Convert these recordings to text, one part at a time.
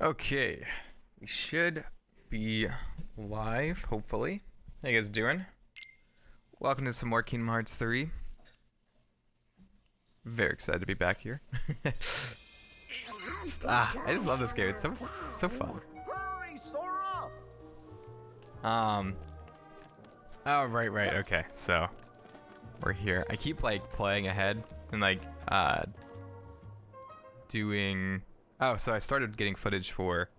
Okay, we should be live, hopefully. How you guys doing? Welcome to some more Kingdom Hearts 3. Very excited to be back here. I just love this game. It's so fun. Hurry, Sora! Oh, right, okay. So, we're here. I keep, like, playing ahead and, like, doing... Oh, so I started getting footage for,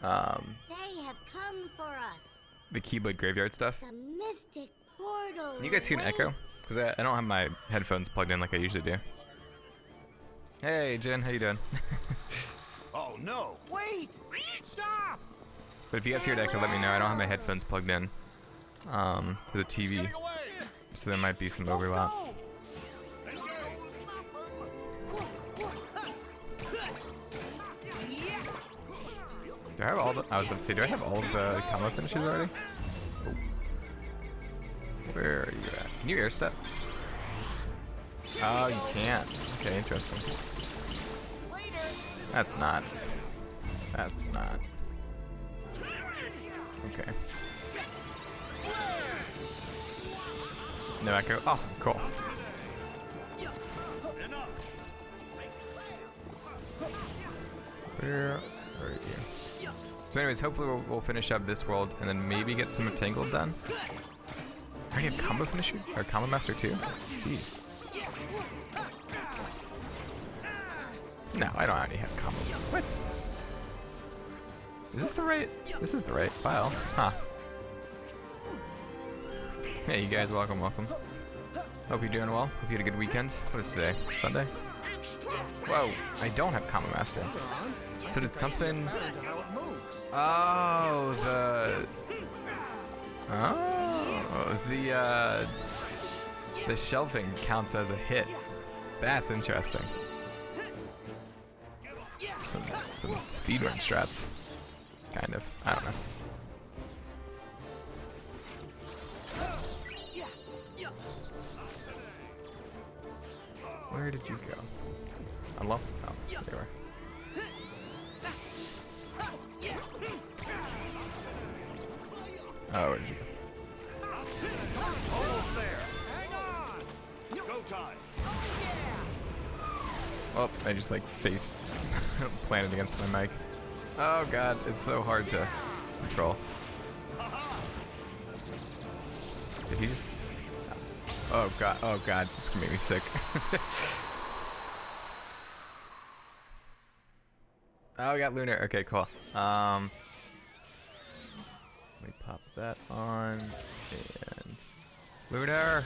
They have come for us. the Keyblade Graveyard stuff. The mystic portal. Can you guys hear an echo? Because I don't have my headphones plugged in like I usually do. Hey, Jen, how you doing? Oh no! Wait! Stop! But if you guys hear an echo, let me know. I don't have my headphones plugged in to the TV, so there might be some overlap. Do I have all the... I was about to say, do I have all of the combo finishes already? Oh. Where are you at? Can you air step? Oh, you can't. Okay, interesting. That's not. Okay. No echo. Awesome. Cool. Where are you? So anyways, hopefully we'll finish up this world and then maybe get some Entangled done. I already have Combo Finisher? Or Combo Master too? Jeez. No, I don't already have Combo. What? Is this the right? This is the right file. Huh. Hey you guys, welcome. Hope you're doing well. Hope you had a good weekend. What is today? Sunday? Whoa, I don't have Combo Master. So did something... Oh, the shelving counts as a hit. That's interesting. Some speedrun strats. Kind of. I don't know. Where did you go? Hello? Oh, there you are. Oh, where did you go? Almost there! Hang on! Go time! Oh, I just like face planted against my mic. Oh god, it's so hard to control. Did he just... Oh god, this can make me sick. Oh, we got Lunar. Okay, cool. Let me pop that on. And Lunar!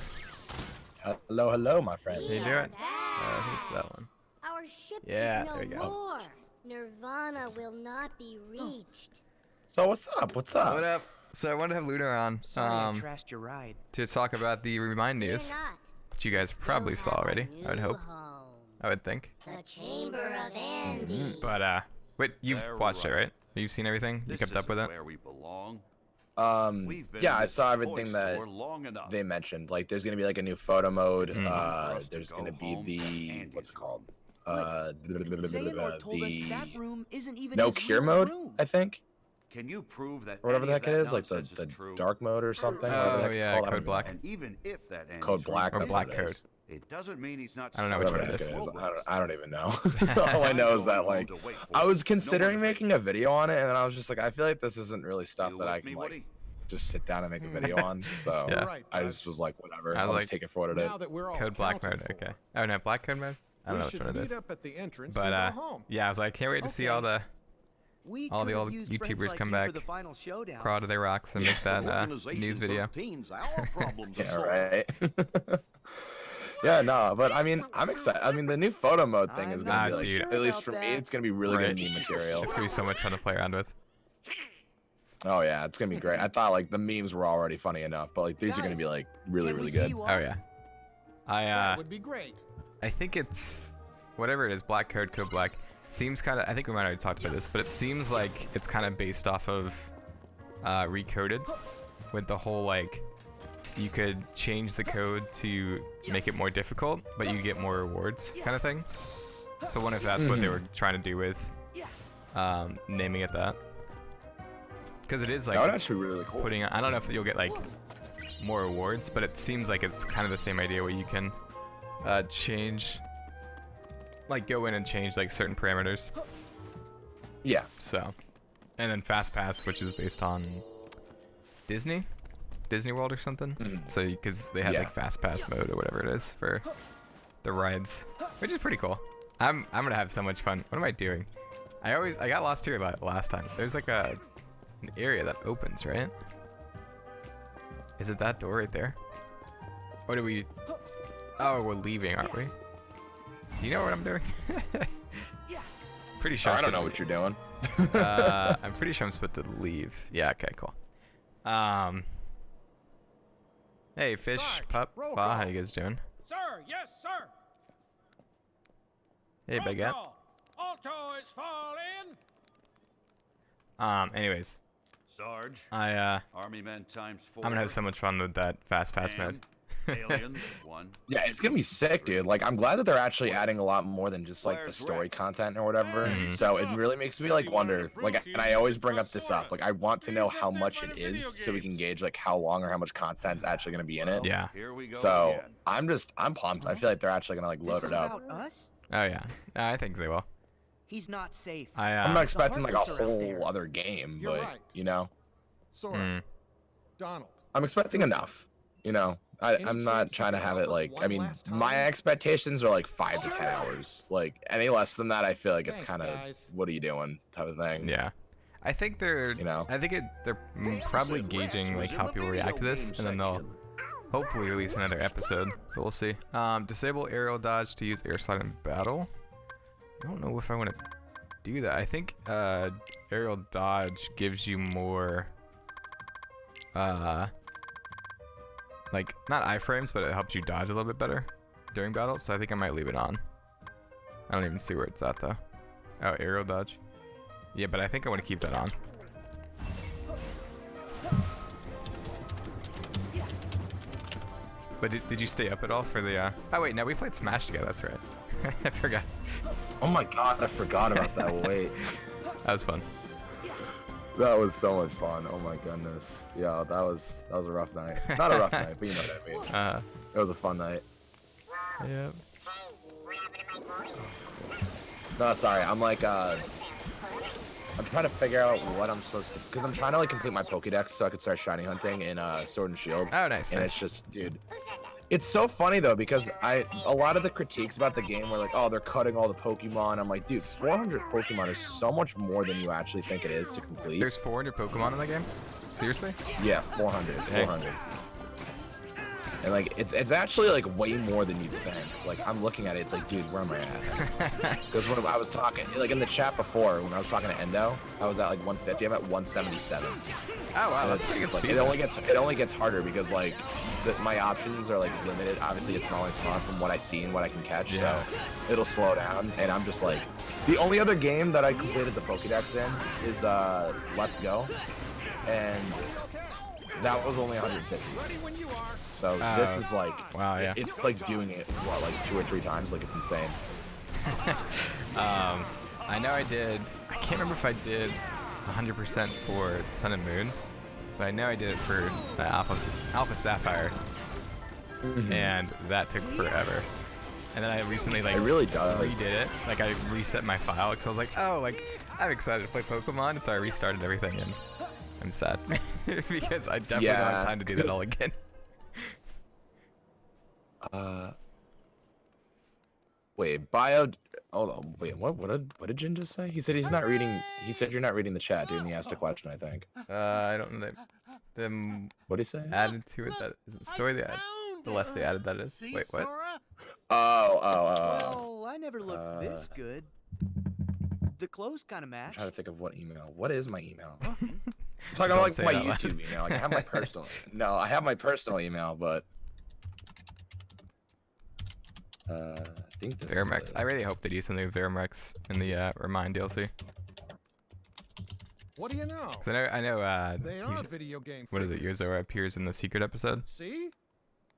Hello, my friend. How you doing? Who's that one? Our ship Yeah, is no there we go. more. Nirvana will not be reached. So what's up? What up? So I wanted to have Lunar on Sorry I trashed your ride. to talk about the Remind News, Fear not. which you guys probably Still saw have already, a I would new hope. home. I would think. The Chamber of Andy. But, wait, you've They're watched it, right. right? You've seen everything? You This kept up with isn't it? where we belong. We've been Yeah, in I this saw toy everything that store long enough. they mentioned. Like, there's gonna be like a new photo mode. us to There's go gonna be home, the Andy's what's it room. called? Xehanort told us that The room isn't even no his cure real mode, room. I think, Can you prove that or whatever the any heck of it that is, like the nonsense is true? dark mode or something. whatever the Oh, heck it's yeah, called, I Code don't even Black. know. And even if that Andy's Code Black. room Or That's Black what it Code. is. it doesn't mean he's not. I don't know which Whatever one the it heck is. I don't even know. All I know is that like I was considering making a video on it, and then I was just like, I feel like this isn't really stuff that I can like just sit down and make a video on. So Yeah. Right, I just was like, whatever. I was I'll like, just take it for what it is. now that we're all Code Black mode, accounted for, okay. Oh, no, Black Code mode? I don't know we which should one it meet is. up at the entrance But, and go home. yeah, I was like, can't wait to see Okay. all the We all the could've old used YouTubers friends like come you back, for the final showdown. crawl to their rocks and make that news video. Yeah, right. Yeah, no, but I mean, I'm excited. I mean, the new photo mode thing is I'm gonna not be so like, sure at least about for me, that. it's gonna be really Right. good meme material. It's gonna be so much fun to play around with. Oh yeah, it's gonna be great. I thought like the memes were already funny enough, but like these are gonna be like really, Can we really see good. you Oh off? yeah. That would be great. I think it's whatever it is, Black Code Black. Seems kind of. I think we might have already talked about this, but it seems like it's kind of based off of Recoded, with the whole like you could change the code to make it more difficult, but you get more rewards kind of thing. So what if that's what they were trying to do with naming it that. Because it is like That would actually be really cool. putting. I don't know if you'll get like more awards, but it seems like it's kind of the same idea where you can change, like go in and change like certain parameters. Yeah. So, and then Fast Pass, which is based on Disney World or something. So because they have like Fast Pass mode or whatever it is for the rides, which is pretty cool. I'm gonna have so much fun. What am I doing? I got lost here last time. There's like an area that opens, right? Is it that door right there? Or do we? Oh, we're leaving, aren't we? Do you know what I'm doing? Pretty sure. I don't know what you're doing. I'm pretty sure I'm supposed to leave. Yeah. Okay. Cool. Hey, Fish, Sarge, Pup, roll Fa, how call. you guys doing? Sir, yes, sir. Hey, Roll Baguette. call. Alto is fall in. Anyways, Sarge, Army men times 4. I'm gonna have so much fun with that Fast Pass mode. Aliens 1. Yeah, it's gonna be sick, dude. Like, I'm glad that they're actually adding a lot more than just like the story content or whatever. So it really makes me like wonder, like, and I always bring up this up, like, I want to know how much it is so we can gauge like how long or how much content's actually gonna be in it. Yeah. Here we go So again. I'm pumped. I feel like they're actually gonna like load This it is up. about us? Oh yeah. I think they will. He's not safe. I'm not expecting like a heartless are out whole there. other game, You're but right. you know, Sora. Donald. I'm expecting enough. You know, I'm not chance trying to to have help it us like. I one mean, last my time? expectations are like 5 to 10 hours. Like any less than that, I feel like it's Thanks, kind of guys. what are you doing type of thing. Yeah. I think they're. You know. I think they're probably gauging like how people react to this, and then they'll hopefully release another episode. But we'll see. Disable aerial dodge to use air slide in battle. I don't know if I want to do that. I think aerial dodge gives you more. Like not iframes, but it helps you dodge a little bit better during battle. So I think I might leave it on. I don't even see where it's at though. Oh, aerial dodge. Yeah, but I think I want to keep that on. But did you stay up at all for the? Oh wait, no, we played Smash together. That's right. I forgot. Oh my god, I forgot about that. Wait. That was fun. That was so much fun. Oh my goodness. Yeah, that was a rough night. Not a rough night, but you know what I mean. It was a fun night. Yeah. No, sorry. I'm like I'm trying to figure out what I'm supposed to, because I'm trying to like complete my Pokédex so I could start shiny hunting in Sword and Shield. Oh, nice. And Nice. it's just, dude, it's so funny though, because a lot of the critiques about the game were like, oh, they're cutting all the Pokemon. I'm like, dude, 400 Pokemon is so much more than you actually think it is to complete. There's 400 Pokemon in the game. Seriously? Yeah, 400. Dang. 400. And like it's actually like way more than you'd think. Like I'm looking at it, it's like, dude, where am I at? Because when I was talking, like in the chat before, when I was talking to Endo, I was at like 150. I'm at 177. Oh wow, And that's it's pretty good just, like, speed. it only gets harder because like my options are like limited. Obviously, it's smaller and smaller from what I see and what I can catch. Yeah. So it'll slow down. And I'm just like, the only other game that I completed the Pokédex in is Let's Go, and that was only 150. So this is like, Wow, yeah. it's like doing it what, like 2 or 3 times. Like it's insane. I know I did. I can't remember if I did 100% for Sun and Moon, but I know I did it for Alpha Sapphire, and that took forever. And then I recently like It really does. redid it. Like I reset my file because I was like, oh, like I'm excited to play Pokemon, and so I restarted everything, and I'm sad because I definitely don't have time to do that all again. Wait, hold on. Wait, what did Jin just say? He said he's not reading. He said you're not reading the chat, dude. And he asked a question, I think. I don't know. Them What did he say? added to it. That is it. Story they add. The less they added, that is. Wait, what? Oh. Well, I never looked this good. The clothes kind of match. I'm trying to think of what email. What is my email? I'm talking Don't about like say my it out loud. YouTube email. Like I have my personal. No, I have my personal email, but I think this is Veramex. it. I really hope they do something with Veramex in the Remind DLC. What do you know? Cause I know. They are video game. What is it? figures. Yozora appears in the secret episode, See?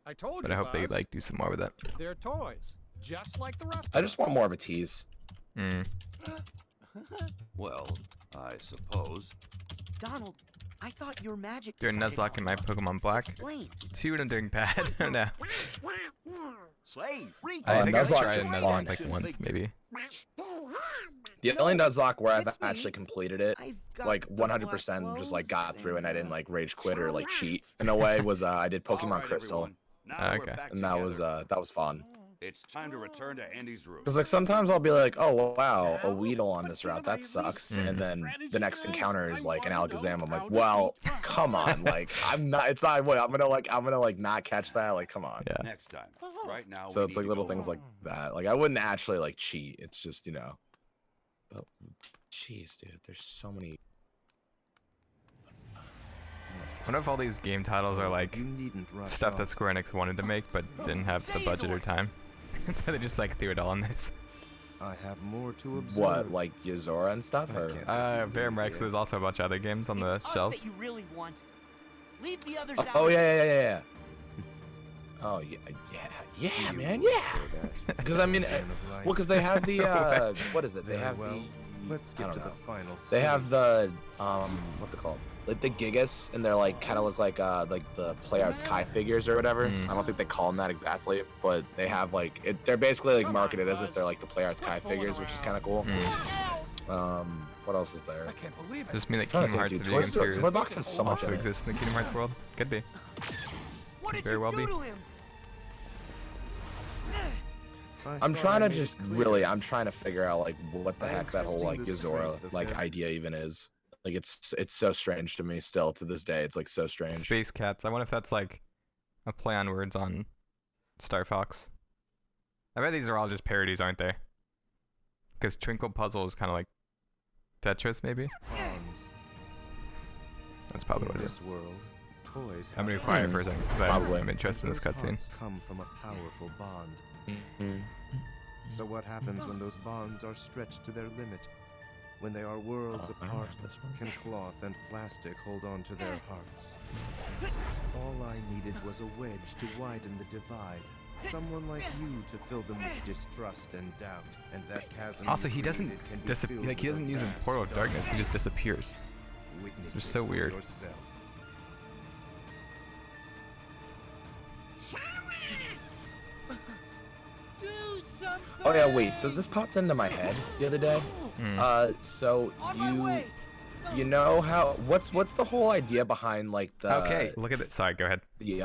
I told but you. I hope they Buzz. like do some more with it. They're toys, just like the rest. I of just us. want more of a tease. Mm. Well, I suppose. Donald, I thought your magic. Doing Nuzlocke in my Pokemon Black. Explain. 2 and I'm doing bad. I don't know. Slay. I think I've Nuzlocke's tried a are Nuzlocke fun. like once, maybe. The only Nuzlocke where I've it's me. actually completed it, I've got like the black 100% just like got clothes through and I didn't and, like rage quit or like cheat in a way, was I did All Pokemon right, Crystal, everyone. Now we're Okay. back and that was fun. It's time to return to Andy's room. Because like sometimes I'll be like, oh wow, a Weedle on this route, that sucks, and then the next encounter is like an Alakazam. I'm like, well, come on, like I'm not. It's not what I'm gonna like not catch that. Like, come on. Yeah. Next time. Right now. So we it's need like to little go things home. like that. Like I wouldn't actually like cheat. It's just But jeez, dude, there's so many. I wonder if all these game titles are like stuff that Square Enix wanted to make but didn't have the budget or time. So they just like threw it all on this. I have more to observe. What, like Yozora and stuff, or? Verum Rex, there's also a bunch of other games on the It's us shelves. that you really want. Leave the others out. Oh yeah. Oh yeah, man, yeah. Because I mean, well, because they have the what is it? They have the. Let's I get don't to the know. final. They have stage. the what's it called? Like the Gigas, and they're like kind of look like the PlayArts Kai figures or whatever. I don't think they call them that exactly, but they have like they're basically like marketed as if they're like the PlayArts Kai figures, which is kind of cool. What else is there? I can't believe it. Does this mean that Trying to Kingdom think, Hearts, the dude. video game series, Toy Box has so much also in it. exists in the Kingdom Hearts world? Could be. What did Very you well do be. to him? I I'm thought trying I to made it just clear. I'm trying to figure out like what the I am heck that whole testing like the Yozora strength of like their- idea even is. Like it's so strange to me still to this day. It's like so strange. Space Cats. I wonder if that's like a play on words on Star Fox. I bet these are all just parodies, aren't they? Because Twinkle Puzzle is kind of like Tetris, maybe? Bonds. That's probably In what it is. this world, toys I'm gonna be have quiet bonds. for a second because Probably. I'm interested in this Those cutscene. bonds come from a powerful bond. So what happens when those bonds are stretched to their limit? When they are worlds apart, can cloth and plastic hold on to their hearts? All I needed was a wedge to widen the divide. Someone like you to fill them with distrust and doubt, and that chasm. Also, you he doesn't created can be disappear. filled Like he with a doesn't use a vast portal of darkness. He just disappears. Witness It's it so for weird. yourself. Oh yeah, wait. So this popped into my head the other day. So you know how what's the whole idea behind like the Okay, look at it. Sorry, go ahead. the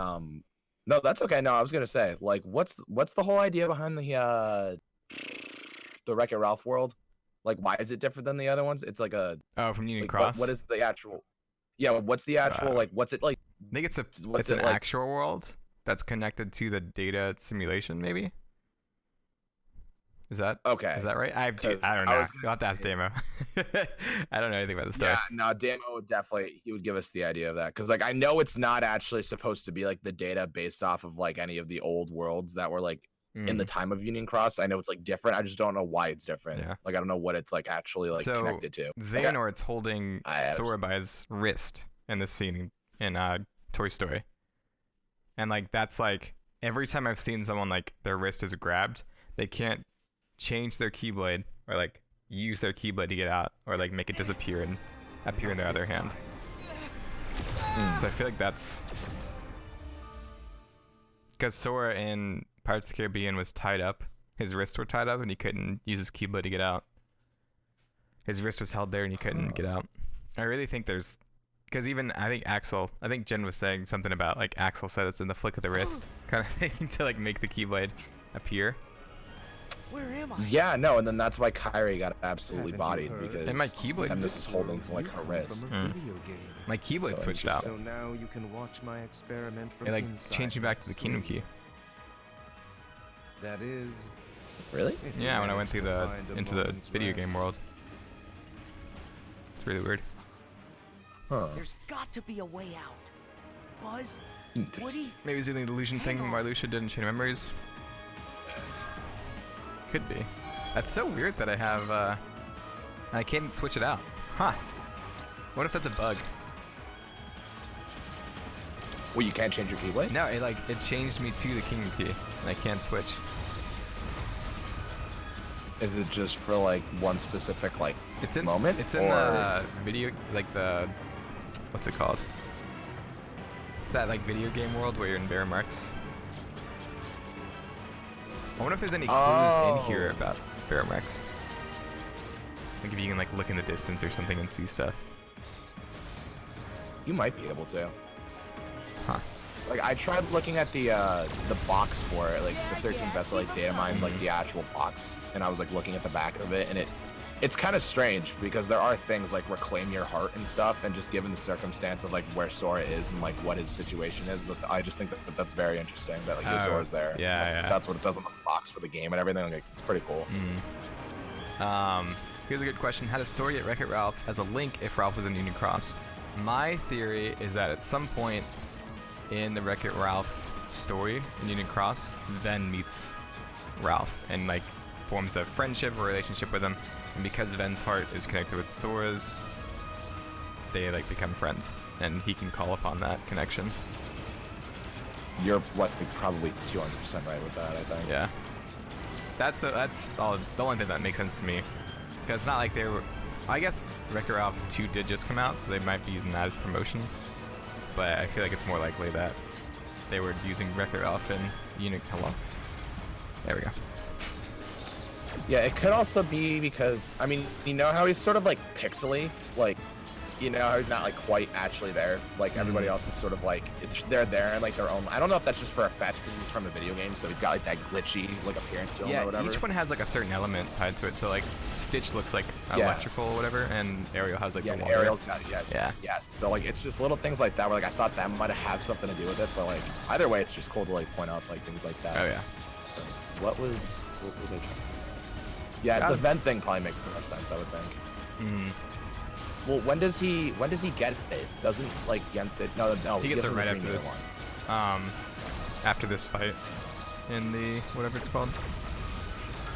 no, that's okay. No, I was gonna say like what's the whole idea behind the Wreck-It Ralph world? Like why is it different than the other ones? It's like a Oh, from Union like, Cross. what is the actual? Yeah, what's the actual like? What's it like? I think it's what's an it like- actual world that's connected to the data simulation. Maybe. Is that Okay. Is that right? I don't I know. was gonna You'll have to ask say- Damo. I don't know anything about the story. Yeah, no, Damo would definitely he would give us the idea of that because like I know it's not actually supposed to be like the data based off of like any of the old worlds that were like in the time of Union Cross. I know it's like different. I just don't know why it's different. Yeah. Like I don't know what it's like actually like So, connected to. Xehanort's holding I Sora by his wrist in this scene in Toy Story. And like that's like every time I've seen someone like their wrist is grabbed, they can't change their keyblade or like use their keyblade to get out or like make it disappear and appear in their other hand. So I feel like that's because Sora in Pirates of the Caribbean was tied up. His wrists were tied up and he couldn't use his keyblade to get out. His wrist was held there and he couldn't get out. I really think there's because even I think Jen was saying something about like Axel said it's in the flick of the wrist kind of thing to like make the keyblade appear. Where am I? Yeah, no, and then that's why Kyrie got absolutely Haven't you bodied heard? because And my keyblade- Samus is holding to like her You come wrist. from a video game. My keyblade So switched interesting. out. So now you can watch my experiment from It like inside changed me back to the my Kingdom screen. Key. That is, Really? if you Yeah, when I went manage through to the find a into the moment's video game rest. world. It's really weird. Huh. There's got to be a way out. Buzz, Interesting. Woody, Maybe it's doing the illusion thing Marluxia did in Chain of Memories. Could be. That's so weird that I have I can't switch it out. Huh. What if that's a bug? Well, you can't change your keyblade? No, it changed me to the Kingdom Key and I can't switch. Is it just for like one specific like moment? It's in the video, like the, what's it called? It's that like video game world where you're in Bio-Roxas. I wonder if there's any clues in here about Bio-Roxas. Like if you can like look in the distance or something and see stuff. You might be able to. Huh. Like I tried looking at the box for it, like the 13 vessel like data mine, like the actual box, and I was like looking at the back of it, and it's kind of strange because there are things like reclaim your heart and stuff, and just given the circumstance of like where Sora is and like what his situation is, I just think that that's very interesting that like Sora's there. Yeah. That's what it says on the box for the game and everything. Like, it's pretty cool. Here's a good question. How does Sora get Wreck-It Ralph as a Link if Ralph was in Union Cross? My theory is that at some point in the Wreck-It Ralph story in Union Cross, Ven meets Ralph and like forms a friendship or relationship with him, and because Ven's heart is connected with Sora's, they like become friends, and he can call upon that connection. You're like probably 200% right with that, I think. Yeah, that's the only thing that makes sense to me, because it's not like they were. I guess Wreck-It Ralph 2 did just come out, so they might be using that as promotion. But I feel like it's more likely that they were using Wreck-It Ralph in Union. Hello. There we go. Yeah, it could also be because, I mean, you know how he's sort of like pixely, like, you know how he's not like quite actually there, like everybody else is sort of like, they're there in like their own, I don't know if that's just for effect because he's from a video game, so he's got like that glitchy like appearance to him or whatever. Each one has like a certain element tied to it, so like Stitch looks like electrical or whatever, and Ariel has like the water. Ariel's got, yes. So like it's just little things like that where like I thought that might have something to do with it, but like either way it's just cool to like point out like things like that. Oh yeah. So, what was I trying to say? Yeah, the vent thing probably makes the most sense, I would think. Well, when does he get it? Doesn't like Jens it? No, he gets it right after this. After this fight in the whatever it's called.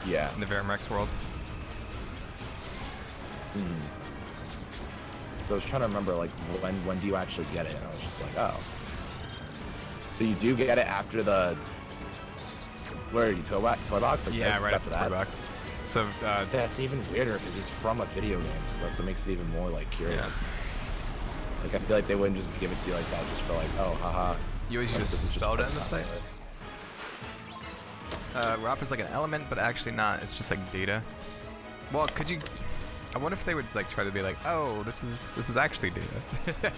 Yeah. In the Bio-Roxas world. So I was trying to remember like when do you actually get it? And I was just like, oh. So you do get it after the. Where are you, toy box? Like, yeah, right after that. Toy box. So that's even weirder because he's from a video game, so that's what makes it even more like curious. Yeah. Like I feel like they wouldn't just give it to you like that, just for like, oh, haha. You always like, just spelled it in this fight. Ralph is like an element, but actually not. It's just like data. Well, could you? I wonder if they would like try to be like, oh, this is actually data.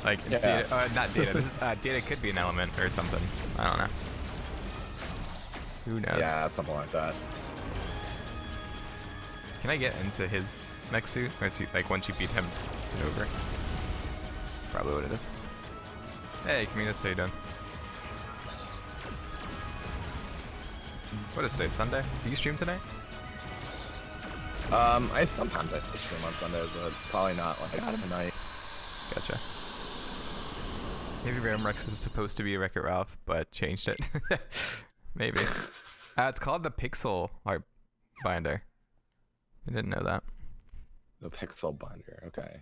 Like data, not data. This is data could be an element or something. I don't know. Who knows? Yeah, something like that. Can I get into his mech suit? Or is he, like once you beat him, it's over? Probably what it is. Hey, Caminos, how you doing? What is today? Sunday? Do you stream today? I sometimes stream on Sundays, but probably not like tonight. Gotcha. Maybe Bio-Roxas was supposed to be a Wreck-It Ralph, but changed it. Maybe. It's called the Pixel Art Binder. I didn't know that. The Pixel Binder, okay.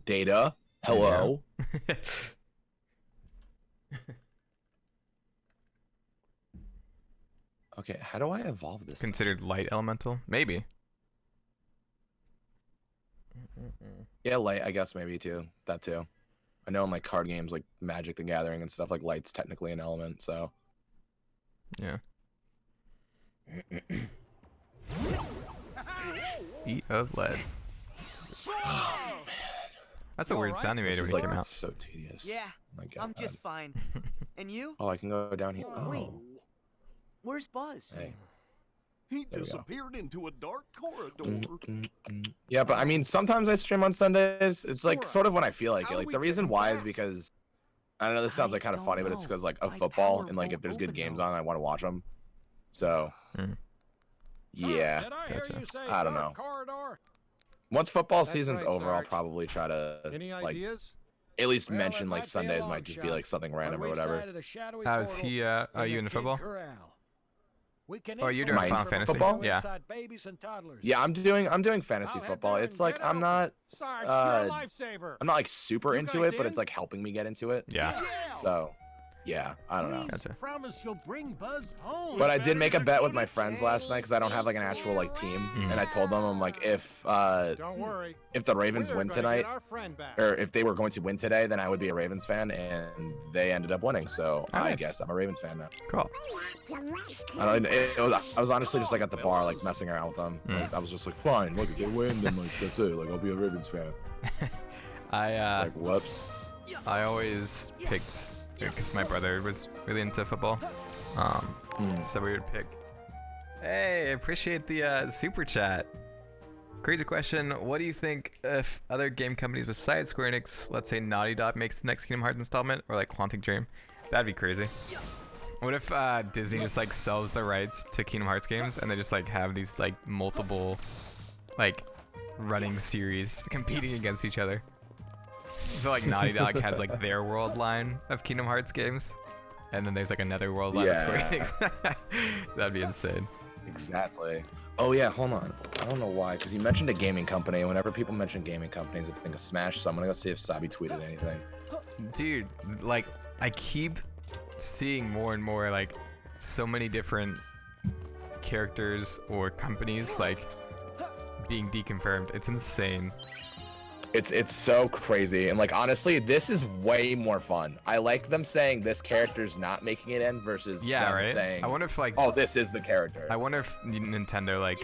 Data, hello. Okay, how do I evolve this? Considered light elemental? Maybe. Yeah, light, I guess maybe too. That too. I know in like card games like Magic the Gathering and stuff, like light's technically an element, so. Yeah. Feet of lead. Oh, man. That's a weird sound he made when he came out. It's so tedious. Yeah, my God. I'm just fine. And you? Oh, I can go down here. Oh. Wait, where's Buzz? Hey. He There we go. disappeared into a dark corridor. Yeah, but I mean, sometimes I stream on Sundays. It's like sort of when I feel like it. Like the reason why is because I don't know. This sounds like kind of funny, but it's because like of football and like if there's good games on, I want to watch them. So yeah, I don't know. Once football season's over, I'll probably try to like at least mention like Sundays might just be like something random or whatever. Is he? Are you into football? Oh, you're doing Am I Final into Fantasy? football? Yeah. Yeah, I'm doing fantasy football. It's like I'm not like super into it, but it's like helping me get into it. Yeah. So yeah, I don't know. Gotcha. Promise you'll bring Buzz home. But I did make a bet with my friends last night because I don't have like an actual like team, and I told them I'm like Don't worry. if the Ravens We're win gonna tonight, get our friend back. or if they were going to win today, then I would be a Ravens fan, and they ended up winning. So I Nice. guess I'm a Ravens fan now. Cool. I was honestly just like at the bar, like messing around with them. Like, I was just like, fine, look, if they win, then like that's it. Like I'll be a Ravens fan. It's like, whoops. I always picked because my brother was really into football. So we would pick. Hey, I appreciate the super chat. Crazy question. What do you think if other game companies besides Square Enix, let's say Naughty Dog, makes the next Kingdom Hearts installment, or like Quantic Dream? That'd be crazy. What if Disney just like sells the rights to Kingdom Hearts games and they just like have these like multiple like running series competing against each other? So like Naughty Dog has like their world line of Kingdom Hearts games, and then there's like another world line of Square Enix. That'd be insane. Exactly. Oh yeah, hold on. I don't know why, because you mentioned a gaming company, and whenever people mention gaming companies, I think of Smash. So I'm gonna go see if Sabi tweeted anything. Dude, like I keep seeing more and more like so many different characters or companies like being deconfirmed. It's insane. It's so crazy, and like honestly, this is way more fun. I like them saying this character's not making it in versus them saying, I wonder if like oh, this is the character. I wonder if Nintendo like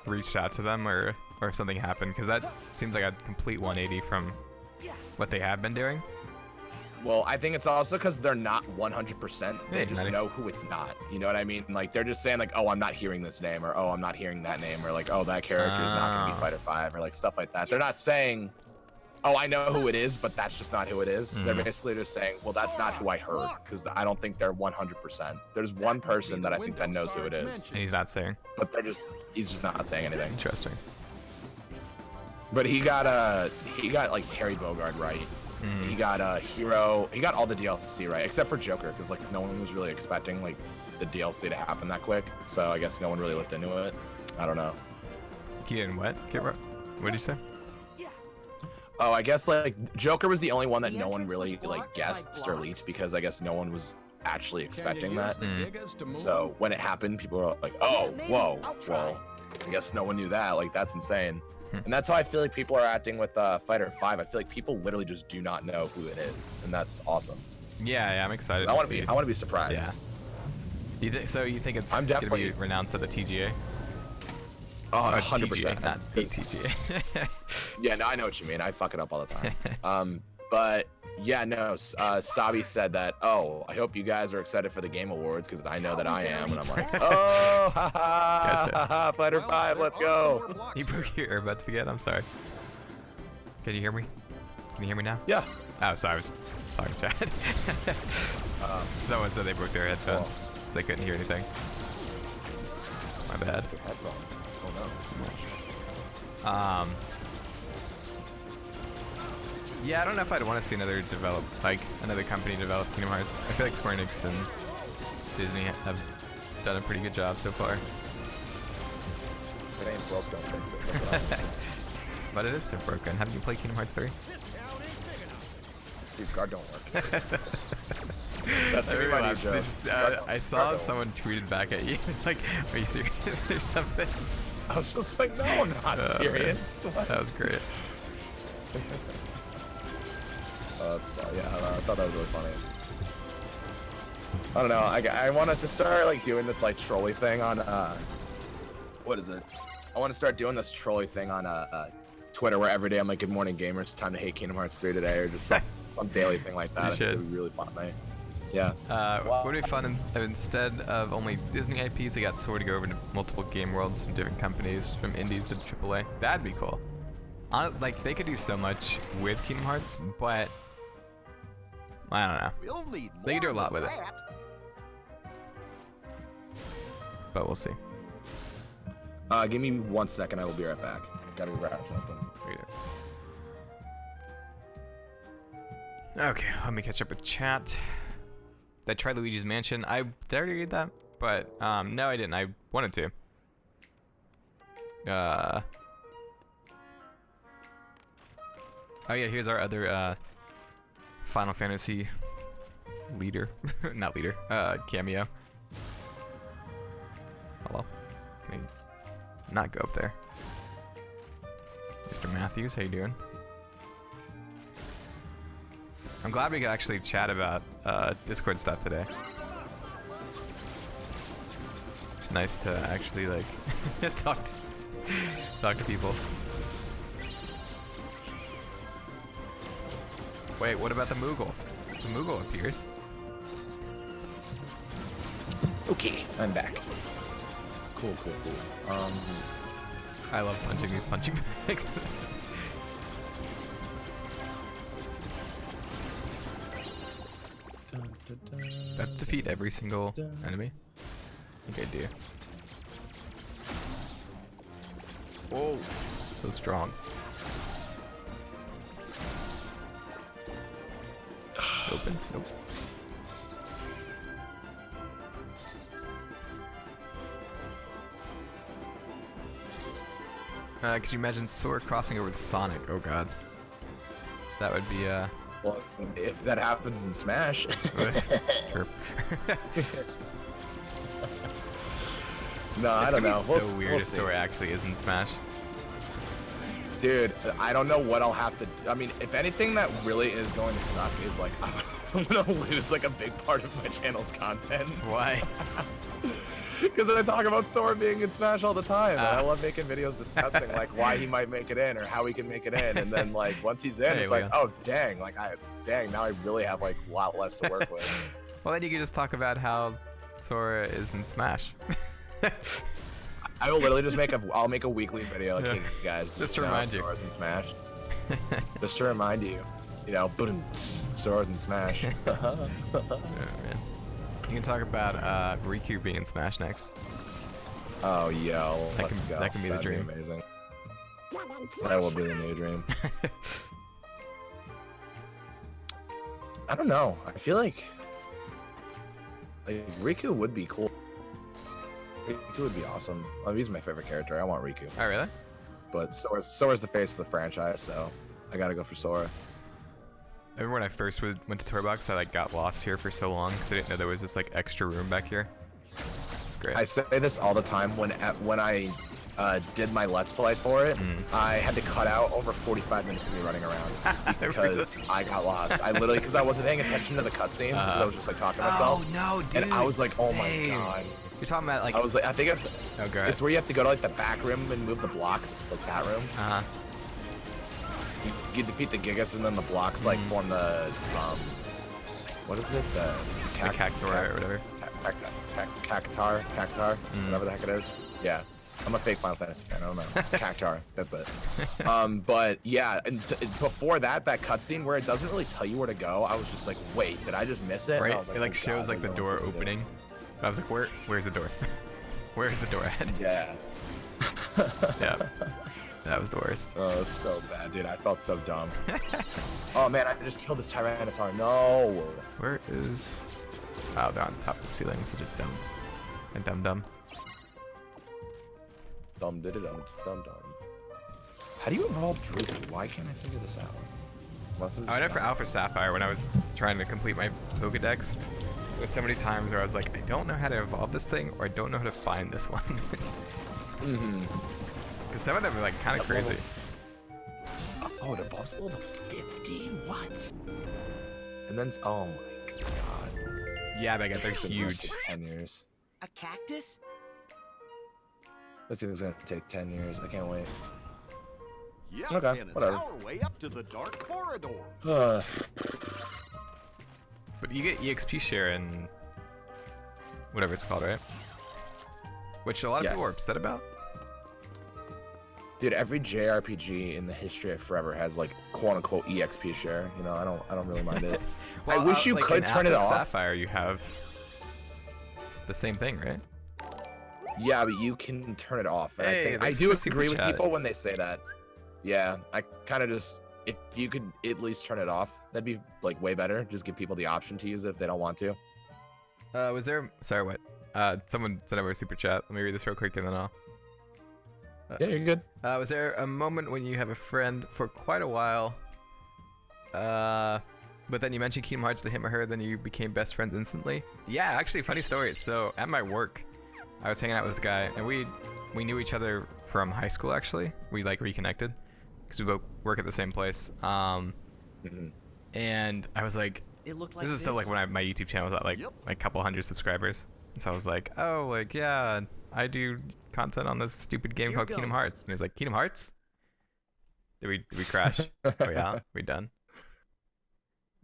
reached out to them or if something happened, because that seems like a complete 180 from what they have been doing. Well, I think it's also because they're not 100%. They just maybe. know who it's not. You know what I mean? Like they're just saying like, oh, I'm not hearing this name, or oh, I'm not hearing that name, or like, oh, that character is not gonna be Fighter 5, or like stuff like that. They're not saying, oh, I know who it is, but that's just not who it is. They're basically just saying, well, that's not who I heard, because I don't think they're 100%. There's one person that I think that knows who it is, And he's not saying. but he's just not saying anything. Interesting. But he got like Terry Bogard right. He got Hero. He got all the DLC right, except for Joker, because like no one was really expecting like the DLC to happen that quick. So I guess no one really looked into it. I don't know. He didn't what? What did you say? Oh, I guess like Joker was the only one that no one really like guessed or leaked, because I guess no one was actually expecting that. So when it happened, people were like, "Oh, whoa, well, I guess no one knew that. Like that's insane." And that's how I feel like people are acting with Fighter 5. I feel like people literally just do not know who it is, and that's awesome. Yeah, I'm excited. I want to be surprised. Yeah. So you think it's I'm gonna definitely be renounced at the TGA? Oh, Or 100%. TGA, not BTGA. Yeah, no, I know what you mean. I fuck it up all the time. But yeah, no, Sabi said that, oh, I hope you guys are excited for the Game Awards, because I know that I am. And I'm like, oh, Gotcha. Fighter 5, let's go. You broke your earbuds again? I'm sorry. Can you hear me? Can you hear me now? Yeah. Oh, sorry, I was talking to Chad. Someone said they broke their headphones. So they couldn't hear anything. My bad. Headphones. Oh no. Yeah, I don't know if I'd want to see another company develop Kingdom Hearts. I feel like Square Enix and Disney have done a pretty good job so far. If it ain't broke, don't fix it. That's what I But it is so broken. Haven't you played Kingdom Hearts 3? Dude, guard don't work. That's gonna be my new joke. I saw someone tweeted back at you, like, are you serious or something? I was just like, no, I'm not serious. That was great. That's fun. Yeah, I thought that was really funny. I don't know. I wanted to start like doing this like trolley thing on what is it? I want to start doing this trolley thing on Twitter, where every day I'm like, "Good morning, gamers. Time to hate Kingdom Hearts 3 today," or just some daily thing like that. You I think should. it'd be really funny. Yeah. Would it be fun if instead of only Disney IPs, they got sort of go over to multiple game worlds from different companies, from indies to AAA? That'd be cool. Like they could do so much with Kingdom Hearts, but I don't know. We'll need They can do a more lot than with it. that. But we'll see. Give me 1 second. I will be right back. Gotta grab something. Okay, let me catch up with chat. Did I try Luigi's Mansion? Did I already read that? But no, I didn't. I wanted to. Oh yeah, here's our other Final Fantasy leader, not leader, cameo. Hello. Can I not go up there? Mr. Matthews, how you doing? I'm glad we could actually chat about Discord stuff today. It's nice to actually like talk to people. Wait, what about the Moogle? The Moogle appears. Okay, I'm back. Cool. I love punching these punching bags. Do I have to defeat every single enemy? I think I do. Whoa, so strong. Open? Nope. Could you imagine Sora crossing over with Sonic? Oh god. That would be, Well, if that happens in Smash. Sure. No, I don't know. It's so weird if Sora actually is in Smash. Dude, I don't know what I'll have to. I mean, if anything that really is going to suck is like I'm gonna lose like a big part of my channel's content. Why? Because I talk about Sora being in Smash all the time, and I love making videos discussing like why he might make it in or how he can make it in, and then like once he's in, it's like, oh dang, like now I really have like a lot less to work with. Well, then you can just talk about how Sora is in Smash. I will literally just I'll make a weekly video, like, hey guys, just to remind you. Sora's in Smash. Just to remind you, boom, Sora's in Smash. Oh, man. You can talk about Riku being in Smash next. Oh, yo, let's go. That can be the dream. Be amazing. That will be the new dream. I don't know. I feel like Riku would be cool. Riku would be awesome. Oh, he's my favorite character. I want Riku. Oh, really? But Sora's the face of the franchise, so I gotta go for Sora. I remember when I first went to Toybox, I like got lost here for so long because I didn't know there was this like extra room back here. It's great. I say this all the time when I did my Let's Play for it. I had to cut out over 45 minutes of me running around because I got lost. I literally, because I wasn't paying attention to the cutscene. I was just like talking to myself. Oh no, dude! And I was like, oh my god. You're talking about like. I was like, I think it's. Oh god. It's where you have to go to like the back room and move the blocks, like that room. Uh huh. You defeat the Gigas and then the blocks like form the what is it? The Cactuar or whatever. Cactar, whatever the heck it is. Yeah. I'm a fake Final Fantasy fan. I don't know. Cactar, that's it. But yeah, and before that cutscene where it doesn't really tell you where to go, I was just like, wait, did I just miss it? Right. I was like, it like oh, shows God, like the door opening. I was like, where's the door? Where's the door at? Yeah. Yeah. That was the worst. Oh, it was so bad, dude. I felt so dumb. Oh man, I just killed this Tyrannosaur. No. Where is? Oh, they're on top of the ceiling. I'm such a dumb. Dumb. How do you evolve Druid? Why can't I figure this out? I went for Alpha Sapphire when I was trying to complete my Pokedex. There was so many times where I was like, I don't know how to evolve this thing, or I don't know how to find this one. Because some of them are like kind of crazy. Oh, it evolves to level 50? What? And then, oh my god. Yeah, they got they're huge. 10 years. A cactus? Let's see if it's gonna take 10 years. I can't wait. Yep, Okay, and whatever. it's our way up to the dark corridor. But you get EXP share in whatever it's called, right? Which a lot of people are upset about. Dude, every JRPG in the history of forever has like quote unquote EXP share. You know, I don't really mind it. Well, I wish you like could in turn it Alpha off. Sapphire, you have the same thing, right? Yeah, but you can turn it off. And Hey, I thanks do for the super agree with chat. people when they say that. Yeah, I kind of just, if you could at least turn it off, that'd be like way better. Just give people the option to use it if they don't want to. Was there? Sorry, what? Someone sent over a super chat. Let me read this real quick and then I'll. Yeah, you're good. Was there a moment when you have a friend for quite a while, But then you mentioned Kingdom Hearts to him or her, then you became best friends instantly. Yeah, actually, funny story. So at my work, I was hanging out with this guy, and we knew each other from high school. Actually, we like reconnected because we both work at the same place. And I was like, It looked like this is still like when my YouTube channel was at like a couple hundred subscribers. And so I was like, oh, like yeah, I do content on this stupid game called Kingdom Hearts. And he was like, Kingdom Hearts? Did we crash? Oh yeah, we done.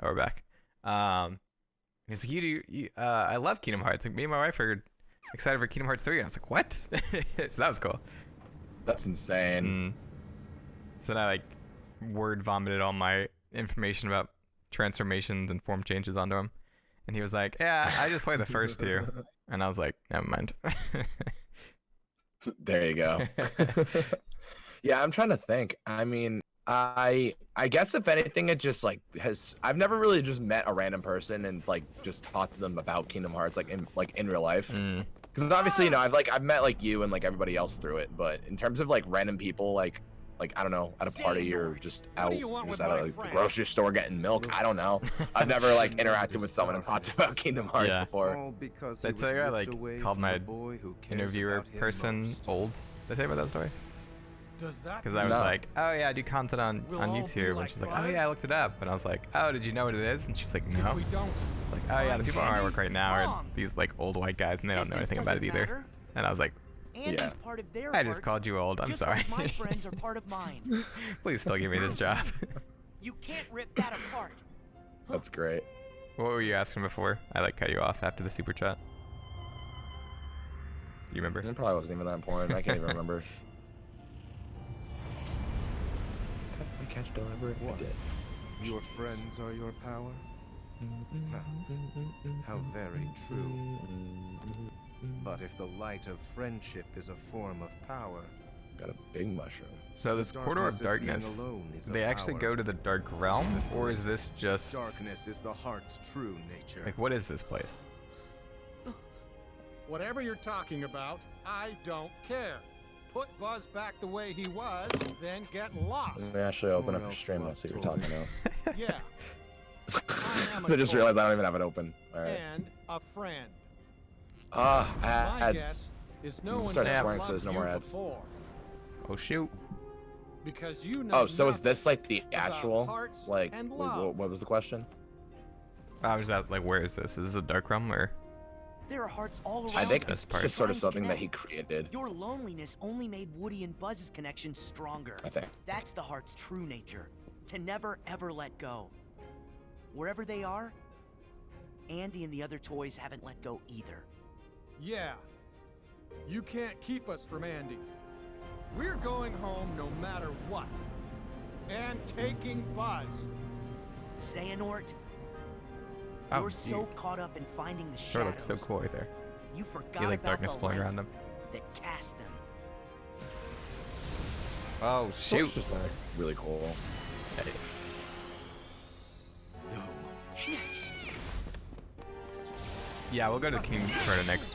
Oh, we're back. He's like, I love Kingdom Hearts. Like, me and my wife are excited for Kingdom Hearts 3. And I was like, what? So that was cool. That's insane. So then I like word vomited all my information about transformations and form changes onto him. And he was like, yeah, I just played the first two. And I was like, never mind. There you go. Yeah, I'm trying to think. I mean, I guess if anything, it just like I've never really just met a random person and like just talked to them about Kingdom Hearts like in real life. Because obviously, you know, I've met like you and like everybody else through it, but in terms of like random people, like I don't know, at a party or just out at a grocery store getting milk, I don't know. I've never like interacted with someone and talked about Kingdom Hearts before. That's why I like called my interviewer person old. Did I tell you about that story? Because I was like, oh yeah, I do content on YouTube, and she's like, oh yeah, I looked it up, and I was like, oh, did you know what it is? And she was like, no. We don't. Like, oh yeah, the people on my work right now are these like old white guys, and they don't know anything about it either. And I was like, Andy's part of their I just called you old. I'm just sorry. Like my friends are part of mine. Please still give me this job. You can't rip that apart. That's great. What were you asking before? I like cut you off after the super chat. You remember? It probably wasn't even that important. I can't even remember. Catch deliberate. What? Your friends are your power? How very true. But if the light of friendship is a form of power... Got a big mushroom. So this corridor of darkness, they actually go to the dark realm, or is this just... Darkness is the heart's true nature. Like, what is this place? Whatever you're talking about, I don't care. Put Buzz back the way he was, then get lost. Let me actually open up your stream. Let's see what you're talking about. Yeah. I just realized I don't even have it open. All right. And a friend. Ah, My ads. guess is no one Start ever swearing so loved there's no you more ads. before, Oh shoot. because you know Oh, so is nothing this like the about actual, hearts like, and wait, love. what was the question? I was at like, where is this? Is this a dark realm or? There are hearts all around. I think us, it's just sort of trying to something that he connect. created. Your loneliness only made Woody and Buzz's connection stronger. I think. That's the heart's true nature. To never ever let go. Wherever they are, Andy and the other toys haven't let go either. Yeah. You can't keep us from Andy. We're going home no matter what. And taking Buzz. Xehanort, Oh, you're so caught up in finding the Sure shadows. looks so cool right there. You forgot You like about darkness the flowing light around him. that cast them. Oh So shoot. it's just like really cool. That is. No. Yeah, we'll go to the King Inferno next.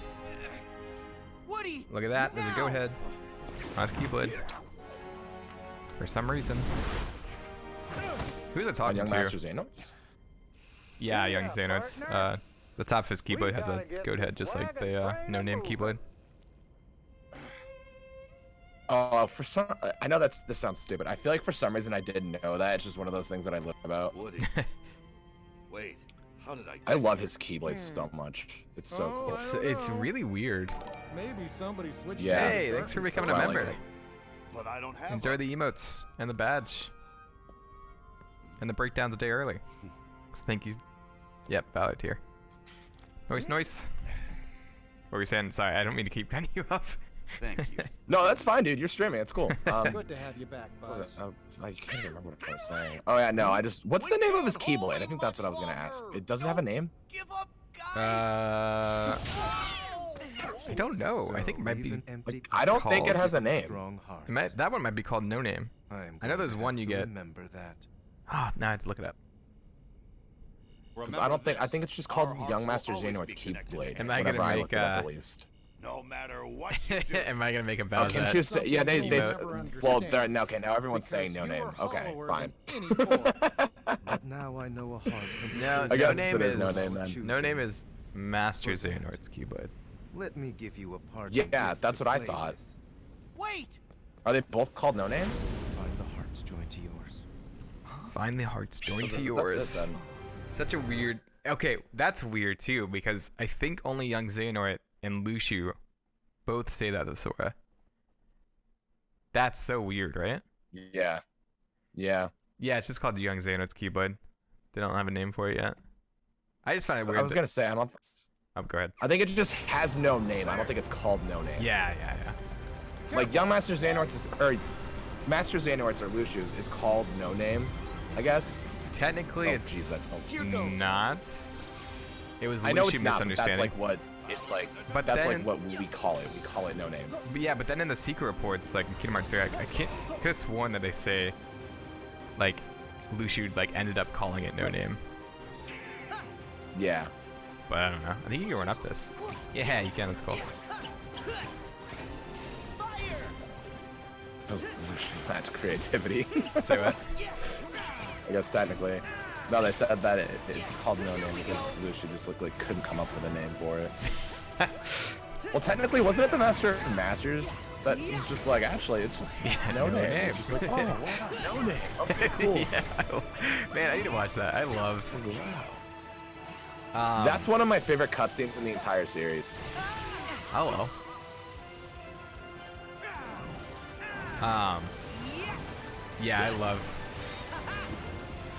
Woody! Look at that. There's a now! goat head. Nice Keyblade. For some reason. Who's it On talking Young to? Master Xehanort? Yeah, Young Xehanort. The top of his Keyblade has a goat head, just like the no-name Keyblade. Oh, for some, I know this sounds stupid. I feel like for some reason I didn't know that. It's just one of those things that I learned about. Woody. Wait, how did I love his Keyblade so much. It's so Oh, cool. It's really weird. Maybe somebody switched. Yeah. out Hey, the thanks for curtains. becoming a That's why I like member. it. But I don't have Enjoy the emotes and the badge. And the breakdowns a day early. Thank you. Yep, valid here. Noise. What were you saying? Sorry, I don't mean to keep cutting you off. Thank you. No, that's fine, dude. You're streaming. It's cool. Good to have you back, Buzz. I can't remember what I was saying. Oh yeah, no. What's the name of his Keyblade? I think that's what I was gonna ask. It doesn't have a name. Give up, guys! I don't know. I think it might be. Leave an empty I don't think it Called has a name. strong hearts. That one might be called No Name. I know there's one you get. Remember that. Ah, now I have to look it up. 'Cause I think it's just called Young Master Xehanort's Keyblade. Am I whenever gonna I make looked it up, at least. No matter what you do. Am I gonna make a Oh, Bowser? can choose to, yeah, they Emote. well, they're, no, okay, now everyone's saying Because no you name. are Okay, hollower fine. than any boy. But now I know a heart No, composed I guess no of name it is is no name then. choosing. no name is Master Xehanort's Keyblade. Let me give you a part. Yeah, that's what I thought. Wait! Are they both called no name? Find the hearts joined to yours. Find the hearts joined to That's it yours. then. Such a weird. Okay, that's weird too because I think only young Xehanort and Lucio both say that to Sora. That's so weird, right? Yeah. Yeah. Yeah, it's just called the young Xehanort's Keyblade. They don't have a name for it yet. I just find it weird. I was gonna say, I don't. Oh, go ahead. I think it just has no name. I don't think it's called no name. Yeah. Like young Master Xehanort's is, or Master Xehanort's or Lucio's is called no name, I guess. Technically, Oh, it's jeez, not. It was I know Lucio it's not, but that's misunderstanding. like what it's like. But that's then- like what we call it. We call it no name. But yeah, but then in the secret reports, like in Kingdom Hearts 3, I could have sworn that they say, like, Lucio like ended up calling it no name. Yeah. But I don't know. I think you can run up this. Yeah, you can. That's cool. That's creativity. Say what? I guess technically. No, they said that it's called no name because Lucio just looked like couldn't come up with a name for it. Well, technically, wasn't it the Master of Masters that was just like, actually, it's just no no name. name. It's just like, oh, wow, no name. Okay, cool. Yeah. Man, I need to watch that. I love. That's one of my favorite cutscenes in the entire series. Hello. Yeah, I love.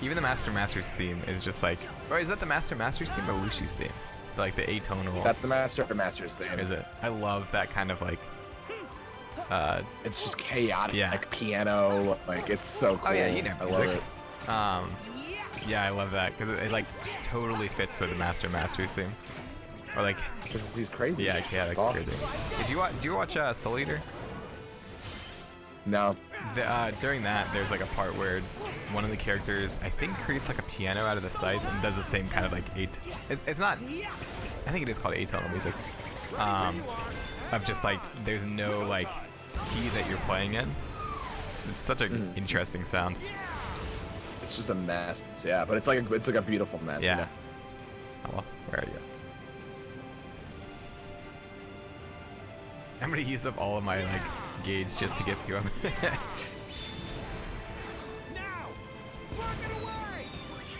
Even the Masters theme is just like. Or is that the Masters theme or Lucio's theme? Like the atonal. That's the Master of Masters thing. Is it? I love that kind of like. It's just chaotic, Yeah. like piano. Like it's so cool. Oh yeah, you know I music. love it. Yeah, I love that because it like totally fits with the Masters theme. Or like, He's crazy. yeah, chaotic, It's awesome. crazy. Did you watch Soul Eater? No. During that, there's like a part where one of the characters, I think, creates like a piano out of the scythe and does the same kind of like it's not. I think it is called atonal music. Of just like there's no like key that you're playing in. It's such an interesting sound. It's just a mess. Yeah, but it's like a beautiful mess. Yeah. You know? Oh well, where are you? I'm gonna use up all of my like gauge just to get to him.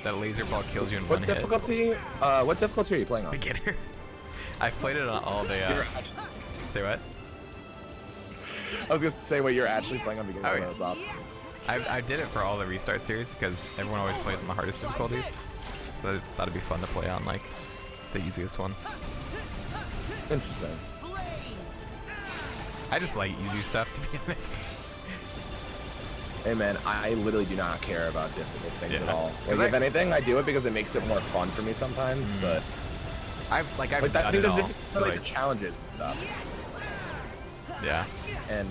That laser ball kills you in What one hit. difficulty? What difficulty are you playing on? Beginner. I played it on all day. Say what? I was gonna say what you're actually playing on beginner. Oh, When it's up. I did it for all the restart series because everyone always plays on the hardest difficulties. So I thought it'd be fun to play on like the easiest one. Interesting. I just like easy stuff to be honest. Hey man, I literally do not care about difficult things at Yeah. all. 'Cause Like, if anything, I do it because it makes it more fun for me sometimes. But I've like done that, I it think all. there's So like like, the challenges and stuff. yeah. And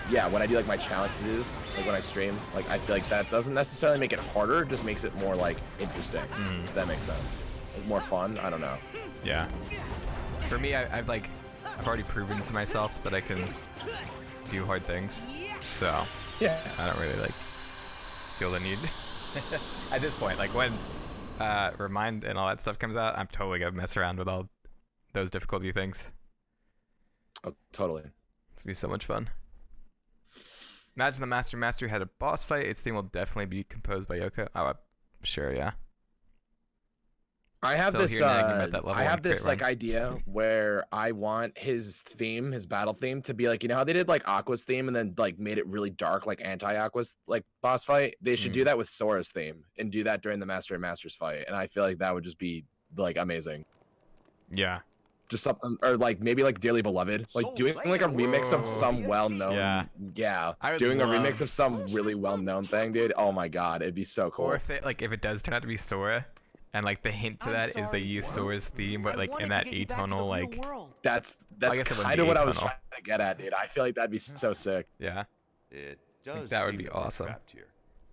yeah, when I do like my challenges, like when I stream, like I feel like that doesn't necessarily make it harder, it just makes it more like interesting. If that makes sense. Like, more fun. I don't know. Yeah. For me, I've already proven to myself that I can do hard things. So Yeah. I don't really like feel the need at this point. Like when Remind and all that stuff comes out, I'm totally gonna mess around with all those difficulty things. Oh, totally. It's gonna be so much fun. Imagine the Master had a boss fight. Its theme will definitely be composed by Yoko. Oh, I'm sure, yeah. I have Still this. here nagging about that level I have one crit this like run. idea where I want his theme, his battle theme, to be like, you know how they did like Aqua's theme and then like made it really dark, like anti-Aqua's like boss fight. They should do that with Sora's theme and do that during the Master and Masters fight, and I feel like that would just be like amazing. Yeah. Just something, or like maybe like Dearly Beloved, like doing like a remix of some well-known, I would doing a love- remix of some really well-known thing, dude. Oh my god, it'd be so cool. Or if it does turn out to be Sora, and like the hint to that is they use Sora's theme, but like in that atonal like. That's I guess it wouldn't kind be of what I was atonal. trying to get at, dude. I feel like that'd be so sick. Yeah. It think does that would seem be that we're awesome. trapped here.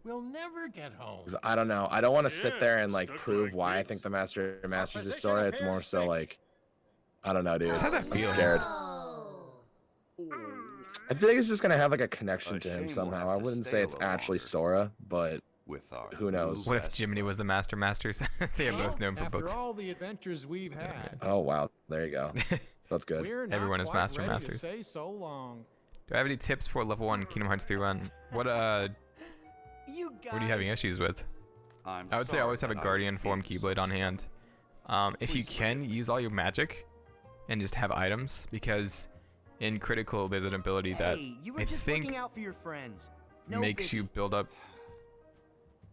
We'll never get home. 'Cause I don't know. I don't want to sit there and like stuck prove like why I this. think the Masters is Opposition Sora. It's more appears so fixed. like I don't know, dude. Just how that I'm feels. scared. Oh. I feel like it's just gonna have like a connection A to him shame we'll somehow. have I to wouldn't stay say a it's little actually longer. Sora, but With our Who knows? What if Jiminy was the Masters? They are both known for After books. all the adventures we've had, oh wow, there you go. That's good. we're not Everyone is quite Master ready Masters. to say so long. Do I have any tips for level 1 Kingdom Hearts 3 run? What You guys. are you having issues with? I would say always have a Guardian form Keyblade on hand. If you can, use all your magic and just have items, because in critical there's an ability that Hey, you were I just think looking out for your friends. No makes biggie. you build up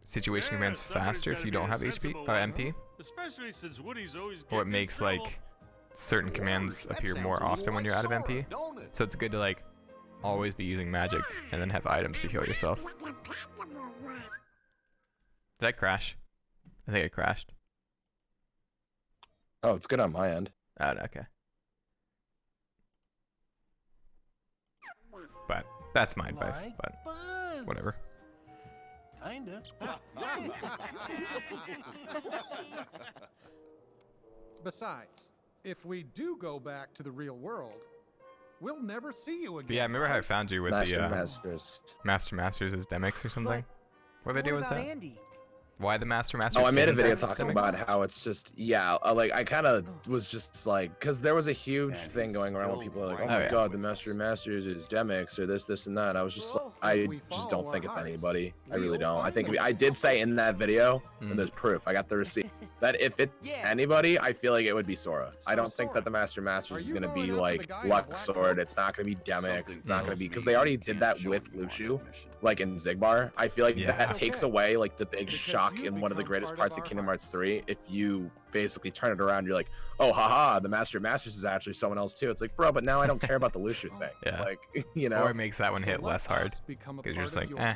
situation commands faster if you don't have HP MP, Especially since Woody's always or it getting in makes trouble. like certain commands appear more often when you're out of MP. So it's good to like always be using magic and then have items to heal yourself. Did I crash? I think I crashed. Oh, it's good on my end. Oh, no, okay. But that's my advice, but whatever. Kinda. Besides, if we do go back to the real world, we'll never see you again. But yeah, remember how I found you with Master the Masters. Master Masters as Demix or something? What video was about that? Andy? Why the Master Masters? Oh, I made a isn't video that talking Demix? about how it's just, yeah, like I kind of was just like, because there was a huge thing going around where people were like, oh my yeah. god, the Master Masters is Demix or this and that. I was just like, I just don't think it's anybody. I really don't. I think I did say in that video, and there's proof, I got the receipt, that if it's anybody, I feel like it would be Sora. I don't think that the Master Masters is going to be like Luxord. It's not going to be Demix. It's not going to be, because they already did that with Lucio, like in Zigbar. I feel like that takes away like the big shock in one of the greatest parts of Kingdom Hearts 3 if you basically turn it around. You're like, oh haha, the Master Masters is actually someone else too. It's like, bro, but now I don't care about the Lucio thing. Yeah. Like, you know, Or it makes that one hit So less let hard us become a because you're just part like, of eh.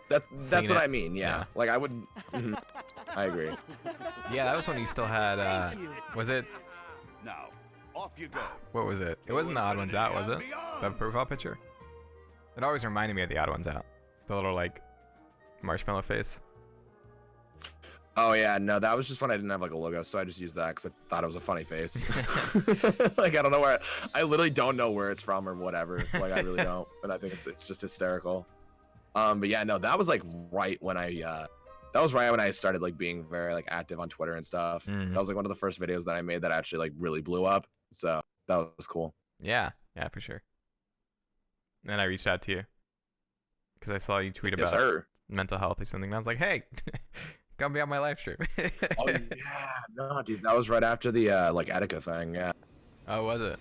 yours. that's Seen what it. I mean. Yeah, like I would. I agree. Yeah, that was when you still had. Was it? Now, off you go. What was it? It wasn't the Odd Ones Out, was it? The profile picture. It always reminded me of the Odd Ones Out. The little like marshmallow face. Oh yeah, no, that was just when I didn't have like a logo, so I just used that because I thought it was a funny face. Like I don't know where, I literally don't know where it's from or whatever. Like I really don't, but I think it's just hysterical. But yeah, no, that was like right when I started like being very like active on Twitter and stuff. That was like one of the first videos that I made that actually like really blew up. So that was cool. Yeah, for sure. And then I reached out to you because I saw you tweet Yes, about sir. mental health or something. And I was like, hey, come be on my live stream. Oh yeah, no, dude, that was right after the like Etika thing. Yeah. Oh, was it?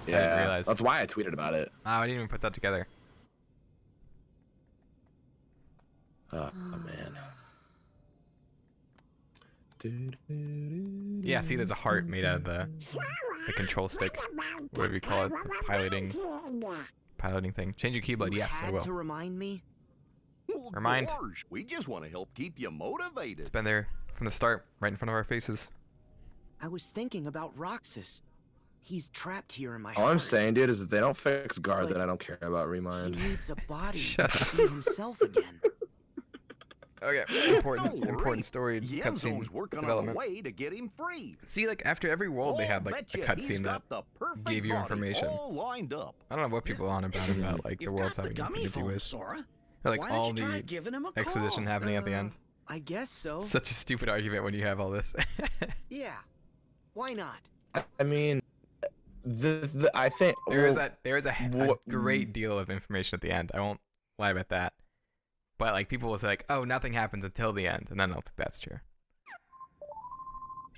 Yeah. didn't realize. That's why I tweeted about it. Oh, I didn't even put that together. Oh man. Yeah, see, there's a heart made out of the control stick. What do we call it? The piloting thing. Change your keyblade. Yes, I Had will. to remind me. Remind. Of course, we just want to help keep you motivated. It's been there from the start, right in front of our faces. I was thinking about Roxas. He's trapped here in my All heart. I'm saying, dude, is if they don't fix Guard, Like, then I don't care about He Remind. needs a body Shut to be himself again. Okay, important story Yenzo's cutscene working development. on a way to get him free. See, like after every world, they had like a Bet you he's cutscene that got the perfect gave you body information. all lined up. I don't know what people are on about like the world's having nothing to do with. Sora. Or, like Why all don't you try the giving him a exposition call? happening at the end. I guess so. Such a stupid argument when you have all this. Yeah. Why not? I mean, I think There is a what- great deal of information at the end. I won't lie about that. But like people will say like, oh, nothing happens until the end, and I don't think that's true.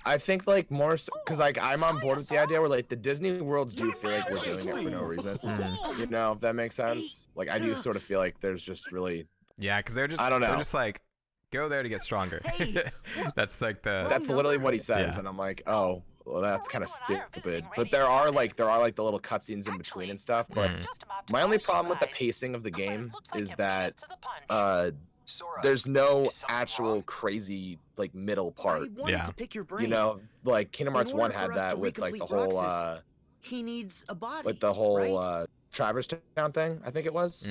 I think like more because like I'm on board with the idea where like the Disney worlds do feel like we're doing it for no reason. You know, if that makes sense. Like I do sort of feel like there's just really Yeah, because they're just I don't know. They're just like, go there to get stronger. That's like the that's literally what he says, Yeah. and I'm like, oh, well, that's kind of stupid. But there are like the little cutscenes in between and stuff. But my only problem with the pacing of the game is that there's no actual crazy like middle part. I wanted Yeah. to pick your brain. You know, like Kingdom Hearts In order 1 had for us that to with like the recomplete whole Roxas, he needs a body. like the whole right? Traverse Town thing, I think it was.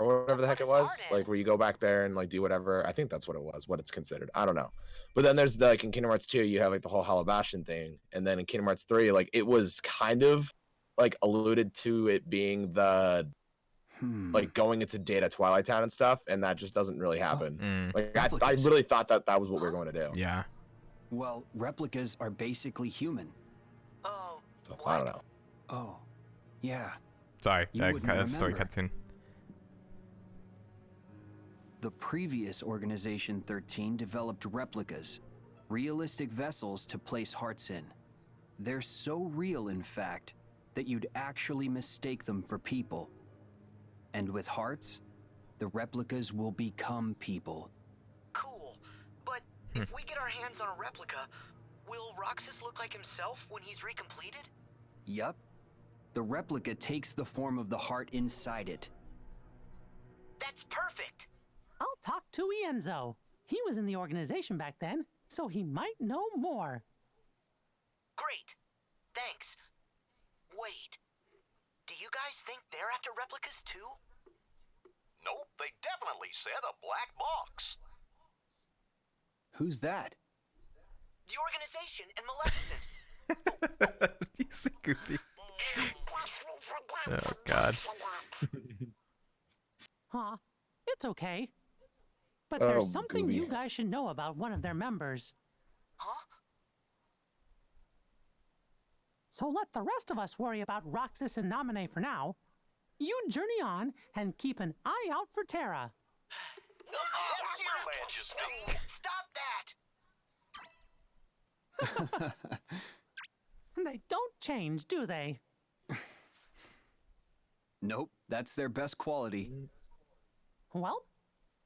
or whatever the heck it was, Started. like where you go back there and like do whatever. I think that's what it was, what it's considered. I don't know. But then there's the, like in Kingdom Hearts 2, you have like the whole Halabashian thing, and then in Kingdom Hearts 3, like it was kind of like alluded to it being the like going into Data Twilight Town and stuff, and that just doesn't really happen. Like I really thought that that was what we were going to do. Yeah. Well, replicas are basically human. Oh, So, I don't know. Oh, yeah. Sorry, You that wouldn't story remember. cutscene. The previous Organization 13 developed replicas, realistic vessels to place hearts in. They're so real, in fact, that you'd actually mistake them for people. And with hearts, the replicas will become people. cool. But if we get our hands on a replica, will Roxas look like himself when he's recompleted? Yup. The replica takes the form of the heart inside it. That's perfect. I'll talk to Ienzo. He was in the organization back then, so he might know more. Great. Thanks. Wait. Do you guys think they're after replicas too? Nope, they definitely said a black box. Who's that? The organization and Maleficent. He's goofy. Oh God. Huh? It's okay. But there's Oh, something Gooby. you guys should know about one of their members. Huh? So let the rest of us worry about Roxas and Naminé for now. You journey on and keep an eye out for Terra. Yes, Your Majesty. Stop that! They don't change, do they? Nope, that's their best quality. Well,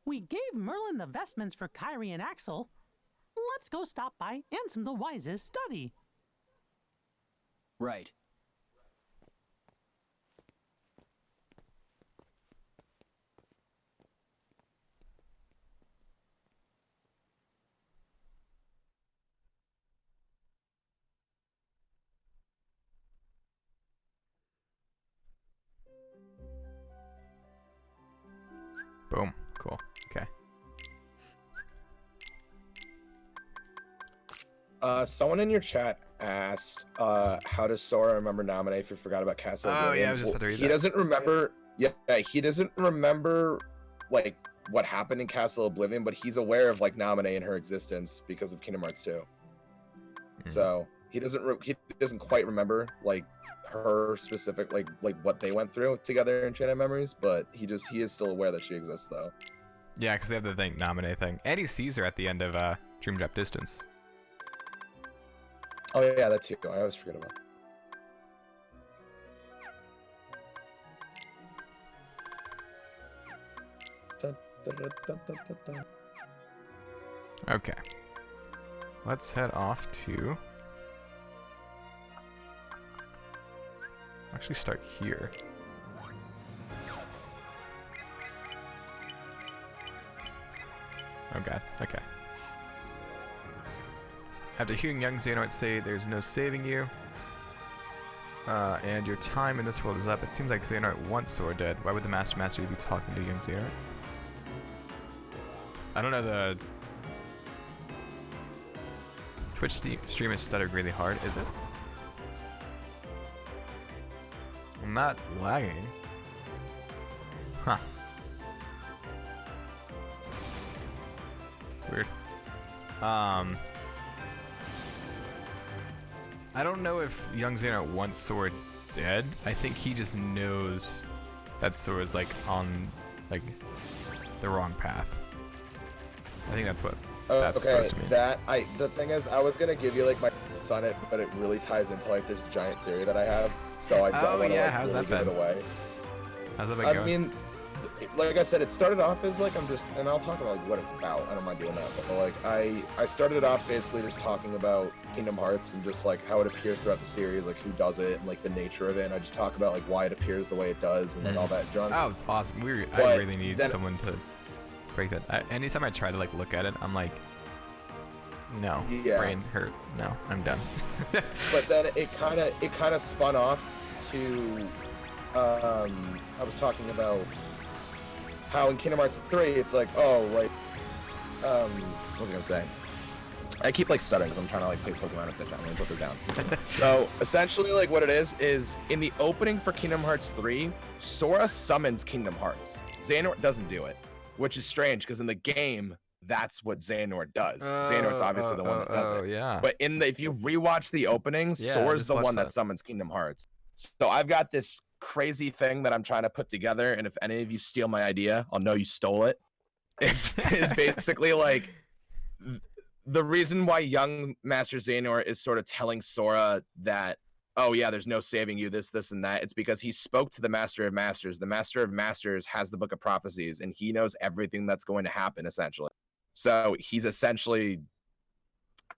we gave Merlin the vestments for Kyrie and Axel. Let's go stop by Ansem the Wise's study. Right. Boom. Cool. Okay. Someone in your chat asked, how does Sora remember Naminé if you forgot about Castle Oh, Oblivion? yeah, I was just about to read He that. doesn't remember, yeah, he doesn't remember, like, what happened in Castle Oblivion, but he's aware of, like, Naminé and her existence because of Kingdom Hearts 2. So, he doesn't quite remember, like, her specific, like what they went through together in Chain of Memories, but he is still aware that she exists, though. Yeah, because they have the Naminé thing. And he sees her at the end of Dream Drop Distance. Oh, yeah, that too. I always forget about. Okay. Let's head off to... Actually start here. Oh god, okay. After hearing young Xehanort say there's no saving you, and your time in this world is up, it seems like Xehanort wants Sora dead. Why would the Master be talking to young Xehanort? I don't know, the Twitch stream is stuttered really hard, is it? I'm not lagging. Huh. It's weird. I don't know if young Xehanort wants Sora dead. I think he just knows that Sora's like on like the wrong path. I think that's what that's supposed to mean. The thing is, I was gonna give you like my thoughts on it, but it really ties into like this giant theory that I have. So I don't want to like, how's really that give it away. How's that been I going? mean, like I said, it started off as like and I'll talk about like, what it's about. I don't mind doing that, but like I started it off basically just talking about Kingdom Hearts and just like how it appears throughout the series, like who does it and like the nature of it. And I just talk about like why it appears the way it does and like all that junk. Oh, it's awesome. I But really need then- someone to break that. Anytime I try to like look at it, I'm like, no, Yeah. brain hurt. No, I'm done. But then it kind of spun off to I was talking about how in Kingdom Hearts 3, it's like, oh, like, what was I gonna say? I keep like stuttering because I'm trying to like play Pokemon at the same time. I'm gonna put this down. So essentially, like what it is in the opening for Kingdom Hearts 3, Sora summons Kingdom Hearts. Xehanort doesn't do it, which is strange because in the game, that's what Xehanort does. Xehanort's obviously the one that does it. Yeah. But if you rewatch the openings, Yeah, Sora's the one that summons Kingdom Hearts. So I've got this crazy thing that I'm trying to put together, and if any of you steal my idea, I'll know you stole it. It's basically like the reason why young Master Xehanort is sort of telling Sora that, oh yeah, there's no saving you, this, and that. It's because he spoke to the Master of Masters. The Master of Masters has the Book of Prophecies, and he knows everything that's going to happen, essentially. So he's essentially,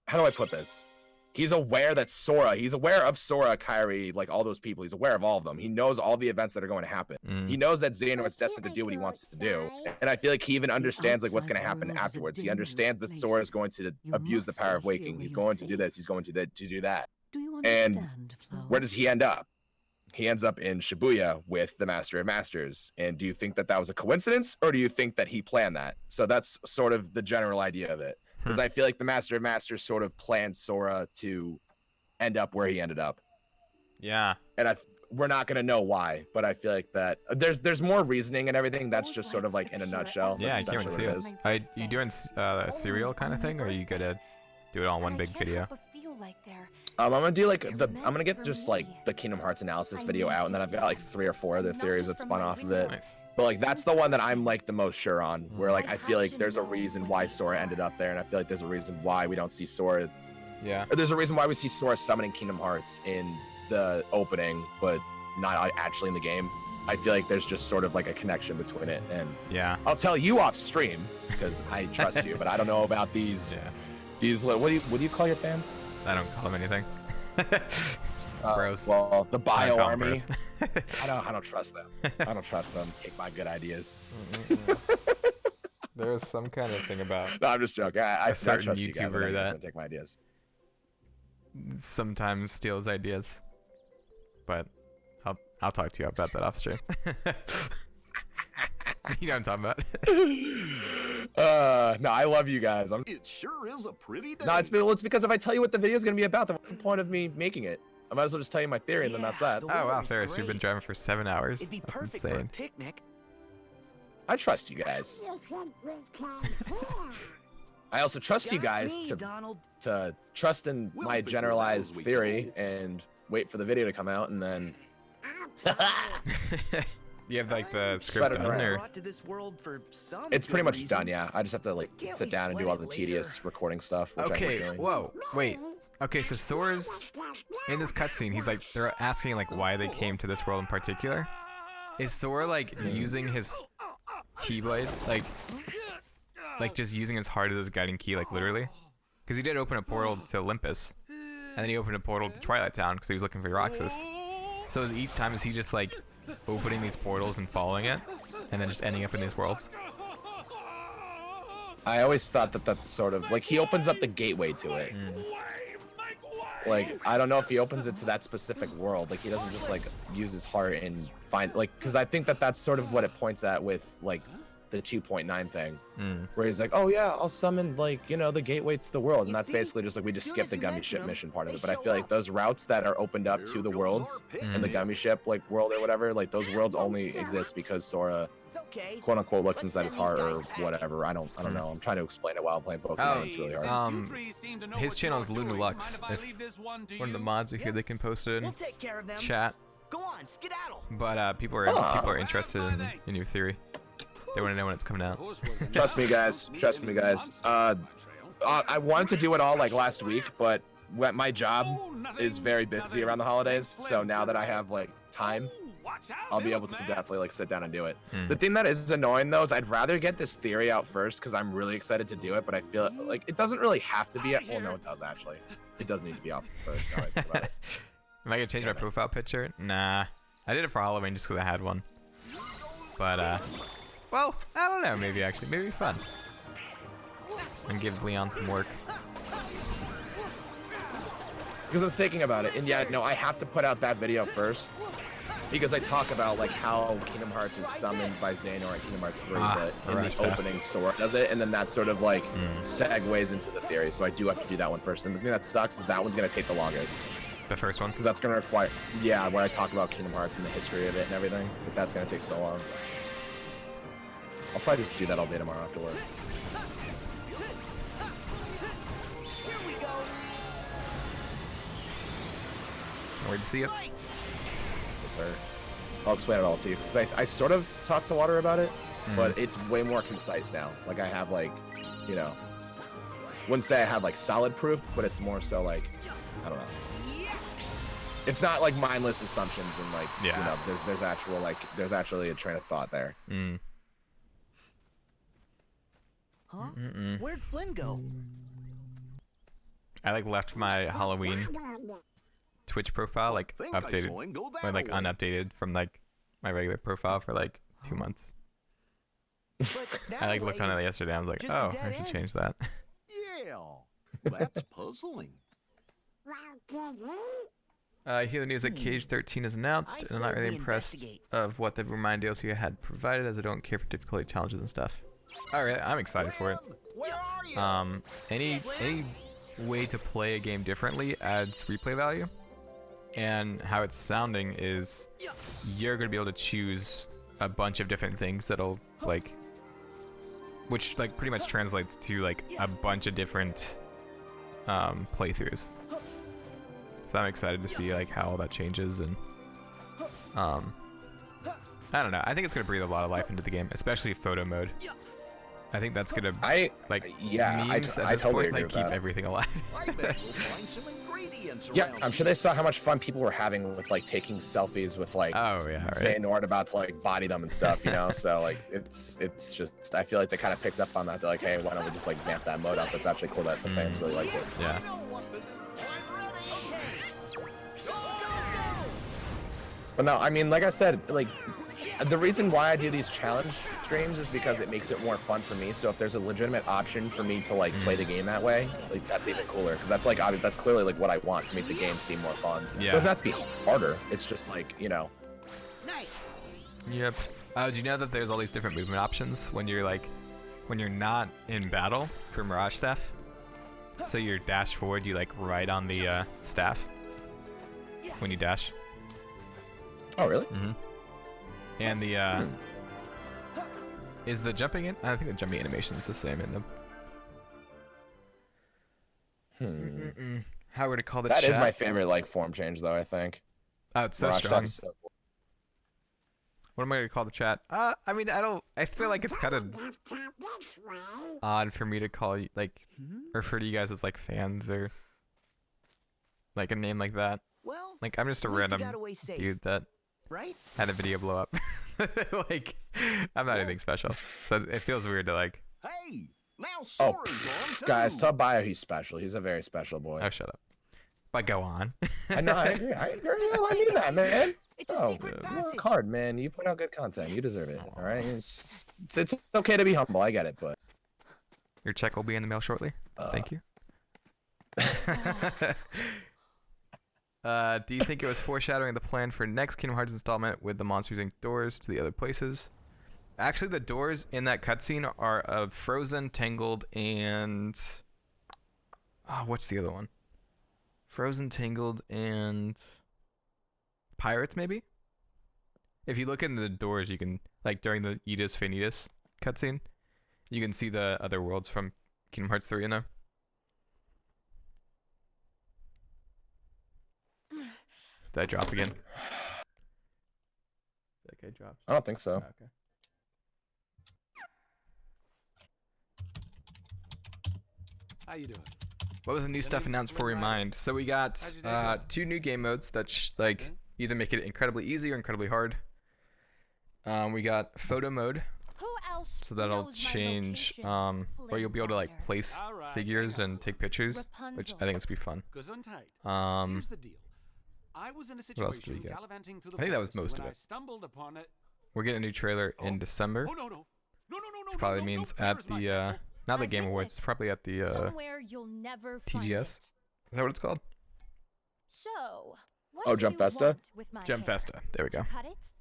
how do I put this? He's aware that he's aware of Sora, Kairi, like all those people. He's aware of all of them. He knows all the events that are going to happen. He knows that Xehanort's destined to do what he wants to do. And I feel like he even understands like what's going to happen afterwards. He understands that Sora is going to abuse the power of waking. He's going to do this. He's going to do that. And where does he end up? He ends up in Shibuya with the Master of Masters. And do you think that that was a coincidence, or do you think that he planned that? So that's sort of the general idea of it. Because I feel like the Master of Masters sort of planned Sora to end up where he ended up. Yeah. And we're not going to know why, but I feel like that there's more reasoning and everything. That's just sort of like in a nutshell. Yeah, I That's can't wait to see essentially it. You doing a serial kind of thing, or are you gonna do it all in one big video? I'm gonna do like I'm gonna get just like the Kingdom Hearts analysis video out, and then I've got like 3 or 4 other theories that spun off of it. Nice. But like that's the one that I'm like the most sure on, where like I feel like there's a reason why Sora ended up there, and I feel like there's a reason why we don't see Sora. Yeah. Or there's a reason why we see Sora summoning Kingdom Hearts in the opening, but not actually in the game. I feel like there's just sort of like a connection between it, and yeah, I'll tell you off stream because I trust you, but I don't know about these. Yeah. These what do you call your fans? I don't call them anything. Bros. Well, the Bio Army. Bros. I don't trust them. I don't trust them. Take my good ideas. There was some kind of thing about No, I'm just joking. I certain trust you guys. YouTuber I'm that gonna take my ideas. sometimes steals ideas, but I'll talk to you about that off stream. You know what I'm talking about. No, I love you guys. It sure is a pretty day. No, it's because if I tell you what the video is gonna be about, then what's the point of me making it? I might as well just tell you my theory, and then that's that. Oh wow, Ferris, you've been driving for 7 hours. It'd be That's perfect insane. for a picnic. I trust you guys. I also trust you guys to trust in my generalized theory and wait for the video to come out, and then. You have like the script done, or? It's pretty much done, yeah. I just have to like sit down and do all the tedious recording stuff. Which Okay, I'm doing. whoa, wait. Okay, so Sora's in this cutscene. He's like, they're asking like why they came to this world in particular. Is Sora like using his keyblade, like just using his heart as his guiding key, like literally? Because he did open a portal to Olympus, and then he opened a portal to Twilight Town because he was looking for Roxas. So each time is he just like opening these portals and following it, and then just ending up in these worlds? I always thought that that's sort of like he opens up the gateway to it. Like I don't know if he opens it to that specific world. Like he doesn't just like use his heart and find like, because I think that that's sort of what it points at with like the 2.9 thing, where he's like, oh yeah, I'll summon like, you know, the gateway to the world, and that's basically just like we just skip the gummy ship mission part of it. But I feel like those routes that are opened up to the worlds in the gummy ship like world or whatever, like those worlds only exist because Sora quote unquote looks inside his heart or whatever. I don't know. I'm trying to explain it while I'm playing Pokemon. It's really hard. His channel is Lunalux. If one of the mods are here, they can post it in chat. Go on, skedaddle. But people are interested in your theory. They want to know when it's coming out. Trust me, guys. Trust me, guys. I wanted to do it all like last week, but my job is very busy around the holidays. So now that I have like time, I'll be able to definitely like sit down and do it. The thing that is annoying though is I'd rather get this theory out first because I'm really excited to do it, but I feel like it doesn't really have to be. Well, no, it does actually. It does need to be out first. Now I think about it. Am I gonna change my profile picture? Nah, I did it for Halloween just because I had one. But well, I don't know. Maybe actually, maybe fun. And give Leon some work. Because I'm thinking about it, and yeah, no, I have to put out that video first. Because I talk about like how Kingdom Hearts is summoned by Xehanort in Kingdom Hearts 3, but in Mirage the stuff. opening Sora does it, and then that sort of like segues into the theory. So I do have to do that one first. And the thing that sucks is that one's gonna take the longest. The first one? Because that's gonna require, yeah, where I talk about Kingdom Hearts and the history of it and everything. But that's gonna take so long. I'll probably just do that all day tomorrow after work. Where'd you see it? Yes, sir. I'll explain it all to you. Because I sort of talked to Water about it, but it's way more concise now. Like, I have, like, you know, wouldn't say I have, like, solid proof, but it's more so, like, I don't know. It's not, like, mindless assumptions and, like, you know, there's actual, like, there's actually a train of thought there. Huh? Where'd Flynn go? I, like, left my Halloween Twitch profile, like, updated, or, like, unupdated from, like, my regular profile for, like, 2 months. I, like, looked on it yesterday, I was like, oh, I should change that. Yeah, that's puzzling. I hear the news that Cage 13 is announced, and I'm not really impressed of what the Remind DLC had provided, as I don't care for difficulty challenges and stuff. Alright, I'm excited for it. Any way to play a game differently adds replay value, and how it's sounding is you're going to be able to choose a bunch of different things that'll, like, which, like, pretty much translates to, like, a bunch of different playthroughs. So I'm excited to see, like, how all that changes, and I don't know, I think it's going to breathe a lot of life into the game, especially photo mode. I think that's gonna, like, memes at this point, like, keep everything alive. Yeah, I'm sure they saw how much fun people were having with, like, taking selfies with, like, Xehanort about to, like, body them and stuff, you know? So, like, it's just, I feel like they kind of picked up on that. They're like, hey, why don't we just, like, vamp that mode up? It's actually cool that the fans really like it. Yeah. But no, I mean, like I said, like, the reason why I do these challenge streams is because it makes it more fun for me. So if there's a legitimate option for me to, like, play the game that way, like, that's even cooler. Because that's, like, that's clearly, like, what I want to make the game seem more fun. Yeah. It doesn't have to be harder. It's just, like, you know. Nice. Yep. Do you know that there's all these different movement options when you're, like, when you're not in battle for Mirage staff? So your dash forward, you, like, ride on the staff when you dash. Oh, really? Mm-hmm. And the is the jumping in? I think the jumping animation is the same in them. How would it call the chat? That is my favorite, like, form change, though, I think. Oh, it's so Mirage strong. stuff is so cool. What am I gonna call the chat? I mean, I feel like it's kind of odd for me to call you, like, refer to you guys as, like, fans or, like, a name like that. Well, like, I'm just a random dude that had a video blow up. Like, I'm not anything special. So it feels weird to, like. Hey, now Oh, Sora's on too. guys, tell Bio he's special. He's a very special boy. Oh, shut up. But go on. I know, I agree. I mean that, man. Oh, work hard, man. You put out good content. You deserve it. All right. It's okay to be humble. I get it, but Your check will be in the mail shortly. Thank you. Do you think it was foreshadowing the plan for next Kingdom Hearts installment with the monsters Inc. doors to the other places? Actually, the doors in that cutscene are of Frozen, Tangled, and what's the other one? Frozen, Tangled, and Pirates, maybe? If you look in the doors, you can, like, during the Edis Finitas cutscene, you can see the other worlds from Kingdom Hearts 3 in there. Did I drop again? That guy dropped. I don't think so. Oh, okay. How you doing? What was the new stuff announced for Remind? So we got 2 new game modes that like either make it incredibly easy or incredibly hard. We got photo mode, so that'll change where you'll be able to, like, place figures and take pictures, which I think is gonna be fun. Here's the deal. I was in a What else do we situation get? gallivanting through the I think that was forest most of when I it. stumbled upon it. We're getting a new trailer in December. Oh, no. Which probably means at the not the Game Awards. It's probably at the Somewhere you'll never find TGS. it. Is that what it's called? So, What Oh, do Jump you Festa? want with my Jump hair? Festa. There we To go. cut it?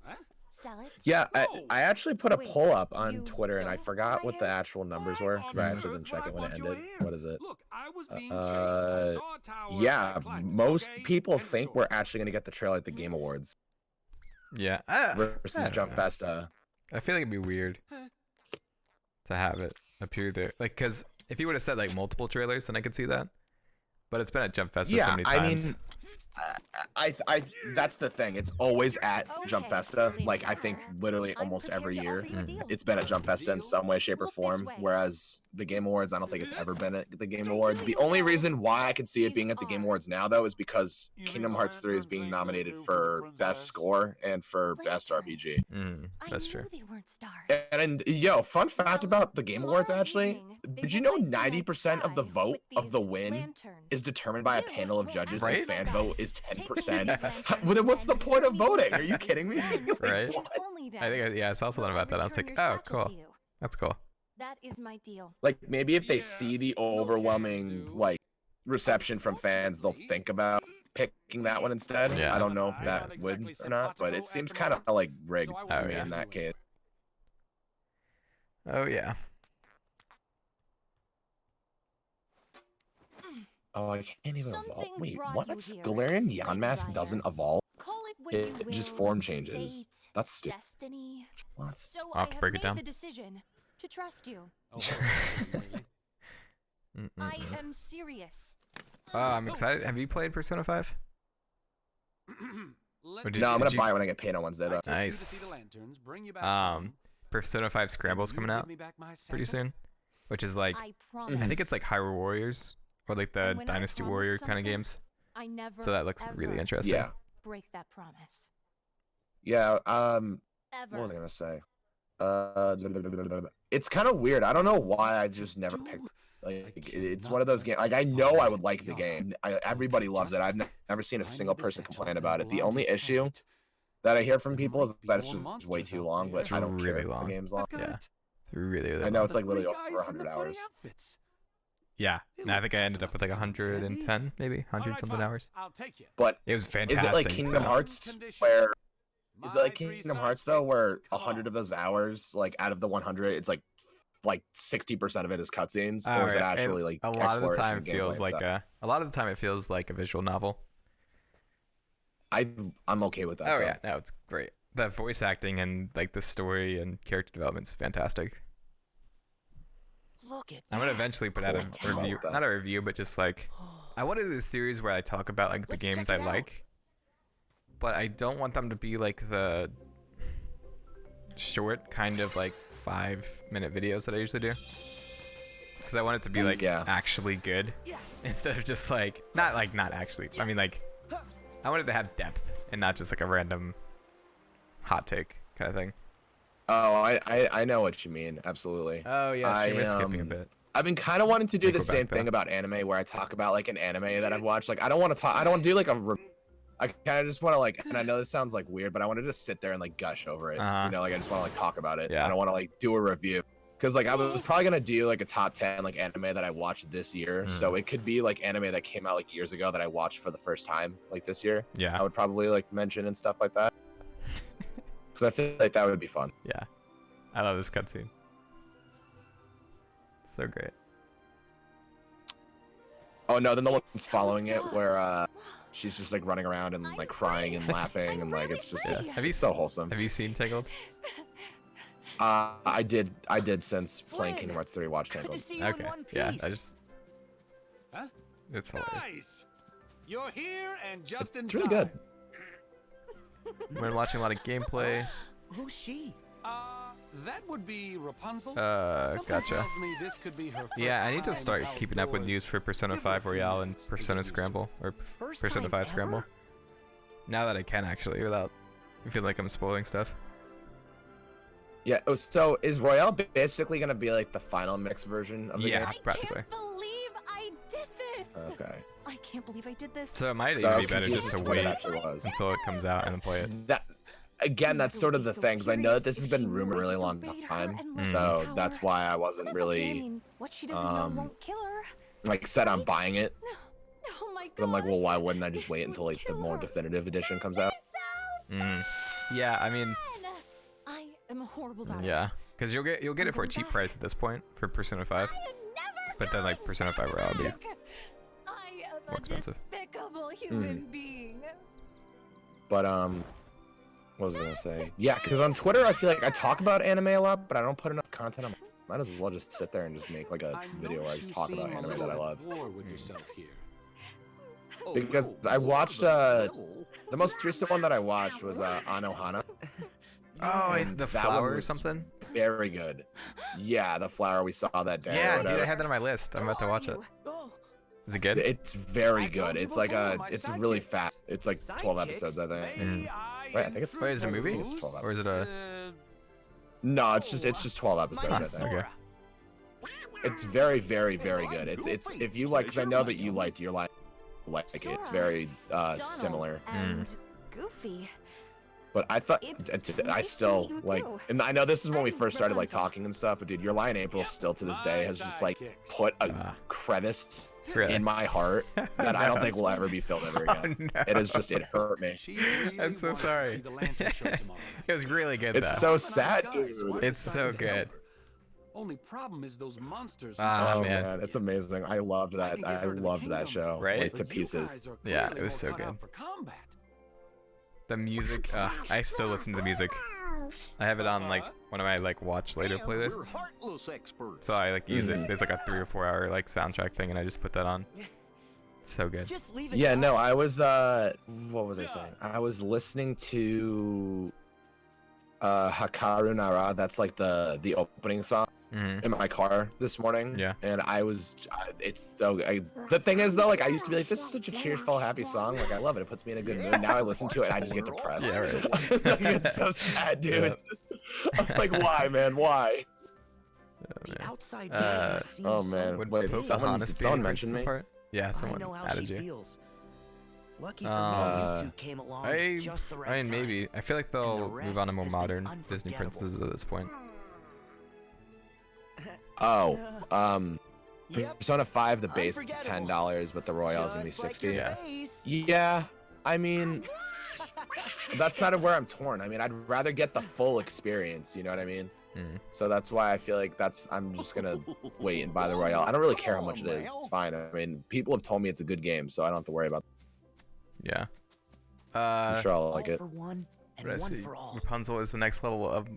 Sell it? Yeah, No. I actually put a Wait, poll up on you Twitter, and I don't want forgot my what the hair? actual numbers were because I actually didn't check it when it ended. What is it? Look, I was being chased. I saw a tower. Yeah, I climbed it, most okay? people End of think story. we're actually gonna get the trailer at the Game Awards Yeah. versus I don't Jump know. Festa. I feel like it'd be weird to have it appear there. Like, because if you would have said like multiple trailers, then I could see that. But it's been at Jump Festa so Yeah, many I mean, times. I that's the thing. It's always at Jump Okay, Festa. believe Like me. I think literally I'm almost every prepared to year, offer you a deal. it's been at Jump Festa in some way, shape, or Look this form. way. Whereas the Game Awards, I don't think it's ever been at the Game Do Awards. The you only know reason why I could see it these being at the Game are? Awards now, though, is because You Kingdom think Hearts 3 is lanterns being ain't gonna nominated do for for the Best princess? Score and for Best Lanterns. RPG. That's I true. knew they weren't stars. And yo, fun fact Well, about the Game Awards tomorrow actually, evening, they did you will know light the night 90% of the sky vote with of the these win lanterns. is determined by a You panel of will judges? Right? The fan vote is 10%. lanterns Well, then what's the and point of only voting? use Are you kidding me? them. Like, Right? And what? only then I think I saw something will I about that. I was return like, your oh, satchel cool. to you. That's cool. That is my deal. Like maybe if they Yeah, see the no overwhelming can do. like reception from fans, they'll think about picking that one instead. Yeah. I don't know if I'm that not would exactly or not, but simpatico it seems at the kind of moment, like rigged so I to won't me tell in you that case. Oh yeah. Oh, I can't even evolve. Something Wait, brought what? you here, Galarian Knight Yonmask Rider. doesn't evolve? Call it what It you will. just form changes. Fate, That's stupid. destiny. What? So I'll I have to have break it made down. the decision to trust you. Mm-mm-mm. I am serious. Oh, I'm excited. Have you played Persona 5? Or did No, I'm did gonna buy it when I get paid on Wednesday though. Nice. Persona 5 Scramble's coming out pretty soon, which is like I promise. I think it's like Hyrule Warriors or like the And when I Dynasty promise Warrior kind of something, games. I never. So that looks really ever interesting. Yeah. Break that promise. Yeah. Ever. What was I gonna say? It's kind of weird. I don't know why I just never picked. Like, it's one of those games. Like, I know I would like the game. Everybody loves it. I've never seen a single person complain about it. The only issue that I hear from people is that it's just way too long. But It's I don't care really if long. the game's long. Yeah. It's really, really I know long. it's like literally over 100 hours. Yeah. And I think I ended up with like 110, maybe 100 something hours. I'll take you. But It was is fantastic. it like Kingdom Yeah. Hearts where? Is it like Kingdom Hearts though, where 100 of those hours, like out of the 100, it's like 60% of it is cutscenes, or is it Alright, actually like a lot of the exploration time and feels gameplay like stuff? a lot of the time it feels like a visual novel. I'm okay with that. Oh though. yeah, no, it's great. The voice acting and like the story and character development's fantastic. Look at I'm gonna eventually put out a Holy review, cow. not a review, but just like I want to do this series where I talk about like the Let's games check I it out. like, but I don't want them to be like the short kind of like 5-minute videos that I usually do, because I want it to be like Yeah. actually good instead of just like not actually. I mean like I want it to have depth and not just like a random hot take kind of thing. Oh, I know what you mean. Absolutely. Oh yeah, I, stream is skipping a bit. I've been kind of wanting to do Think the we're same back, thing though. about anime, where I talk about like an anime that I've watched. Like I don't want to do like I kind of just want to like, and I know this sounds like weird, but I want to just sit there and like gush over it. Uh-huh. You know, like I just want to like talk about it. Yeah. I don't want to like do a review. Because like I was probably gonna do like a top 10 like anime that I watched this year. So it could be like anime that came out like years ago that I watched for the first time like this year. Yeah. I would probably like mention and stuff like that. Because I feel like that would be fun. Yeah. I love this cutscene. So great. Oh no, then the one's It's following it so where she's just like running around and like crying and laughing and like it's just Yeah. Have you so s- wholesome. Have you seen Tangled? I did since playing Kingdom Hearts 3 watch Good to Tangled. see you Okay. in one Yeah. piece. I just. Huh? It's hilarious. Nice. You're here and just in It's really time. good. I've been watching a lot of gameplay. Who's she? That would be Rapunzel. Gotcha. Tells me this could be her Yeah, first I need to time start keeping up with outdoors. news for Persona Give her a 5 few Royale and minutes to Persona get used to Scramble or First Persona time 5 Scramble. ever? Now that I can actually, without feeling like I'm spoiling stuff. Yeah. Oh, so is Royale basically gonna be like the final mix version of the Yeah, game? practically. I can't believe I did this. Okay. I can't believe I did this. So it might So I even was be better confused just to as what it wait actually was. until it comes out and then play it. That again, that's sort of the So thing, 'cause I know that this furious has if been she knew rumored I a really long disobeyed her time, and lived in so the that's tower. why I But wasn't that's okay, I really mean, what she doesn't know um, won't kill her. like said I'm buying it. No, my But I'm like, well, why wouldn't I just wait until like the more definitive edition comes out? Yeah, I mean, I am a horrible daughter. yeah, because you'll get it for a cheap price at this point for Persona 5. But then like Persona 5 Royal will be I am more expensive. despicable human being. But what was I gonna say? Yeah, because on Twitter I feel like I talk about anime a lot, but I don't put enough content on. Might as well just sit there and just make like a video where I just talk about anime that I love. Because I watched the most recent one that I watched was Anohana. Oh, And the that flower one or was something? Very good. Yeah, the flower we saw that day. or Yeah, dude, I whatever. had that on my list. I'm about to watch it. Is it good? It's very good. It's like it's really fat. It's like 12 episodes, I think. Right, I think it's. Wait, is it a movie? It's 12 Or is it a... No, it's just 12 episodes, I think. Okay. It's very, very, very good. It's if you like, because I know that you liked your line, like it. It's very similar. And Goofy. But I thought It's I nice still to meet you like, too. and I know this is when we first started like talking and stuff. But dude, your line April still to this day has just like put a crevice Really? in my heart that I don't think will ever be filled ever again. no. It is just it hurt me. I'm so sorry. It was really good It's though. so sad, dude. It's so good. Only problem is those monsters. Ah, Oh man. man, it's amazing. I loved that. I loved that show. Right? Like, to pieces. Yeah, it was so good. The music, I still listen to the music. I have it on like one of my like watch later playlists. So I like use it. There's like a 3 or 4 hour like soundtrack thing, and I just put that on. So good. Yeah, no, I was what was I saying? I was listening to Hakaru Nara. That's like the opening song in my car this morning. Yeah. And it's so the thing is though, like I used to be like, this is such a cheerful, happy song. Like I love it. It puts me in a good mood. Now I listen to it and I just get depressed. Yeah, right. Like, it's so sad, dude. I'm like, why, man? Why? The outside Oh man. Would Wait, someone mentioned me? Part? Yeah, I someone know how added she you. feels. Lucky for me, you two came along just the right I mean, time. maybe. I feel like they'll move on to more modern Disney princesses at this point. Oh, Persona 5, the base is $10, but the Royale is gonna be $60. Yeah. Yeah, I mean, that's not where I'm torn. I mean, I'd rather get the full experience. You know what I mean? So that's why I feel like I'm just gonna wait and buy the Royale. I don't really care how much it is. It's fine. I mean, people have told me it's a good game, so I don't have to worry about. Yeah. I'm sure I'll like it. For one and What I one see. for all. Rapunzel is the next level of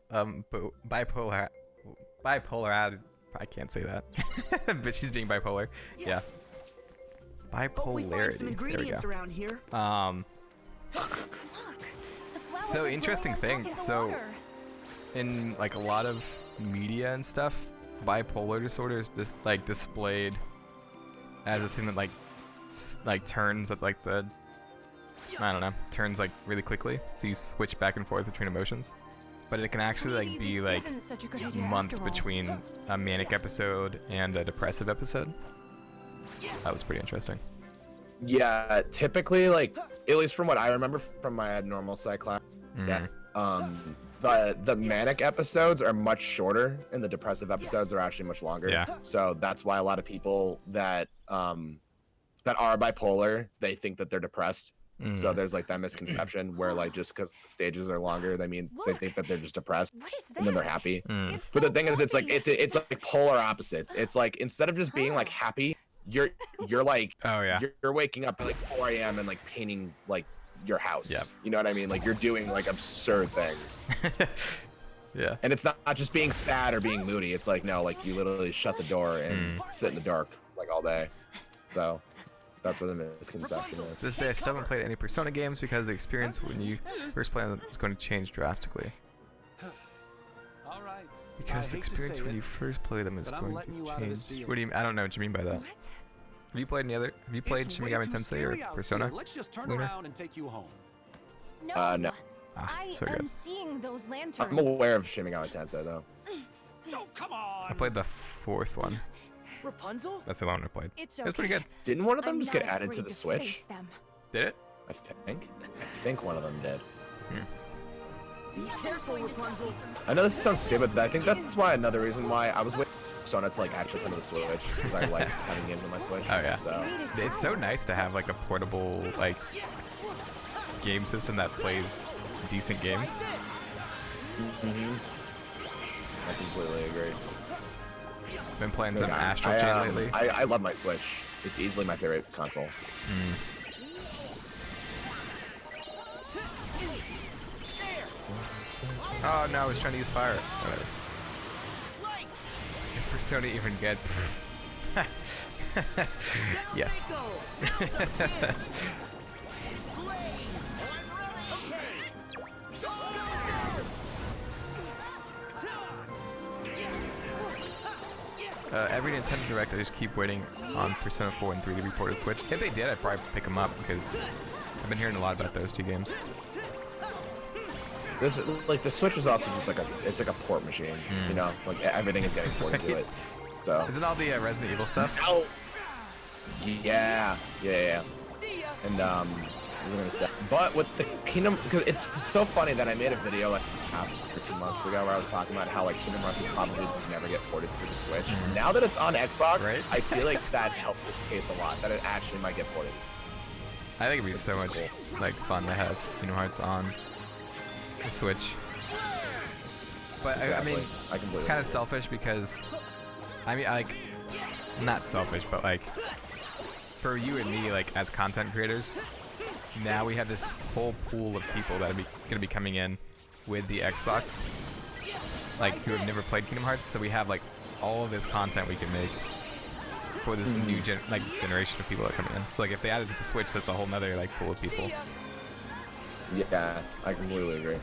bipolar. I can't say that, but she's being bipolar. Yeah. Hope we find some Bipolarity. There we ingredients go. around here. So interesting thing. So in like a lot of media and stuff, bipolar disorder is just like displayed as this thing that like turns at like the, I don't know, turns like really quickly. So you switch back and forth between emotions, but it can actually like be like months between a manic episode and a depressive episode. That was pretty interesting. Yeah, typically, like at least from what I remember from my abnormal psych class, that the manic episodes are much shorter, and the depressive episodes are actually much longer. Yeah. So that's why a lot of people that are bipolar, they think that they're depressed. So there's like that misconception where like just because the stages are longer, they think that they're just depressed, and then they're happy. But the thing is, it's like polar opposites. It's like instead of just being like happy, you're like, oh yeah, you're waking up at like 4 a.m. and like painting like your house. Yep. You know what I mean? Like you're doing like absurd things. Yeah. And it's not just being sad or being moody. It's like, no, like you literally shut the door and sit in the dark like all day. So that's what the misconception is. This day I still haven't played any Persona games because the experience when you first play them is going to change drastically. All right. Because the experience when you first play them is going to change. What do you? I don't know what you mean by that. Have you played any other? Have you played Shin Megami Tensei or Persona? Let's just turn Lunar? around and take you home. No. I so am good. seeing those lanterns. I'm aware of Shin Megami Tensei though. No, come on. I played the 4th one. Rapunzel? That's the one I played. It's It was pretty good. Didn't one of them I'm just not get added to afraid the to Switch? face them. Did it? I think one of them did. Be careful, Rapunzel. I know this sounds stupid, but I think that's why another reason why I was waiting Persona to like actually come to the Switch because I like having games on my Switch. Oh yeah. So It's so nice to have like a portable like game system that plays decent games. I completely agree. Been playing some Yeah, Astral Chain lately. I love my Switch. It's easily my favorite console. Oh no, I was trying to use fire. Whatever. Is Persona even good? Yes. Every Nintendo Direct, I just keep waiting on Persona 4 and 3 to be ported to Switch. If they did, I'd probably pick them up because I've been hearing a lot about those two games. This like the Switch is also just like it's like a port machine, you know, like everything is getting ported to it. So Isn't all the Resident Evil stuff? Ow. Yeah. And what was I gonna say? But with the Kingdom, because it's so funny that I made a video like 2 months ago where I was talking about how like Kingdom Hearts will probably just never get ported to the Switch. Now that it's on Xbox, Right? I feel like that helps its case a lot. That it actually might get ported. I think it'd be so much like fun to have Kingdom Hearts on the Switch. But Exactly. I mean, I completely it's kind of agree. selfish because I mean, like, not selfish, but like for you and me, like as content creators, now we have this whole pool of people that are gonna be coming in with the Xbox, like who have never played Kingdom Hearts. So we have like all of this content we can make for this new generation of people that are coming in. So like if they added to the Switch, that's a whole nother like pool of people. Yeah, I completely agree.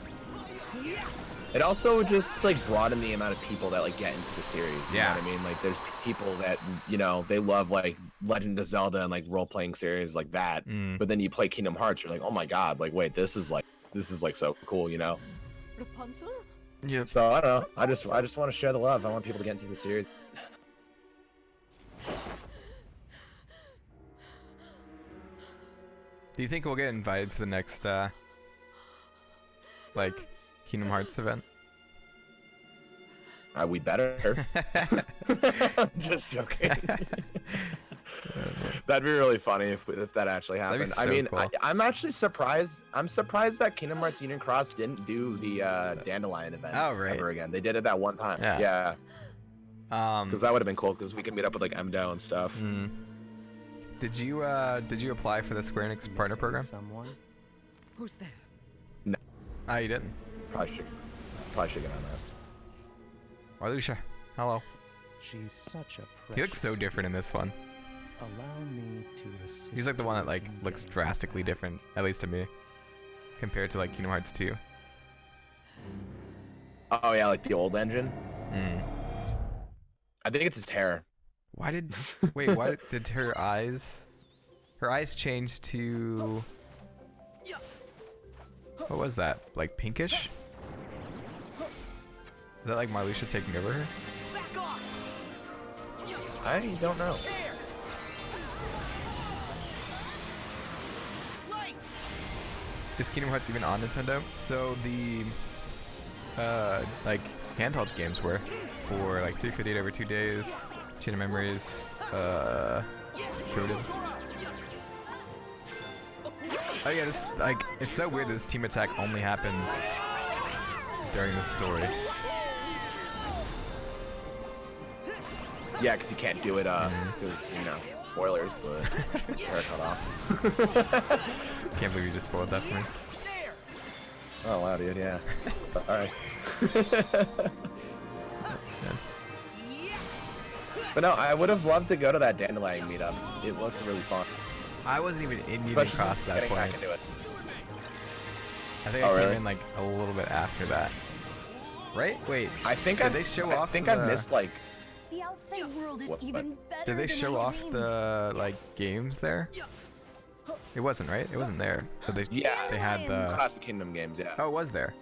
It also just like broaden the amount of people that like get into the series. You know what I mean? Like there's people that, you know, they love like Legend of Zelda and like role-playing series like that. But then you play Kingdom Hearts, you're like, oh my god, like wait, this is like so cool, you know? Rapunzel? Yep. So I don't know. I just want to share the love. I want people to get into the series. Do you think we'll get invited to the next like Kingdom Hearts event? We better. Just joking. That'd be really funny if that actually happened. That'd be so I mean, cool. I'm actually surprised. I'm surprised that Kingdom Hearts Union Cross didn't do the Dandelion event ever again. They did it that one time. Yeah. Because that would have been cool. Because we could meet up with like Emdo and stuff. Did you apply for the Square Enix partner program? Someone? Who's there? No. Oh, you didn't. Probably should get on that. Marluxia, hello. She's such a He looks so different in this one. Allow me to assist. He's like the one that like looks drastically different, at least to me, compared to like Kingdom Hearts 2. Oh yeah, like the old engine. I think it's his hair. Why did did her eyes change to, what was that, like pinkish? Is that like Marluxia taking over her? I don't know. Is Kingdom Hearts even on Nintendo? So the like handheld games were for like 358 over 2 days, Chain of Memories, Coded. Oh yeah, this like it's so weird that this team attack only happens during the story. Yeah, because you can't do it, because, you know, spoilers, but it's hair cut off. Can't believe you just spoiled that for me. Oh, wow, dude, yeah. Alright. But no, I would have loved to go to that Dandelion meetup. It looked really fun. I wasn't even in Union Especially Cross since at that getting back point. into it. I think Oh, I came really? in like a little bit after that. Right? Wait. I think did they show off? I think I've missed like. The outside world is What- even better Did they than show I off dreamed. the like games there? It wasn't, right? It wasn't there. But they Yeah. they had the. Classic Kingdom games, yeah. Oh, it was there.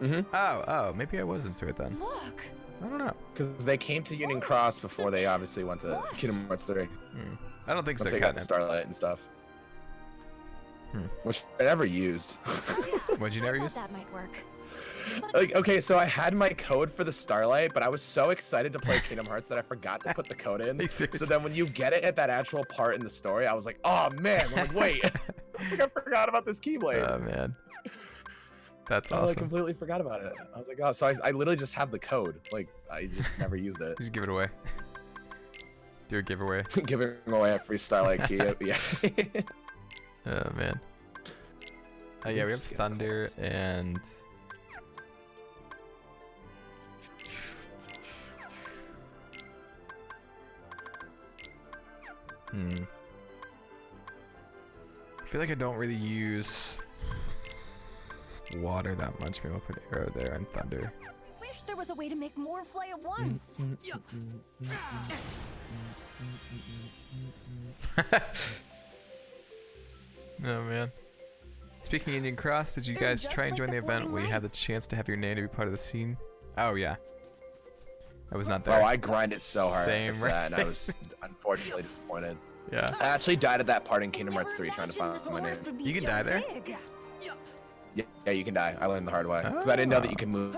Oh, maybe I was into it then. Look. I don't know. Because they came to Union Cross before they obviously went to Kingdom Hearts 3. I don't think Once so. they got to Catnip. Starlight and stuff. Which I never used. What'd you never I thought use? that might work. Like, okay, so I had my code for the Starlight, but I was so excited to play Kingdom Hearts that I forgot to put the code in. So then when you get it at that actual part in the story, I was like, oh man, I'm like, wait, I forgot about this Keyblade. Oh man. That's I awesome. like, completely forgot about it. I was like, oh, so I literally just have the code. Like, I just never used it. Just give it away. Do a giveaway. Giving away a free Starlight key. Yeah. Oh man. Oh yeah, we have Thunder and. I feel like I don't really use water that much. Maybe I'll put Arrow there and Thunder. I wish there was a way to make more fly at once. Oh man. Speaking of Indian Cross, did you They're guys just try and like join the the event floating where you had the lights. chance to have your name to be part of the scene? Oh yeah. I was not there. Oh, I grinded so hard Same, for that, and I right? was unfortunately disappointed. Yeah. I actually died at that part in Kingdom Never Hearts 3 trying to find imagined the my name. forest would be You can so die there? big. Yeah, you can die. I learned the hard way. Because I didn't know that you can move.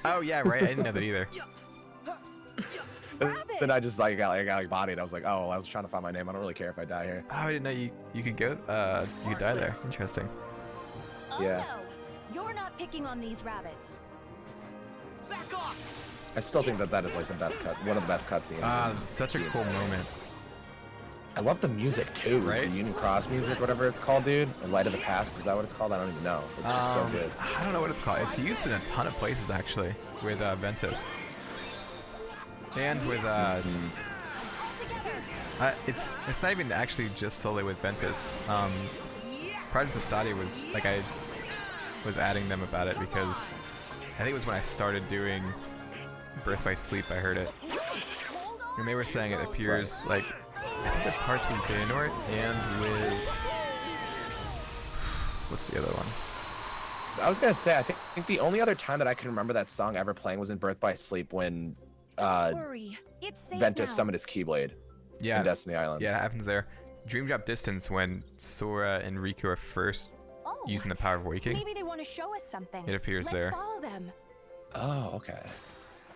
Oh yeah, right. I didn't know that either. Then I just like got like bodied. I was like, oh, I was trying to find my name. I don't really care if I die here. Oh, I didn't know you could go. You could die there. Interesting. Oh Yeah. no, you're not picking on these rabbits. Back off! I still think that is like the best cut, one of the best cutscenes. Ah, it was such a cool moment. I love the music too. Right? The Union Cross music, whatever it's called, dude. The Light of the Past, is that what it's called? I don't even know. It's just so good. I don't know what it's called. It's used in a ton of places actually, with Ventus. And with it's not even actually just solely with Ventus. Project Stadia was like I was adding them about it because I think it was when I started doing Birth by Sleep I heard it. And they were saying it appears like I think the parts with Xehanort and with what's the other one? I was gonna say, I think the only other time that I can remember that song ever playing was in Birth by Sleep when Don't worry, it's safe Ventus now. summoned his Keyblade Yeah. in Destiny Islands. Yeah, it happens there. Dream Drop Distance when Sora and Riku are first Oh, using the power of waking. maybe they want to show us something. It appears Let's there. follow them. Oh, okay.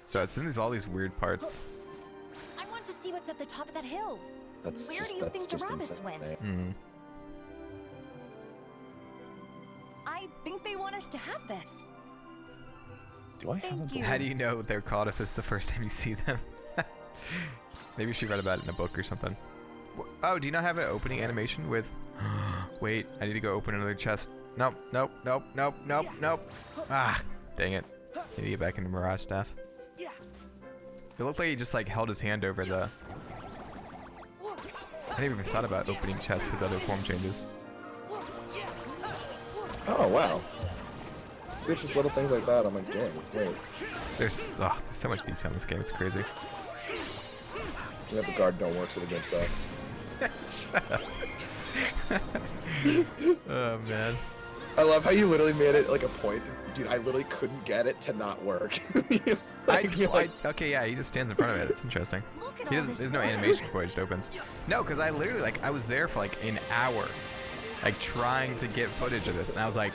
So it's in all these weird parts. I want to see what's at the top of that hill. That's Where just do you think the insane. rabbits went? Mm. I think they want us to have this. Do I have Thank a you. How do you know they're called if it's the first time you see them? Maybe she read about it in a book or something. Oh, do you not have an opening animation with... Wait, I need to go open another chest. Nope, nope, nope, nope, nope, nope. Ah, dang it. I need to get back into Mirage staff. It looked like he just like held his hand over the... I never even thought about opening chests with other form changes. Oh, wow. See, it's just little things like that. I'm like, dang, wait. There's so much detail in this game, it's crazy. Yeah, the guard don't work, so the game sucks. Oh man. I love how you literally made it like a point. Dude, I literally couldn't get it to not work. Okay, yeah, he just stands in front of it. It's interesting. Look at He all doesn't. this There's no work. animation before it just opens. No, because I literally I was there for like an hour, like trying to get footage of this, and I was like,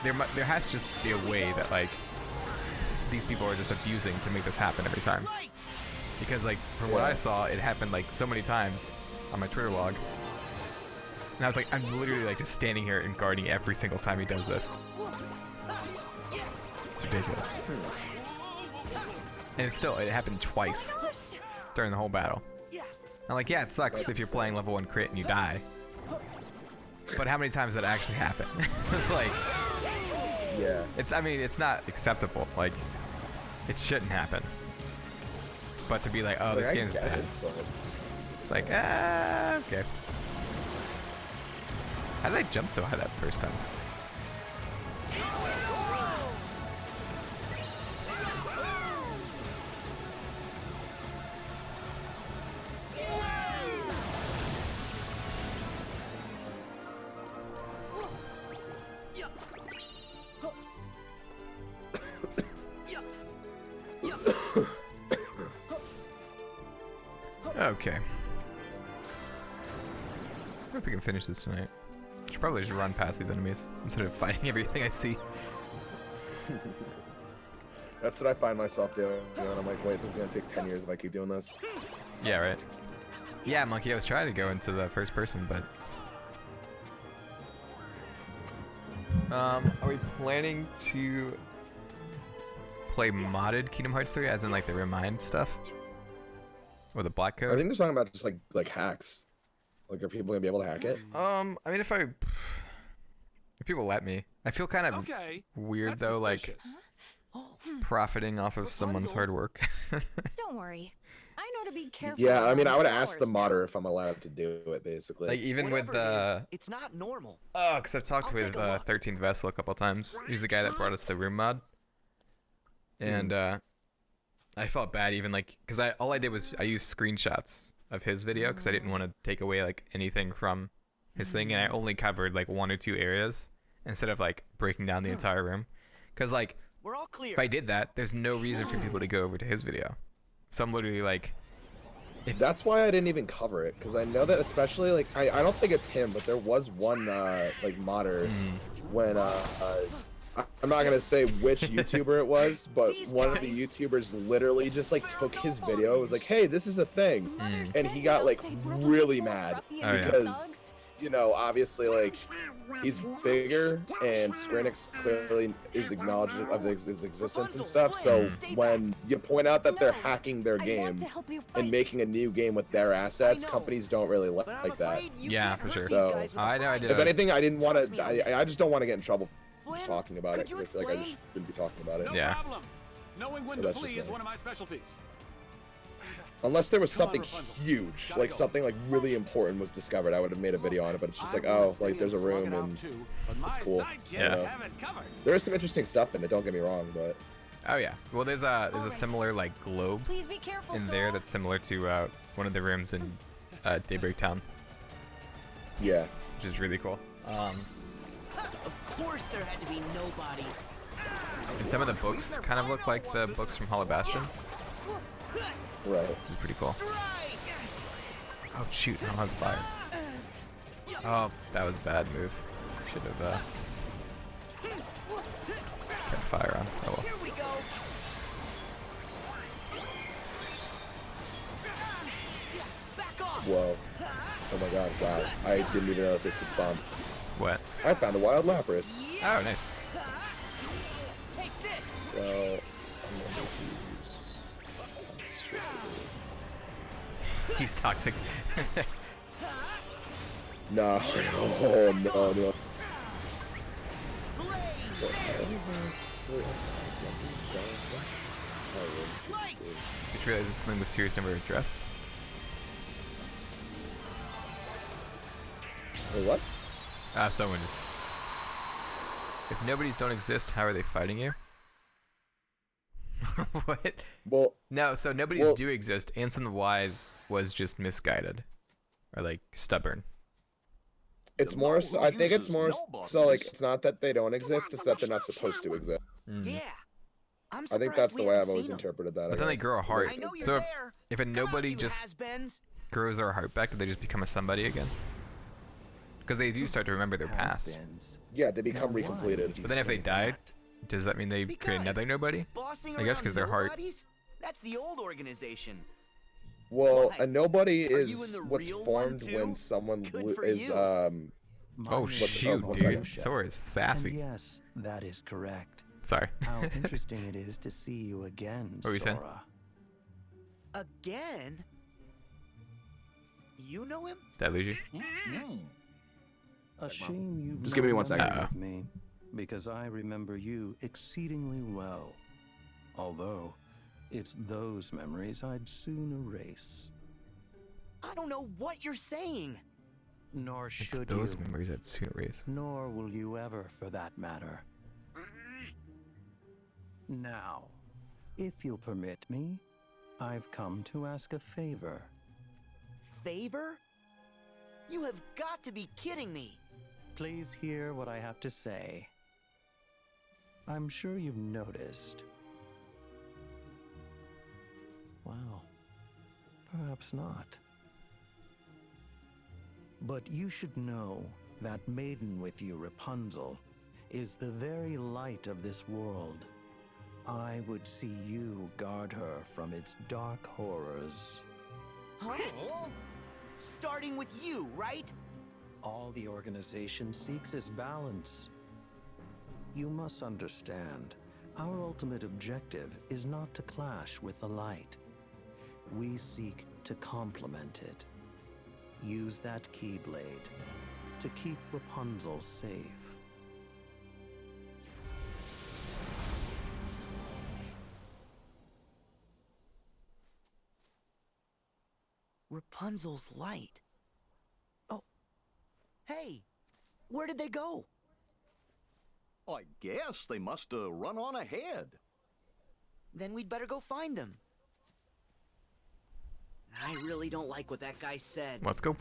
there has to just be a way that like these people are just abusing to make this happen every time. Because like from what I saw, it happened like so many times on my Twitter log, and I was like, I'm literally like just standing here and guarding every single time he does this. It's ridiculous. And it happened twice during the whole battle. I'm like, yeah, it sucks if you're playing level 1 crit and you die. But how many times did that actually happen? Like, Yeah. I mean, it's not acceptable. Like, it shouldn't happen. But to be like, oh, this game's bad. It's like, okay. How did I jump so high that first time? Okay. I wonder if we can finish this tonight. Should probably just run past these enemies instead of fighting everything I see. That's what I find myself doing. And I'm like, wait, this is gonna take 10 years if I keep doing this. Yeah, right. Yeah, Monkey, I was trying to go into the first person, but... Are we planning to play modded Kingdom Hearts 3, as in like the Remind stuff? Or the black code? I think they're talking about just like hacks. Like, are people gonna be able to hack it? I mean, if people let me. I feel kind of weird though, like profiting off of someone's hard work. Don't worry. I know to be careful. Yeah, I mean, I would around ask the flowers modder if I'm allowed to do it, basically. Like even with it's not normal. oh, because I've talked with 13th Vessel a couple times. He's the guy that brought us the room mod, and I felt bad even like because all I did was I used screenshots of his video because I didn't want to take away like anything from his thing, and I only covered like 1 or 2 areas instead of like breaking down the entire room. Because like We're all clear. if I did that, there's no reason for people to go over to his video. So I'm literally like, That's why I didn't even cover it, because I know that especially like I don't think it's him, but there was one like modder when I'm not gonna say which YouTuber it was, but one of the YouTubers literally just like took his video. It was like, hey, this is a thing, and he got like really mad because you know, obviously like he's bigger and Square Enix clearly is acknowledging of his existence and stuff. So when you point out that they're hacking their game and making a new game with their assets, companies don't really like that. yeah, for sure. So I know I did. if anything, I didn't want to. I just don't want to get in trouble for just talking about it because I feel like I just shouldn't be talking about it. Yeah. Problem. Knowing when to flee is one of my specialties. Unless there was something huge, like something like really important was discovered, I would have made a video on it. But it's just like, oh, like there's a room and it's cool. Yeah. There is some interesting stuff in it. Don't get me wrong, but Oh yeah. Well, there's a similar like globe Please be careful, in there that's similar to one of the rooms in Daybreak Town, yeah. which is really cool. Of course there had to be nobodies. And some of the books kind of look like the books from Hollow Bastion, Right. which is pretty cool. Oh shoot! I don't have fire. Oh, that was a bad move. Should have kept fire on. Oh well. Here we go. Back off. Whoa. Oh my god, wow. I didn't even know if this could spawn. What? I found a wild lapras. Oh, nice. Take this. So I'm going to use He's toxic. no, oh no, no. Just realized this thing was serious, never addressed. Wait, what? Someone just... If nobodies don't exist, how are they fighting you? What? Well, No, so nobodies do exist. Anson the Wise was just misguided. Or, like, stubborn. it's more so, I think it's more so like it's not that they don't exist, it's that they're not supposed to exist. Yeah. I'm I think surprised that's we the way haven't I've always seen 'em. interpreted that. But then they grow a heart. I know you're So there. if a Come on, nobody you just has-beens. grows their heart back, do they just become a somebody again? Because they do start to remember their past. Yeah, they become recompleted. But then if they died, does that mean they create another nobody? Bossing I guess around because their heart... nobodies? That's the old organization. Well, Why? a nobody Are is you in the what's real formed one, too? when someone Good for is you. Oh shoot, one dude. second. Sora is sassy. And yes, that is correct. Sorry. How interesting it is to see you again, What were you saying? Sora. Again? You know him? Did I lose you? A shame you've Just give me not 1 second. met with me, because I remember you exceedingly well. Although, it's those memories I'd soon erase. I don't know what you're saying. Nor It's should those you. memories that soon erase. Nor will you ever, for that matter. Now, if you'll permit me, I've come to ask a favor. Favor? You have got to be kidding me. Please hear what I have to say. I'm sure you've noticed. Well, perhaps not. But you should know that maiden with you, Rapunzel, is the very light of this world. I would see you guard her from its dark horrors. Huh? Starting with you, right? All the organization seeks is balance. You must understand, our ultimate objective is not to clash with the light. We seek to complement it. Use that Keyblade to keep Rapunzel safe. Rapunzel's light. Oh. Hey, where did they go? I guess they must have run on ahead. Then we'd better go find them. I really don't like what that guy said. Let's go.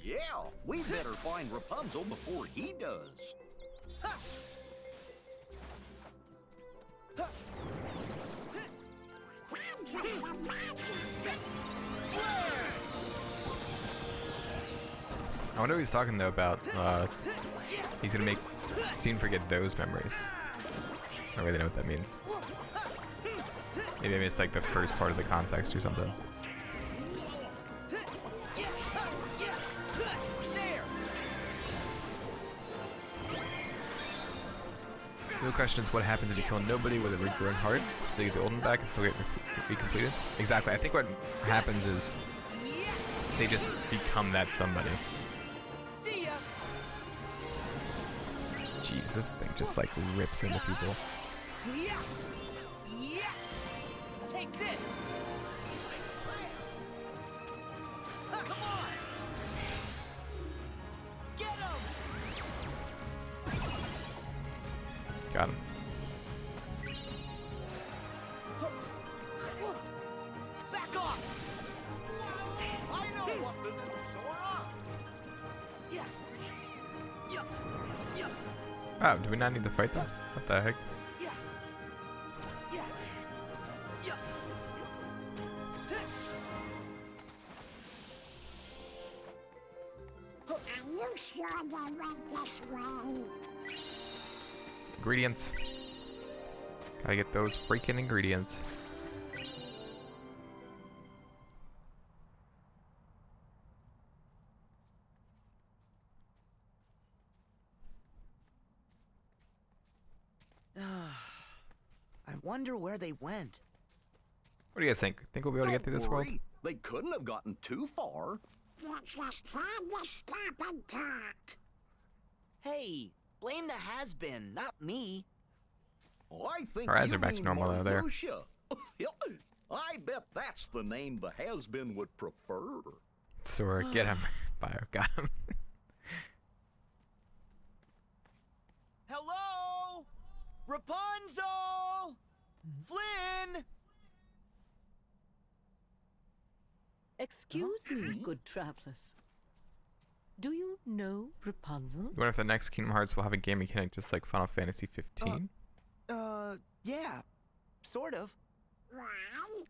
Yeah, we better find Rapunzel before he does. Ha! Ha! I wonder what he's talking though about. He's gonna make Soon forget those memories. I don't really know what that means. Maybe I missed like the first part of the context or something. Real question is what happens if you kill nobody with a regrowing heart? They get the old one back and still get recompleted? Exactly. I think what happens is they just become that somebody. Jeez, this thing just like rips into people. Take this. Come on. Get him. Got him. Back off. I know what to do, so yeah. Yeah. Yeah. Oh, do we not need to fight them? What the heck? Yeah. Yeah. Yeah. Are you sure they went this way? Ingredients. Gotta get those freaking ingredients. I wonder where they went. What do you guys think? Think we'll be able to get through this world? They couldn't have gotten too far. You just had to stop and talk. Hey, blame the has-been, not me. I think Our eyes you are back to mean normal though there. Marluxia. I bet that's the name the has-been would prefer. Sora, get him. Bio, got him. Hello? Rapunzel? Flynn? Excuse me, good travelers. Do you know Rapunzel? You wonder if the next Kingdom Hearts will have a game mechanic just like Final Fantasy 15? Yeah, sort of.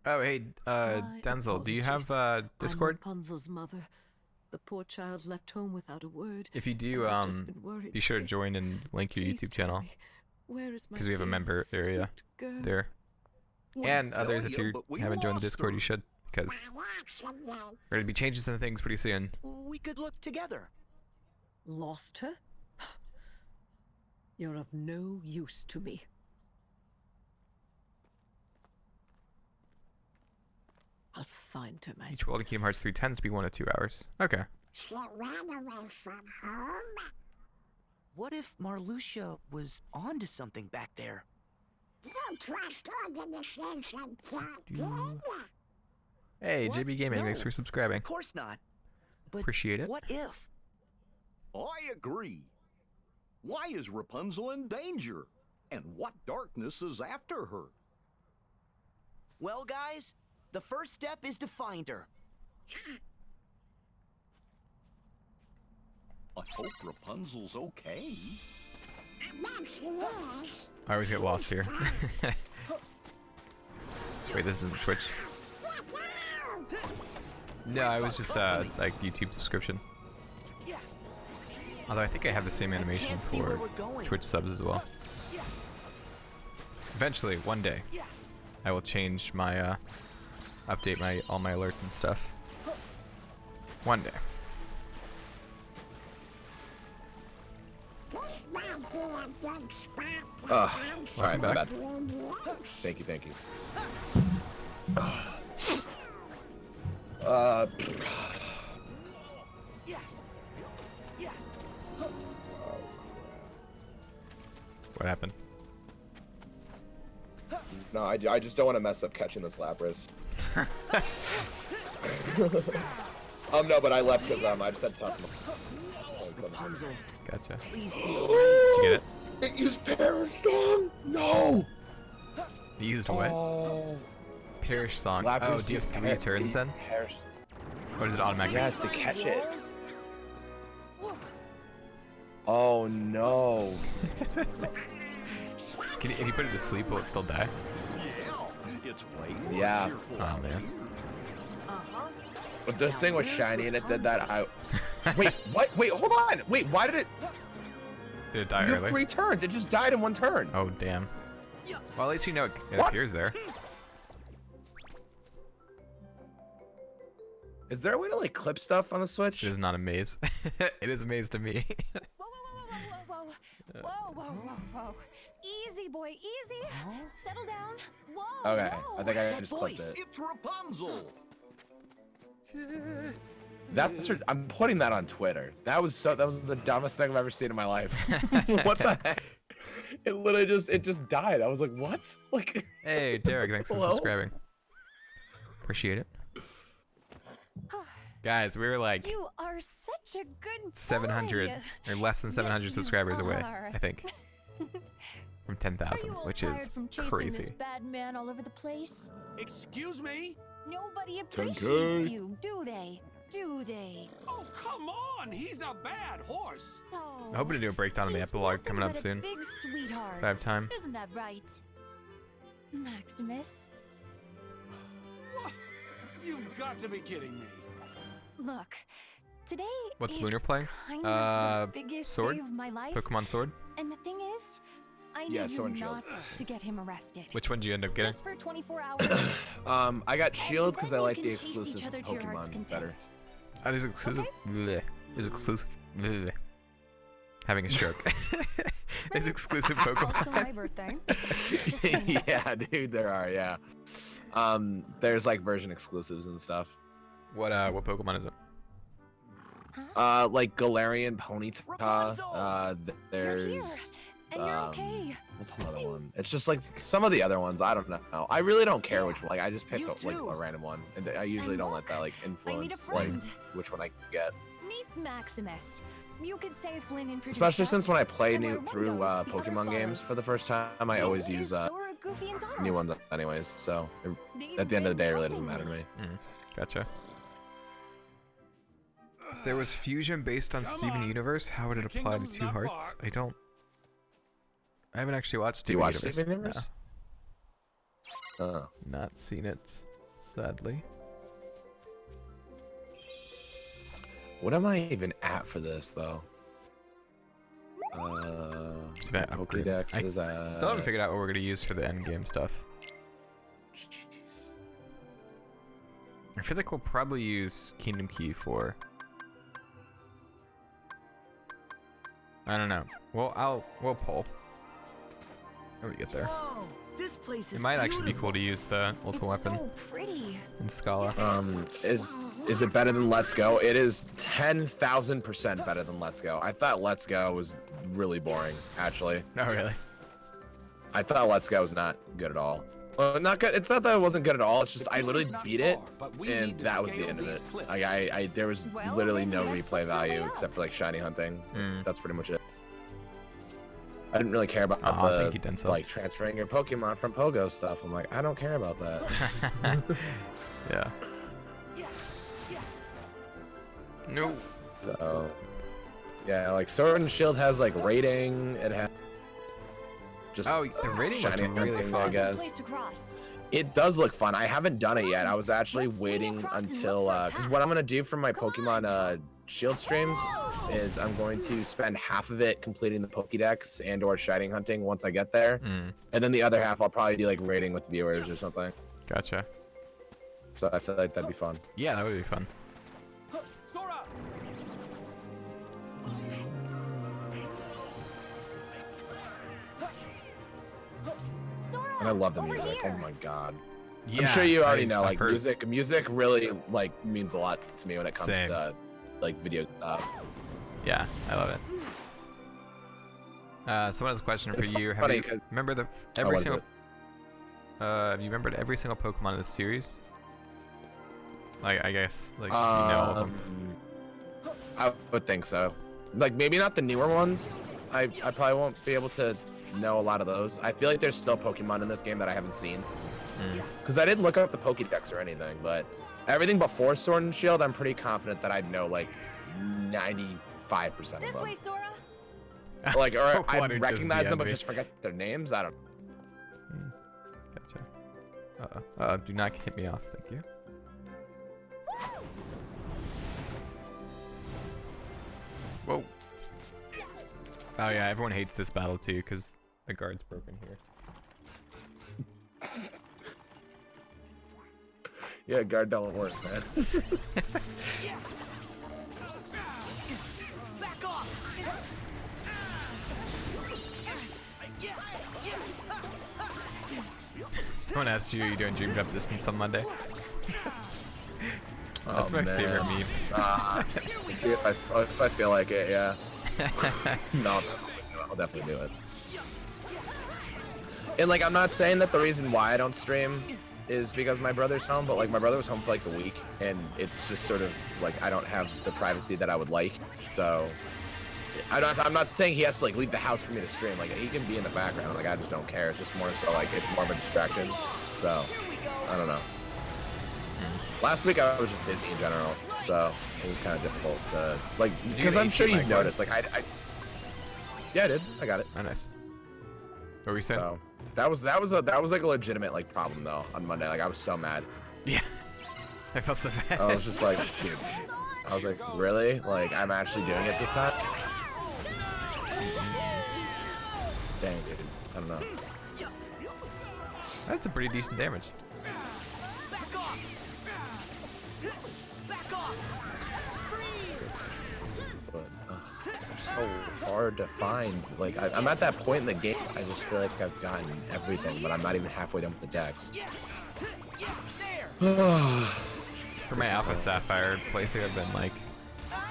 Oh, hey, Denzel, do you have Discord? I'm Rapunzel's mother. The poor child left home without a word. If you do, be sure to join and link your YouTube channel. Because we have a member area there. And others, if you haven't joined the Discord, you should. Because we're going to be changing some things pretty soon. We could look together. Lost her? You're of no use to me. I'll find her myself. Each world in Kingdom Hearts 3 tends to be 1 to 2 hours. Okay. She ran away from home. What if Marluxia was onto something back there? Don't trust organization, Captain. Hey, JB Gaming, thanks for subscribing. Of course not. But appreciate it. What if? I agree. Why is Rapunzel in danger? And what darkness is after her? Well, guys, the first step is to find her. I hope Rapunzel's okay. I always get lost here. Wait, this isn't Twitch. No, I was just like YouTube subscription. Although I think I have the same animation for Twitch subs as well. Eventually, one day, I will change my, update all my alerts and stuff. One day. Alright, my bad. Thank you, thank you. What happened? No, I just don't want to mess up catching this Lapras. No, but I left because I just had to talk to him. Gotcha. Did Please you get it? It used Perish Song! No! You used what? Oh. Perish Song. Lapras Oh, do you have 3 turns then? Or does it automatically? Yes, to catch it. Oh no. If you put it to sleep, will it still die? Yeah. Oh man. But this thing was shiny and it did that. Wait, what? Wait, hold on. Wait, why did it? Did it die You early? have 3 turns. It just died in 1 turn. Oh damn. Well, at least you know it appears there. Is there a way to like clip stuff on the Switch? It is not a maze. It is a maze to me. Whoa. Easy, boy, easy. Settle down. Whoa. Okay, whoa. I think I just clipped it. It's Rapunzel. I'm putting that on Twitter. That was the dumbest thing I've ever seen in my life. What the heck? It literally just died. I was like, what? Like. Hey, Derek, thanks for subscribing. Appreciate it. Guys, we were like You are such a good 700 boy. or less than 700 Yes, you subscribers away, are. I think, from 10,000, which is From chasing crazy. this bad man all over the place. Excuse me? Nobody 10K. appreciates you, do they? Do they? Oh, come on! He's a bad horse. Oh, I'm hoping to do a breakdown on the he's epilogue coming up nothing soon. but a big sweetheart. If I have time. Isn't that right, Maximus? What? You've got to be kidding me. Look, today What's is Lunar playing? kind of the biggest Sword? day of my life. Pokemon Sword? And the thing is, I Yeah, need you Sword and Shield. not to get him arrested. Which one did you end up getting? Just for 24 hours. I got Shield because I then you like can the chase each exclusive other to your heart's Pokemon content. better. Oh, there's exclusive. Bleh. There's exclusive. Bleh. Having a stroke. There's exclusive Also my Pokemon. birthday. Yeah, dude, there are. Yeah. There's like version exclusives and stuff. What Pokemon is it? Like Galarian Ponyta. There's. And you're okay. What's another one? It's just like some of the other ones. I don't know. I really don't care which one. Like I just pick You up like too. a random one, and I usually don't let that like influence like friend. which one I get. Meet Maximus. You could say Flynn introduced Especially us, since when I play and we're through Windows, the Pokemon other games fellows. for the first time, I This always is use Sora, Goofy, and Donald. new ones anyways. So They've at the end of the been day, it really doesn't helping matter to me. Gotcha. If there was fusion based on Steven Universe, how would it apply to kingdom's Two not Hearts? far. I haven't actually watched Do you Steven watch Universe. Steven Universe? Oh. Not seen it, sadly. What am I even at for this though? Just gonna upgrade. Pokédex I is still haven't figured out what we're gonna use for the end game stuff. I feel like we'll probably use Kingdom Key for. I don't know. Well, we'll pull. When we get there. Whoa, this place is It might actually be cool beautiful. to use the ultimate weapon So pretty. in Scala. Is it better than Let's Go? It is 10,000% better than Let's Go. I thought Let's Go was really boring, actually. Oh really? I thought Let's Go was not good at all. Well, not good. It's not that it wasn't good at all. It's just I literally beat it, and that was the end of it. Like I there was Well, literally maybe no that's replay what's value coming up. except for like shiny hunting. Mm. That's pretty much it. I didn't really care about Aw, thank you, the Denzel. like transferring your Pokemon from Pogo stuff. I'm like, I don't care about that. Yeah. No. So yeah, like Sword and Shield has like rating. It has just Oh, the rating looks shiny really hunting, fun. I guess. Place to cross. It does look fun. I haven't done it yet. I was actually Let's swing waiting across and until look for a because path. what I'm gonna do for my Come Pokemon Shield streams is I'm going to spend half of it completing the Pokédex and or shining hunting once I get there, and then the other half I'll probably do like raiding with viewers or something. Gotcha. So I feel like that'd be fun. Yeah, that would be fun. Sora! And I love the music. Oh my god. Yeah, I'm sure you already know, I've like heard. music really like means a lot to me when it comes Same. to like video stuff. Yeah, I love it. Someone has a question for It's you. funny Have you 'cause- remember the what every is single? it? Have you remembered every single Pokemon in this series? Like I guess like you know all of them. I would think so. Like maybe not the newer ones. I probably won't be able to know a lot of those. I feel like there's still Pokemon in this game that I haven't seen. Because I didn't look up the Pokédex or anything, but everything before Sword and Shield, I'm pretty confident that I'd know like 95% of This them. way, Sora. Like, or Why I'd don't you just recognize them DM but me? just forget their names. I don't. Gotcha. Do not hit me off, thank you. Whoa. Oh yeah, everyone hates this battle too because the guard's broken here. Yeah, guard don't work, man. Back off! Someone asked you, are you doing Dream Drop Distance on Monday? That's Oh, my man. favorite meme. See if I feel like it, yeah. No, I'll definitely do it. And like, I'm not saying that the reason why I don't stream is because my brother's home, but like my brother was home for like the week, and it's just sort of like I don't have the privacy that I would like. So I'm not saying he has to like leave the house for me to stream. Like he can be in the background. Like I just don't care. It's just more so like it's more of a distraction. So I don't know. Last week I was just busy in general, so it was kind of difficult to like because I'm sure you've noticed. Like I yeah, I did. I got it. Oh, nice. What were you saying? So that was like a legitimate like problem though on Monday. Like I was so mad. Yeah. I felt so bad. I was just like, dude. I was like, really? Like I'm actually doing it this time? Dang, dude. I don't know. That's a pretty decent damage. Back off! Back off! But they're so hard to find. Like I'm at that point in the game. I just feel like I've gotten everything, but I'm not even halfway done with the decks. For my Alpha Sapphire playthrough, I've been like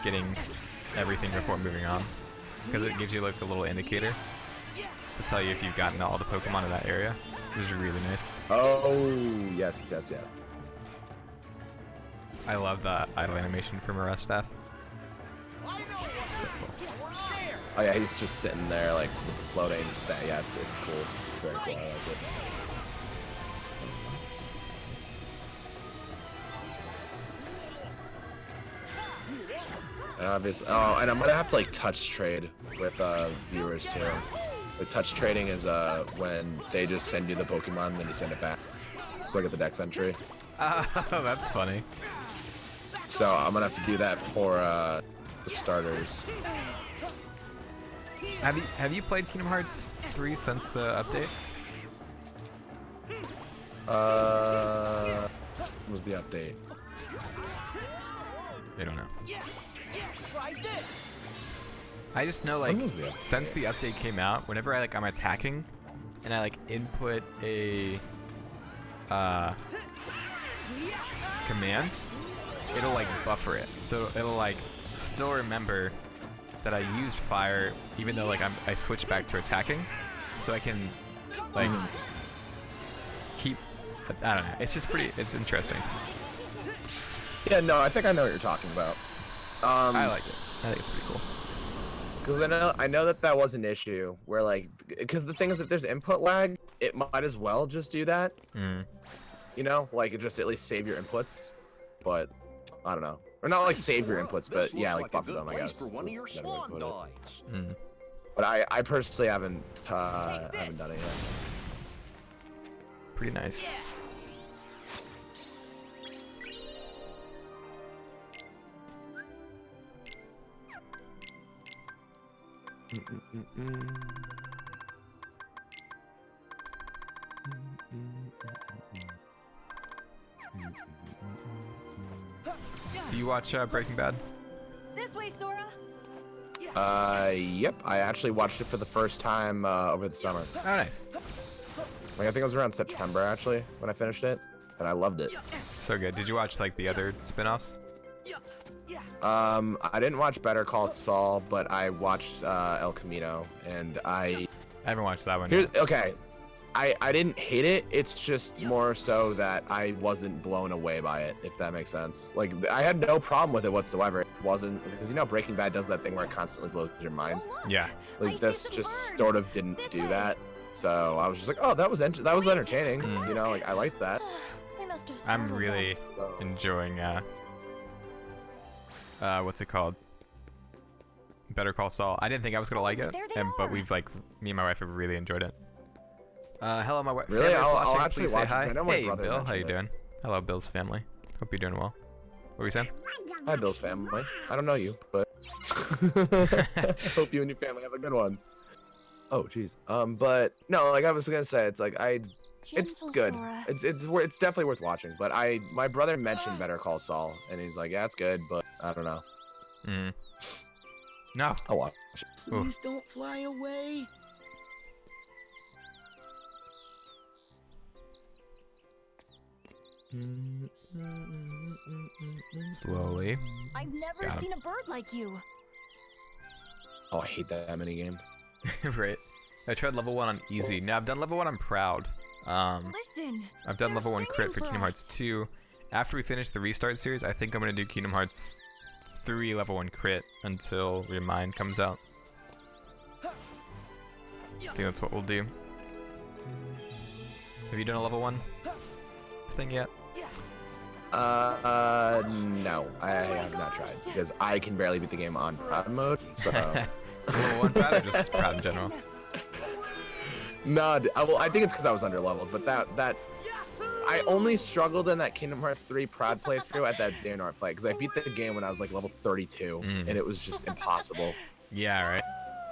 getting everything before moving on, because it gives you like a little indicator to tell you if you've gotten all the Pokemon in that area, which is really nice. Oh yes, yes, yeah. I love that idle animation from Staff. So cool. Oh yeah, he's just sitting there like with the floating stat. Yeah, it's cool. It's very cool. I like it. And obviously, oh, and I'm gonna have to like touch trade with viewers too. Like touch trading is when they just send you the Pokemon and then you send it back. So I get the dex entry. Oh, that's funny. So I'm gonna have to do that for the starters. Have you played Kingdom Hearts 3 since the update? What was the update? I don't know. I just know like since the update came out, whenever I'm attacking and I like input a command, it'll like buffer it. So it'll like still remember that I used fire even though like I switch back to attacking. So I can like keep, I don't know. It's just it's interesting. Yeah, no, I think I know what you're talking about. I like it. I think it's pretty cool. Because I know that was an issue where like, because the thing is, if there's input lag, it might as well just do that. You know, like it just at least save your inputs. But I don't know, or not like save your inputs, but yeah, like buffer them, I guess. For one of your swan dives. But I personally haven't done it yet. Pretty nice. Do you watch Breaking Bad? This way, Sora. Yep. I actually watched it for the first time over the summer. Oh, nice. Like, I think it was around September actually when I finished it, and I loved it. So good. Did you watch like the other spin-offs? I didn't watch Better Call Saul, but I watched El Camino, and I haven't watched that one yet. Okay. I didn't hate it. It's just more so that I wasn't blown away by it, if that makes sense. Like, I had no problem with it whatsoever. It wasn't, because, you know, Breaking Bad does that thing where it constantly blows your mind. Yeah. Like, this just sort of didn't do that. So I was just like, oh, that was entertaining. You know, like, I liked that. I'm really enjoying what's it called? Better Call Saul. I didn't think I was gonna like it, but we've like me and my wife have really enjoyed it. Hello, my wife. Really? Family's I'll watching. actually Please say watch it, 'cause hi. I know my Hey, brother Bill. How you mentioned it. doing? Hello, Bill's family. Hope you're doing well. What were you saying? Hi, Bill's family. I don't know you, but hope you and your family have a good one. Oh, jeez. But no, like I was gonna say, it's like it's good. Sora. It's definitely worth watching. But my brother mentioned Better Call Saul, and he's like, yeah, it's good, but I don't know. No. I'll watch. Please don't fly away. Slowly. I've never Got him. seen a bird like you. Oh, I hate that mini game. Right. I tried level 1 on easy. Now I've done level 1 on proud. Listen. I've done they're level 1 crit singing for Kingdom Hearts us. 2. After we finish the restart series, I think I'm gonna do Kingdom Hearts 3 level 1 crit until Remind comes out. I think that's what we'll do. Have you done a level 1 thing yet? No, I have not tried because I can barely beat the game on proud mode. So. Level 1 proud or just proud in general? No, I think it's because I was underleveled, but that I only struggled in that Kingdom Hearts 3 proud playthrough at that Xehanort fight because I beat the game when I was like level 32, and it was just impossible. Yeah, right.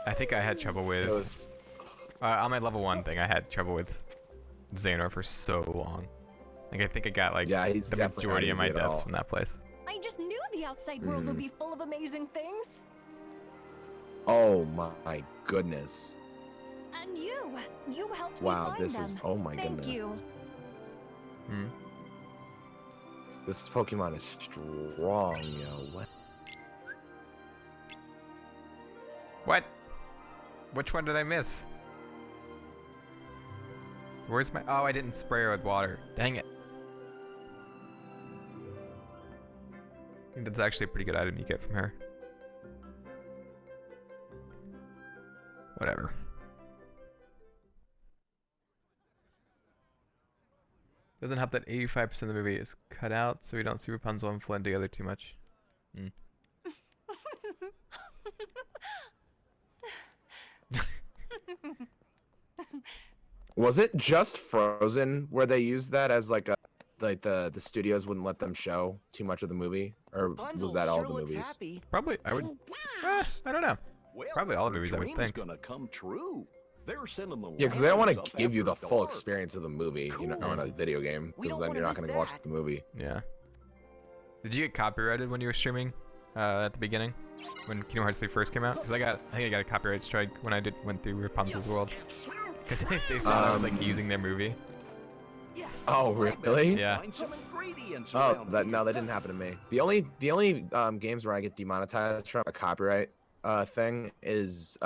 I think I had trouble with. It was on my level 1 thing. I had trouble with Xehanort for so long. Like I think I got like he's the definitely majority not of my easy at deaths all. from that place. I just knew the outside world would be full of amazing things. Oh my goodness! And you helped Wow, me find this them. is oh my Thank goodness. you. This Pokemon is strong, yo. What? What? Which one did I miss? Where's my? Oh, I didn't spray her with water. Dang it. I think that's actually a pretty good item you get from her. Whatever. Doesn't help that 85% of the movie is cut out, so we don't see Rapunzel and Flynn together too much. Was it just Frozen where they used that as like a the studios wouldn't let them show too much of the movie, or was that all the movies? Probably. I would. I don't know. Well, Probably all the her movies, I would dream's think. gonna come true. They're sending the Yeah, because they don't want lions to up give you the after full dark. experience of the movie, you know, in a video game, We because don't then wanna you're not miss going to watch that. the movie. Yeah. Did you get copyrighted when you were streaming at the beginning, when Kingdom Hearts 3 first came out? Because I think I got a copyright strike when I went through Rapunzel's World, because they thought I was like using their movie. Oh, really? Yeah. Find some ingredients Oh, around that here. no, that didn't happen to me. The only games where I get demonetized from a copyright thing is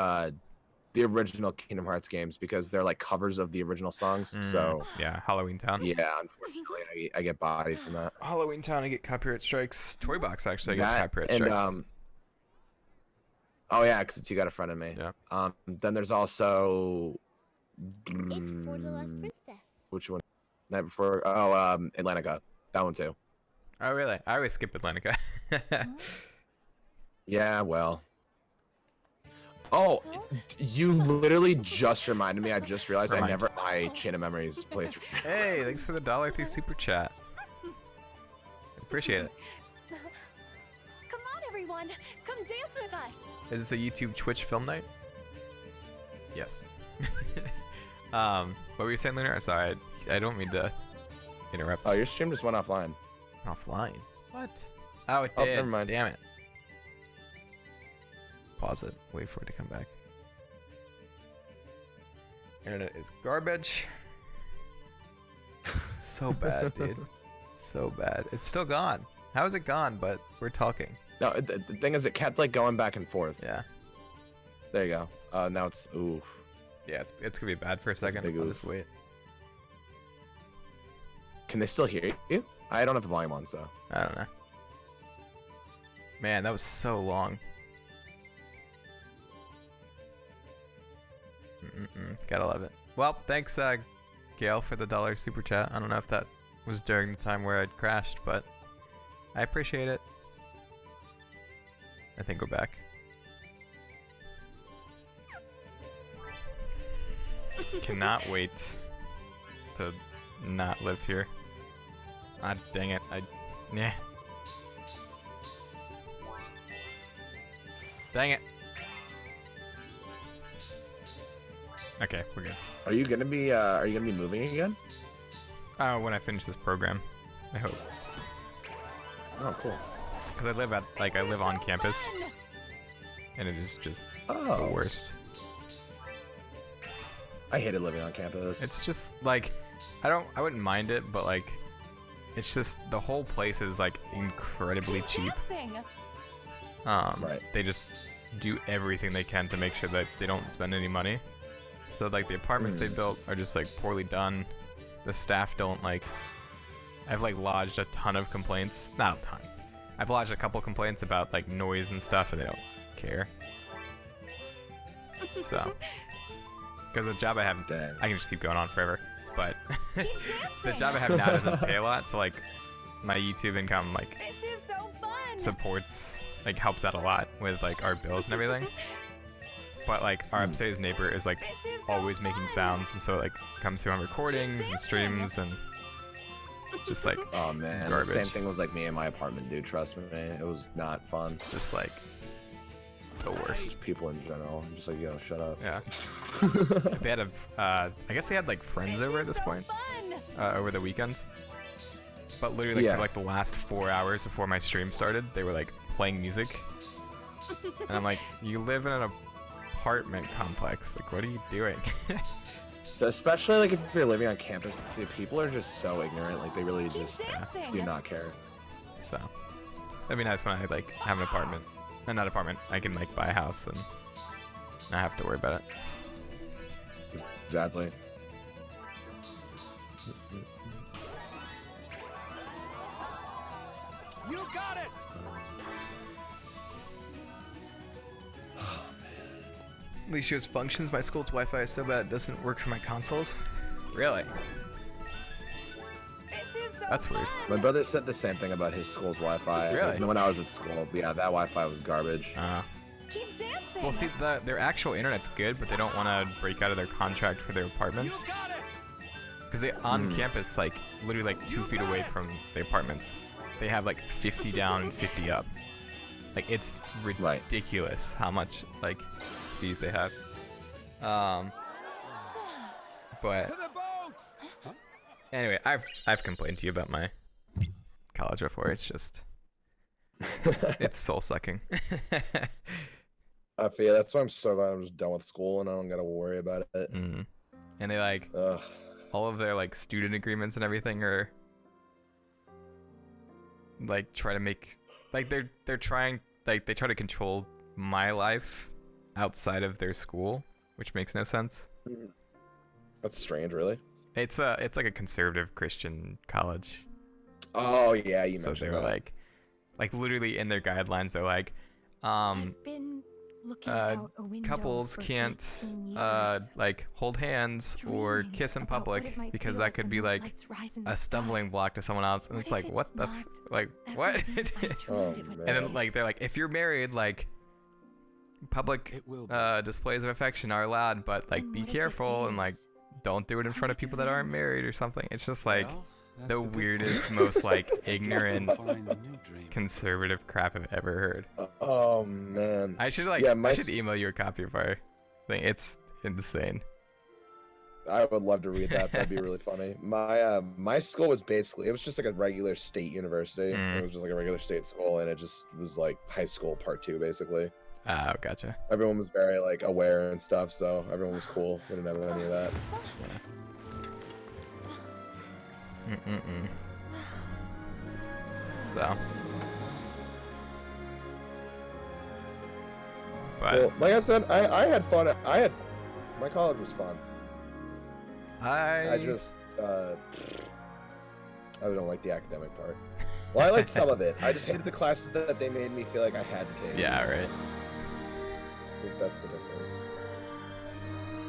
the original Kingdom Hearts games, because they're like covers of the original songs. So yeah, Halloween Town. yeah, unfortunately, I get bodied from that. Halloween Town, I get copyright strikes. Toy Box actually gets That copyright and strikes. oh yeah, because you got a friend of me. Yeah. Then there's also It's for the last princess. which one? Night Before. Oh, Atlantica. That one too. Oh really? I always skip Atlantica. Yeah, well. Oh, you literally just reminded me. I just realized I never my Chain of Memories playthrough. Hey, thanks for the $1 through super chat. Appreciate it. Come on, everyone. Come dance with us. Is this a YouTube Twitch film night? Yes. What were you saying, Lunar? Sorry, I don't mean to interrupt. Oh, your stream just went offline. Offline? What? Oh, it Oh, did. never mind. Damn it. Pause it. Wait for it to come back. Internet is garbage. So bad, dude. So bad. It's still gone. How is it gone? But we're talking. No, the thing is, it kept like going back and forth. Yeah. There you go. Now it's oof. Yeah, it's gonna be bad for a second. big I'll oof. just wait. Can they still hear you? I don't have the volume on, so. I don't know. Man, that was so long. Gotta love it. Well, thanks, Gail, for the $1 super chat. I don't know if that was during the time where I'd crashed, but I appreciate it. I think we're back. Cannot wait to not live here. Ah, dang it. Yeah. Dang it. Okay, we're good. Are you gonna be moving again? When I finish this program, I hope. Oh, cool. Because I live on campus, and it is just the worst. I hated living on campus. It's just like, I wouldn't mind it, but like, it's just the whole place is like incredibly cheap. Right. They just do everything they can to make sure that they don't spend any money. So like the apartments they built are just like poorly done. The staff don't like. I've like lodged a ton of complaints. Not a ton. I've lodged a couple complaints about like noise and stuff, and they don't care. So, because the job I have, I can just keep going on forever. But the job I have now doesn't pay a lot, so like my YouTube income like supports, like helps out a lot with like our bills and everything. But like our upstairs neighbor is like always making sounds, and so it like comes through on recordings and streams and just like oh man, garbage. The same thing was like me in my apartment, dude. Trust me, it was not fun. Just like the worst. Just people in general. I'm just like, yo, shut up. Yeah. They had I guess they had like friends over at this point, over the weekend. But literally like, for like the last 4 hours before my stream started, they were like playing music, and I'm like, you live in an apartment complex. Like, what are you doing? So especially like if you're living on campus, dude, people are just so ignorant. Like they really just do not care. So that'd be nice when I like have an apartment. Not apartment. I can like buy a house and not have to worry about it. Exactly. You got it. At least yours functions. My school's Wi-Fi is so bad it doesn't work for my consoles. Really? That's weird. My brother said the same thing about his school's Wi-Fi. Really? When I was at school, yeah, that Wi-Fi was garbage. Well, see, their actual internet's good, but they don't want to break out of their contract for their apartments. Because they on campus, like literally like 2 feet away from the apartments, they have like 50 down and 50 up. Like it's ridiculous how much like speeds they have. But anyway, I've complained to you about my college before. It's just it's soul sucking. I feel that's why I'm so glad I'm just done with school and I don't gotta worry about it. And they like all of their like student agreements and everything are like try to make like they're trying like they try to control my life outside of their school, which makes no sense. That's strange, really. It's like a conservative Christian college. Oh yeah, you mentioned so they were that. like literally in their guidelines they're like I've been looking out a window couples for can't 13 years. like hold hands or kiss in public because that could be like a stumbling block to someone else, and it's like what the like what? Oh, and then like they're like, if you're married, like public displays of affection are allowed, but like be careful and like don't do it in front of people that aren't married or something. It's just like the weirdest, most like ignorant, conservative crap I've ever heard. Oh man. I should like I should email you a copy of our thing. It's insane. I would love to read that. That'd be really funny. My school was basically, it was just like a regular state university. It was just like a regular state school, and it just was like high school part 2 basically. Oh, gotcha. Everyone was very like aware and stuff, so everyone was cool. We didn't have any of that. So. But well, like I said, I had fun. My college was fun. I just I don't like the academic part. Well, I liked some of it. I just hated the classes that they made me feel like I had to take. Yeah, right. I think that's the difference.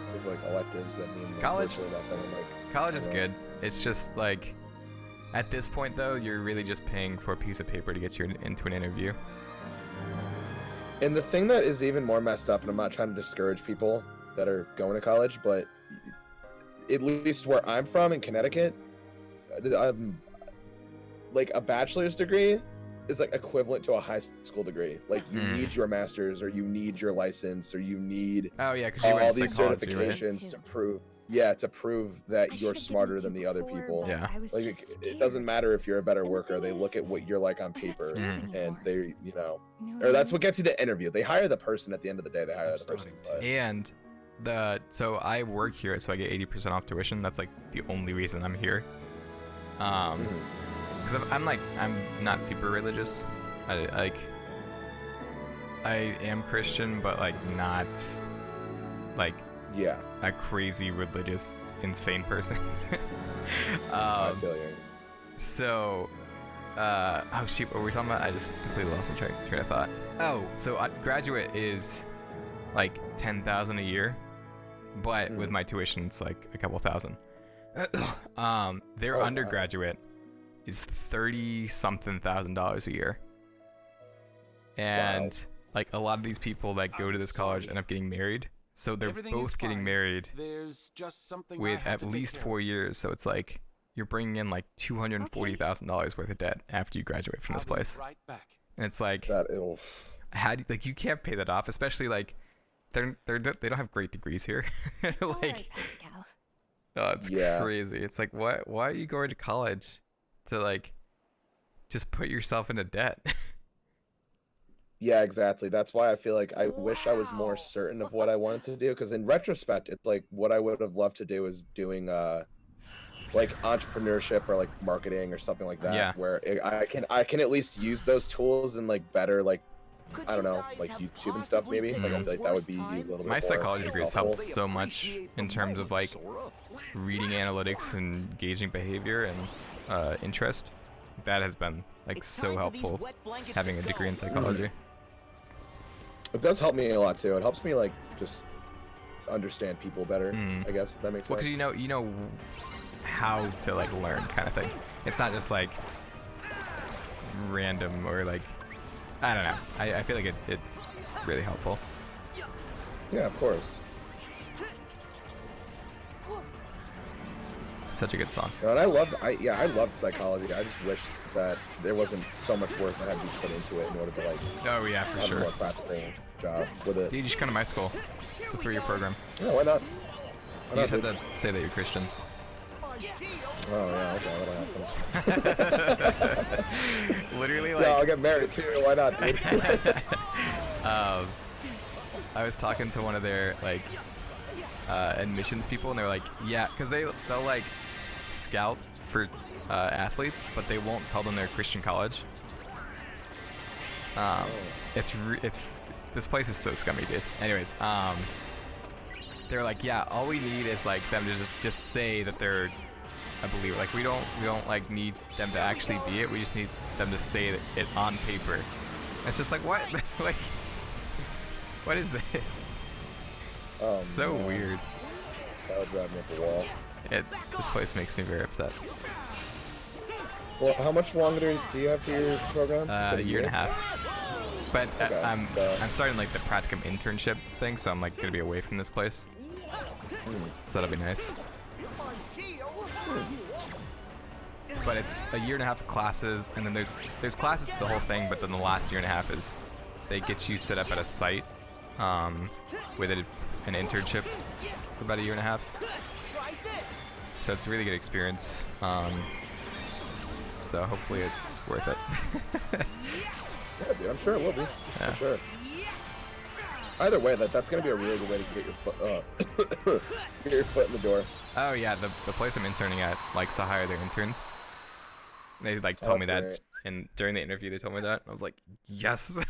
There's like electives that mean like, college. virtually nothing. I'm like, College is good. It's just like, at this point though, you're really just paying for a piece of paper to get you into an interview. And the thing that is even more messed up, and I'm not trying to discourage people that are going to college, but at least where I'm from in Connecticut, like a bachelor's degree is like equivalent to a high school degree. Like you need your master's, or you need your license, or you need all these certifications to prove that you're smarter than the other people. Yeah. Like it doesn't matter if you're a better worker. They look at what you're like on paper, and they, or that's what gets you the interview. They hire the person at the end of the day. They hire the person. But. And so I work here, so I get 80% off tuition. That's like the only reason I'm here. Because I'm not super religious. I am Christian, but like not like a crazy religious insane person. I feel you. So oh shoot, what were we talking about? I just completely lost my train of thought. Oh, so graduate is like $10,000 a year, but with my tuition it's like a couple thousand. Their undergraduate is $30-something thousand a year, and like a lot of these people that go to this college end up getting married, so they're both getting married with at least 4 years. So it's like you're bringing in like $240,000 worth of debt after you graduate from this place, and it's like how do you can't pay that off, especially like they don't have great degrees here. Like oh, it's crazy. It's like why are you going to college to like just put yourself into debt? Yeah, exactly. That's why I feel like I wish I was more certain of what I wanted to do, because in retrospect it's like what I would have loved to do is doing like entrepreneurship or like marketing or something like that, where I can at least use those tools and like better like I don't know, like YouTube and stuff maybe. Like I feel like that would be a little bit my psychology degree has helped helpful. so much in terms of like reading analytics and gauging behavior and interest. That has been like so helpful, having a degree in psychology. It does help me a lot too. It helps me like just understand people better, I guess, if that makes sense. Because you know how to like learn, kind of thing. It's not just like random or like I don't know. I feel like it's really helpful. Yeah, of course. Such a good song. And I loved psychology. I just wish that there wasn't so much work that had to be put into it in order to like have a more practical job with it. Dude, you should come to my school. It's a 3-year program. Yeah, why not? You just have to say that you're Christian. Oh yeah, okay, that'll happen. Literally, like. Yeah, I'll get married too. Why not, dude? I was talking to one of their like admissions people, and they're like, yeah, because they'll like scout for athletes, but they won't tell them they're a Christian college. It's this place is so scummy, dude. Anyways, they're like, yeah, all we need is like them to just say that they're a believer. Like we don't like need them to actually be it. We just need them to say it on paper. And it's just like what? Like what is this? It's so weird. That would drive me up the wall. This place makes me very upset. Well, how much longer do you have for your program? A year and a half. But okay, I'm starting like the practicum internship thing, so I'm like gonna be away from this place. So that'll be nice. But it's a year and a half of classes, and then there's classes the whole thing, but then the last year and a half is they get you set up at a site with an internship for about a year and a half. So it's a really good experience. So hopefully it's worth it. Yeah, dude, I'm sure it will be. Yeah. For sure. Either way, that's gonna be a really good way to get your foot, get your foot in the door. Oh yeah, the place I'm interning at likes to hire their interns. They like told me that, and during the interview they told me that. I was like, yes,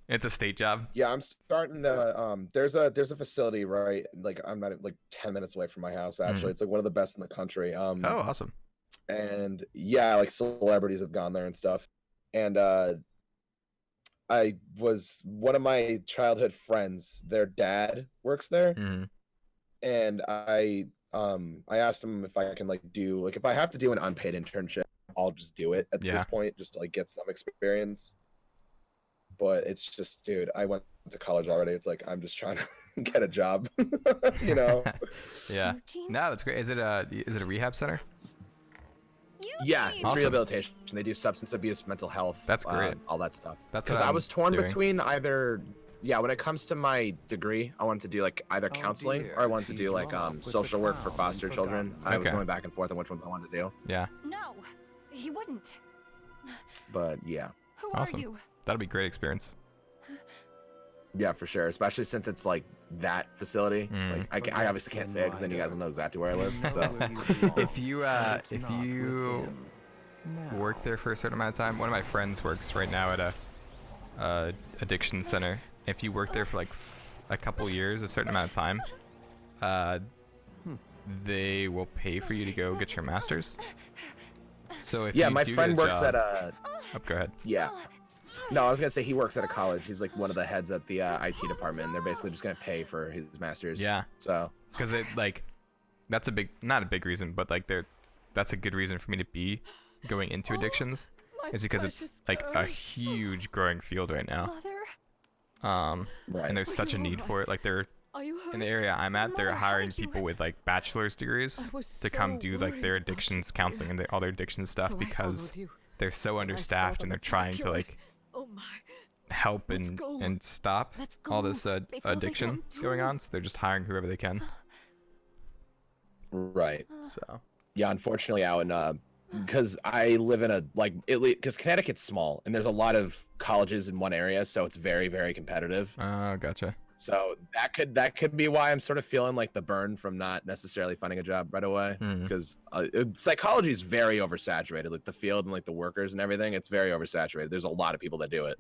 it's a state job. Yeah, I'm starting to. There's a facility right, like I'm not like 10 minutes away from my house. Actually, it's like one of the best in the country. Oh, awesome. And yeah, like celebrities have gone there and stuff. And I was one of my childhood friends. Their dad works there, and I asked him if I can like do like if I have to do an unpaid internship, I'll just do it at this point, just to like get some experience. But it's just, dude, I went to college already. It's like I'm just trying to get a job, you know? Yeah. No, that's great. Is it a rehab center? Yeah, it's Awesome. rehabilitation. They do substance abuse, mental health. That's great. All that stuff. That's because what I I'm was torn doing. between either. Yeah, when it comes to my degree, I wanted to do like either counseling or I wanted to do like social work for foster children. I was going back and forth on which ones I wanted to do. Yeah. No, he wouldn't. But yeah. Who Awesome. are you? That'll be a great experience. Yeah, for sure. Especially since it's like that facility. Like I obviously can't say it because then you guys will know exactly where I live. So if you work there for a certain amount of time, one of my friends works right now at a addiction center. If you work there for like a couple years, a certain amount of time, they will pay for you to go get your master's. So if you my do friend get a works job, at a. Oh, go ahead. Yeah. No, I was gonna say he works at a college. He's like one of the heads at the IT department. And they're basically just gonna pay for his master's. Yeah. So. Because it like, that's a big, not a big reason, but like that's a good reason for me to be going into addictions. Is because it's like a huge growing field right now. And there's such a need for it. Like they're in the area I'm at, they're hiring people with like bachelor's degrees to come do like their addictions counseling and all their addiction stuff because they're so understaffed and they're trying to like help and stop all this addiction going on. So they're just hiring whoever they can. Right. So. Yeah, unfortunately, out in because I live in a because Connecticut's small and there's a lot of colleges in one area, so it's very, very competitive. Oh, gotcha. So that could be why I'm sort of feeling like the burn from not necessarily finding a job right away. Because psychology is very oversaturated, like the field and like the workers and everything. It's very oversaturated. There's a lot of people that do it.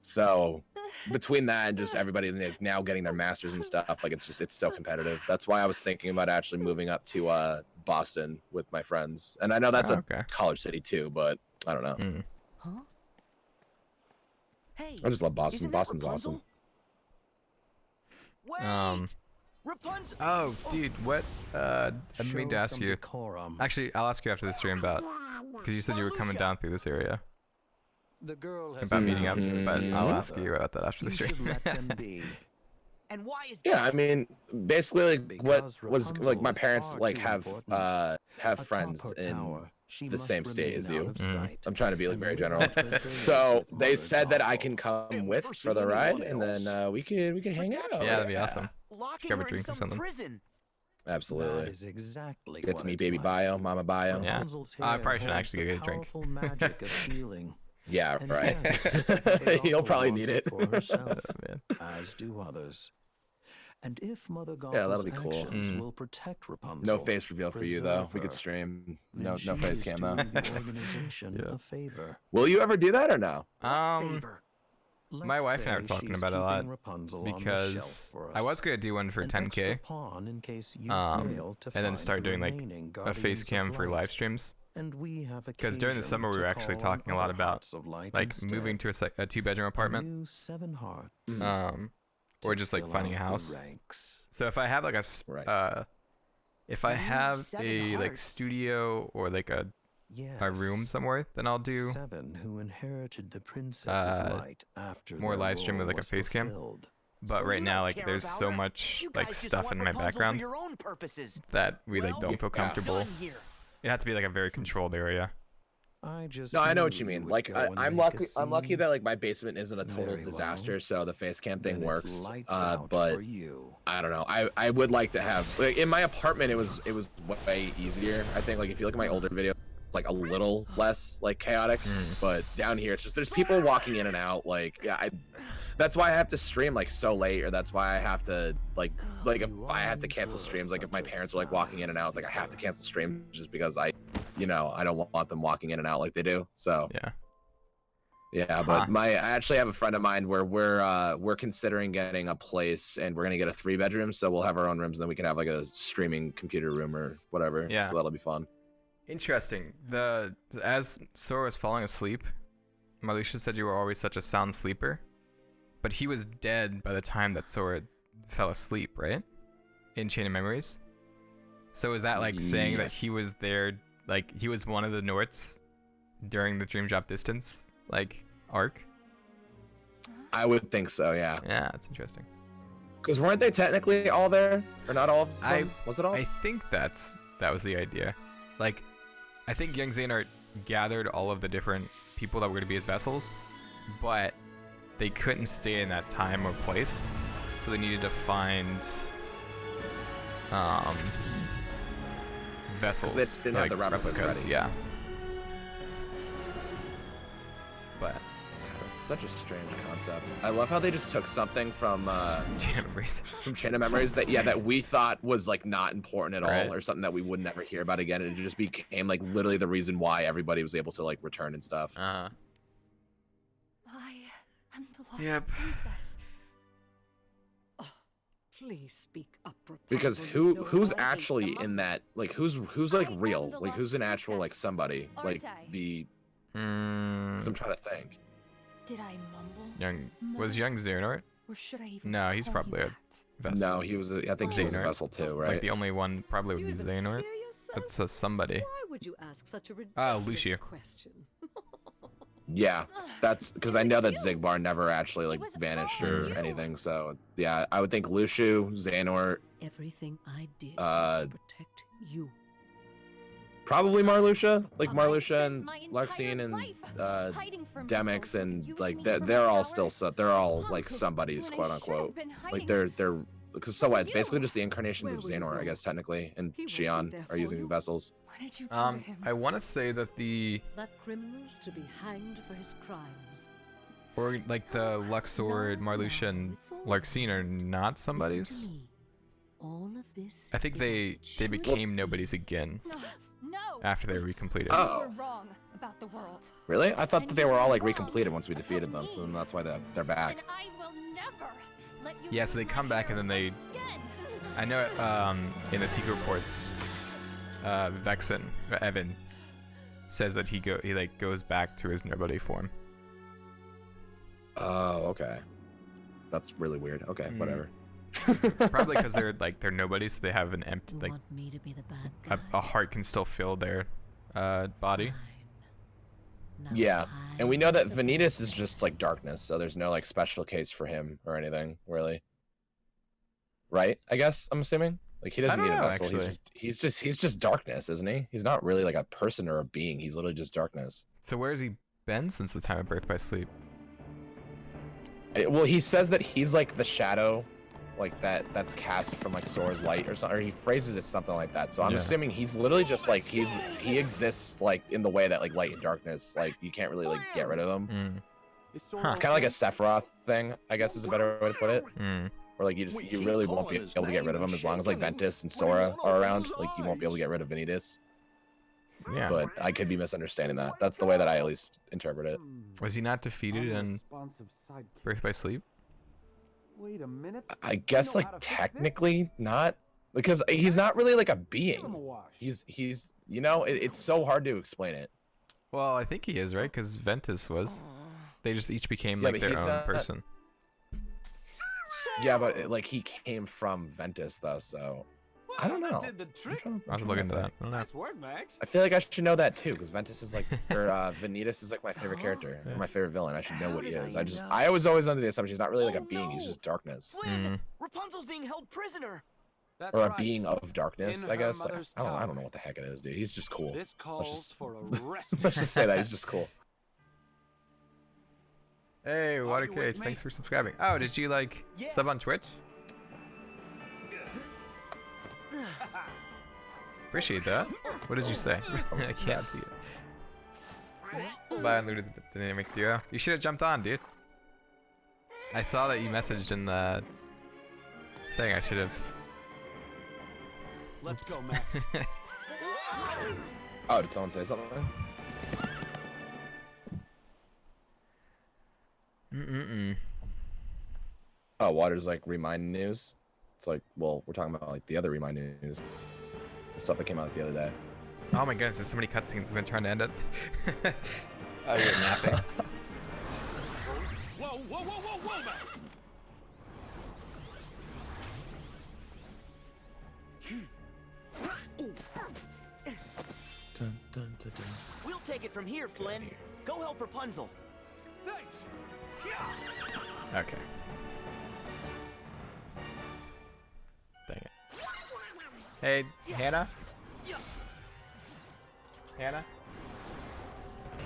So between that and just everybody now getting their masters and stuff, like it's so competitive. That's why I was thinking about actually moving up to Boston with my friends. And I know that's a college city too, but I don't know. Hey, I just love Boston. Boston's awesome. Rapunzel. Oh, dude, what? I mean to ask you. Actually, I'll ask you after the stream about, because you said you were coming down through this area. The girl has about meeting up, but I'll ask you about that after the stream. And why is yeah, I mean, basically, like, what was like my parents like have friends in the same state as you. I'm trying to be like very general. So they said that I can come with for the ride, and then we can hang out. Yeah, that'd be awesome. Grab a drink or something. Absolutely. That is exactly Get to meet baby Bio, mama Bio. Yeah. I probably should actually go get a drink. Magic of healing. Yeah, And right. yes, You'll probably need it. for herself, as do others. And if Mother that'll Gotha's be cool. actions will protect Rapunzel, No face reveal for you though. We could stream. No face cam though. the organization a favor. Will you ever do that or no? My wife and I were talking about it a lot because I was gonna do one for 10K, and then start doing like a face cam for live streams. Because during the summer we were actually talking a lot about like moving to a 2-bedroom apartment, or just like finding a house. So if I have like if I have a like studio or like a room somewhere, then I'll do more live stream with like a face cam. But right now, like there's so much like stuff in my background that we like don't feel comfortable. It has to be like a very controlled area. I just No, I know knew what you mean. would Like, go and I'm make a lucky. I'm lucky scene. that like my basement isn't a total Very well. disaster, so the face cam thing Then it's works. lights out But for you. I don't know. I would like to have like in my apartment. It was way easier. I think like if you look at my older video, like a little less like chaotic. But down here, it's just there's people walking in and out. Like yeah, that's why I have to stream like so late, or that's why I have to like if I had to cancel streams, like if my parents were like walking in and out, it's like I have to cancel streams just because I don't want them walking in and out like they do. So yeah, but I actually have a friend of mine where we're considering getting a place, and we're gonna get a 3-bedroom, so we'll have our own rooms, and then we can have like a streaming computer room or whatever. Yeah. So that'll be fun. Interesting. As Sora was falling asleep, Marluxia said you were always such a sound sleeper, but he was dead by the time that Sora fell asleep, right? In Chain of Memories. So is that like saying that he was there, like he was one of the Norts during the Dream Drop Distance like arc? I would think so. Yeah. Yeah, that's interesting. Because weren't they technically all there, or not all of them? Was it all? I think that was the idea. Like, I think young Xehanort gathered all of the different people that were going to be his vessels, but they couldn't stay in that time or place, so they needed to find vessels. They didn't have the replicas ready. Yeah. But It's such a strange concept. I love how they just took something from Chain of Memories. From Chain of Memories that we thought was like not important at all, Right. or something that we would never hear about again, and it just became like literally the reason why everybody was able to like return and stuff. I am the lost Yep. princess. Please speak up, Rapunzel. Because You know who's I hate actually them. in that, like who's like I am real, the like who's lost an actual like princess, somebody, like aren't I? the 'cause I'm trying to think. Did I mumble? Was young Xehanort? Or should I even No, he's call probably you a vessel. No, he was I think he was a Xehanort. vessel too, right? Like the only one probably would be Xehanort. That's a somebody. Why would you ask such a ridiculous Lucio. question? Yeah, that's because I know that Zigbar never actually like vanished or anything. So yeah, I would think Lucio, Xehanort, Everything I did was to protect you. probably Marluxia, like I Marluxia spent and my entire Lexine and life hiding from Demix people who and use like me they're, for they're my all power. still they're all like somebody's when I quote should have unquote. been Like hiding they're because so what? It's basically just the incarnations of Where will you Xehanort, I go? guess technically, and He won't be Xion there are for using you. vessels. What did you do to him? I want to say that the Let criminals to be hanged for his crimes. or like the Luxord, Marluxia, and Larxene are not Listen somebody's. to me. All of this I think is as they it should became nobodies again No. after they were recompleted. You Oh. were wrong about the world. Really? I thought And that they you were all were like wrong recompleted once we about defeated them, me. so then that's why they're back. And I will never let you Yeah, so they lose come my back and then they. again. I know in the secret reports, Evan says that he like goes back to his nobody form. Oh, okay. That's really weird. Okay, whatever. Probably because they're nobodies, so they have an empty You like want me to be the bad guy? a heart can still fill their body. Now Yeah, and we know that I'm the Vanitas is just like darkness, so there's no like special case for him or anything, really. Right? I guess I'm assuming. Like he doesn't I don't need a know, vessel. actually. He's just darkness, isn't he? He's not really like a person or a being. He's literally just darkness. So where's he been since the time of Birth by Sleep? Well, he says that he's like the shadow, like that's cast from like Sora's light or something. Or he phrases it something like that. So I'm Yeah. assuming he's literally just like he exists like in the way that like light and darkness, like you can't really like get rid of them. It's kind of like a Sephiroth thing, I guess is a better way to put it. Or like you really won't be able to get rid of them as long as like Ventus and Sora are around. Like you won't be able to get rid of Vanitas. Yeah. But I could be misunderstanding that. That's the way that I at least interpret it. Was he not defeated in Birth by Sleep? Wait a minute. I guess like technically not, because he's not really like a being. He's it's so hard to explain it. Well, I think he is, right? Because Ventus was. They just each became Yeah, like but their he's own not- person. Yeah, but like he came from Ventus though, so I don't know. Did the trick. I'll have to look into that. I don't know. Nice work, Max. I feel like I should know that too, because Ventus is like, or Vanitas is like my favorite character, or my favorite villain. I should know what he is. I was always under the assumption he's not really like a being. He's just darkness. Flynn! Rapunzel's being held prisoner. That's or a right. being of darkness, In I her guess. Like, mother's I don't know tower. what the heck it is, dude. He's just cool. This Let's calls just for a rescue. let's just say that he's just cool. Hey, Water you with Cage, me? thanks for subscribing. Oh, did you like sub on Twitch? Appreciate that. What did you say? I can't see it. Bye, Looted the Dynamic Duo. You should have jumped on, dude. I saw that you messaged in the thing. I should have. Let's go, Max. Oh, did someone say something? Oh, Water's like remind news. It's like, well, we're talking about like the other remind news, the stuff that came out the other day. Oh my goodness, there's so many cutscenes. I've been trying to end it. Oh, you're napping. Whoa, whoa, whoa, whoa, whoa, Max! We'll take it from here, Flynn. Go help Rapunzel. Thanks. Okay. Dang it. Hey, Hannah? Hannah?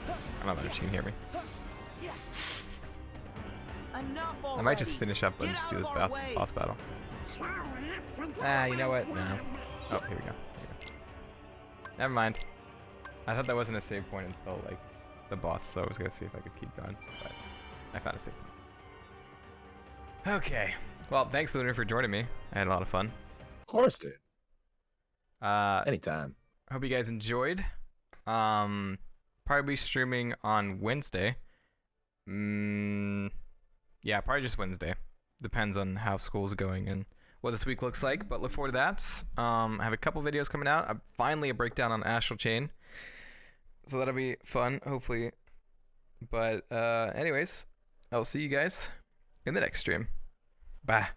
I don't know if she can hear me. Enough I might just finish up and just do this boss battle. Ah, you know what? No. Oh, here we go. Never mind. I thought that wasn't a save point until like the boss, so I was gonna see if I could keep going, but I found a save point. Okay. Well, thanks, Lunar, for joining me. I had a lot of fun. Of course, dude. Anytime. Hope you guys enjoyed. Probably be streaming on Wednesday. Yeah, probably just Wednesday. Depends on how school's going and what this week looks like, but look forward to that. I have a couple videos coming out. Finally a breakdown on Astral Chain. So that'll be fun, hopefully. But anyways, I'll see you guys in the next stream. Bye.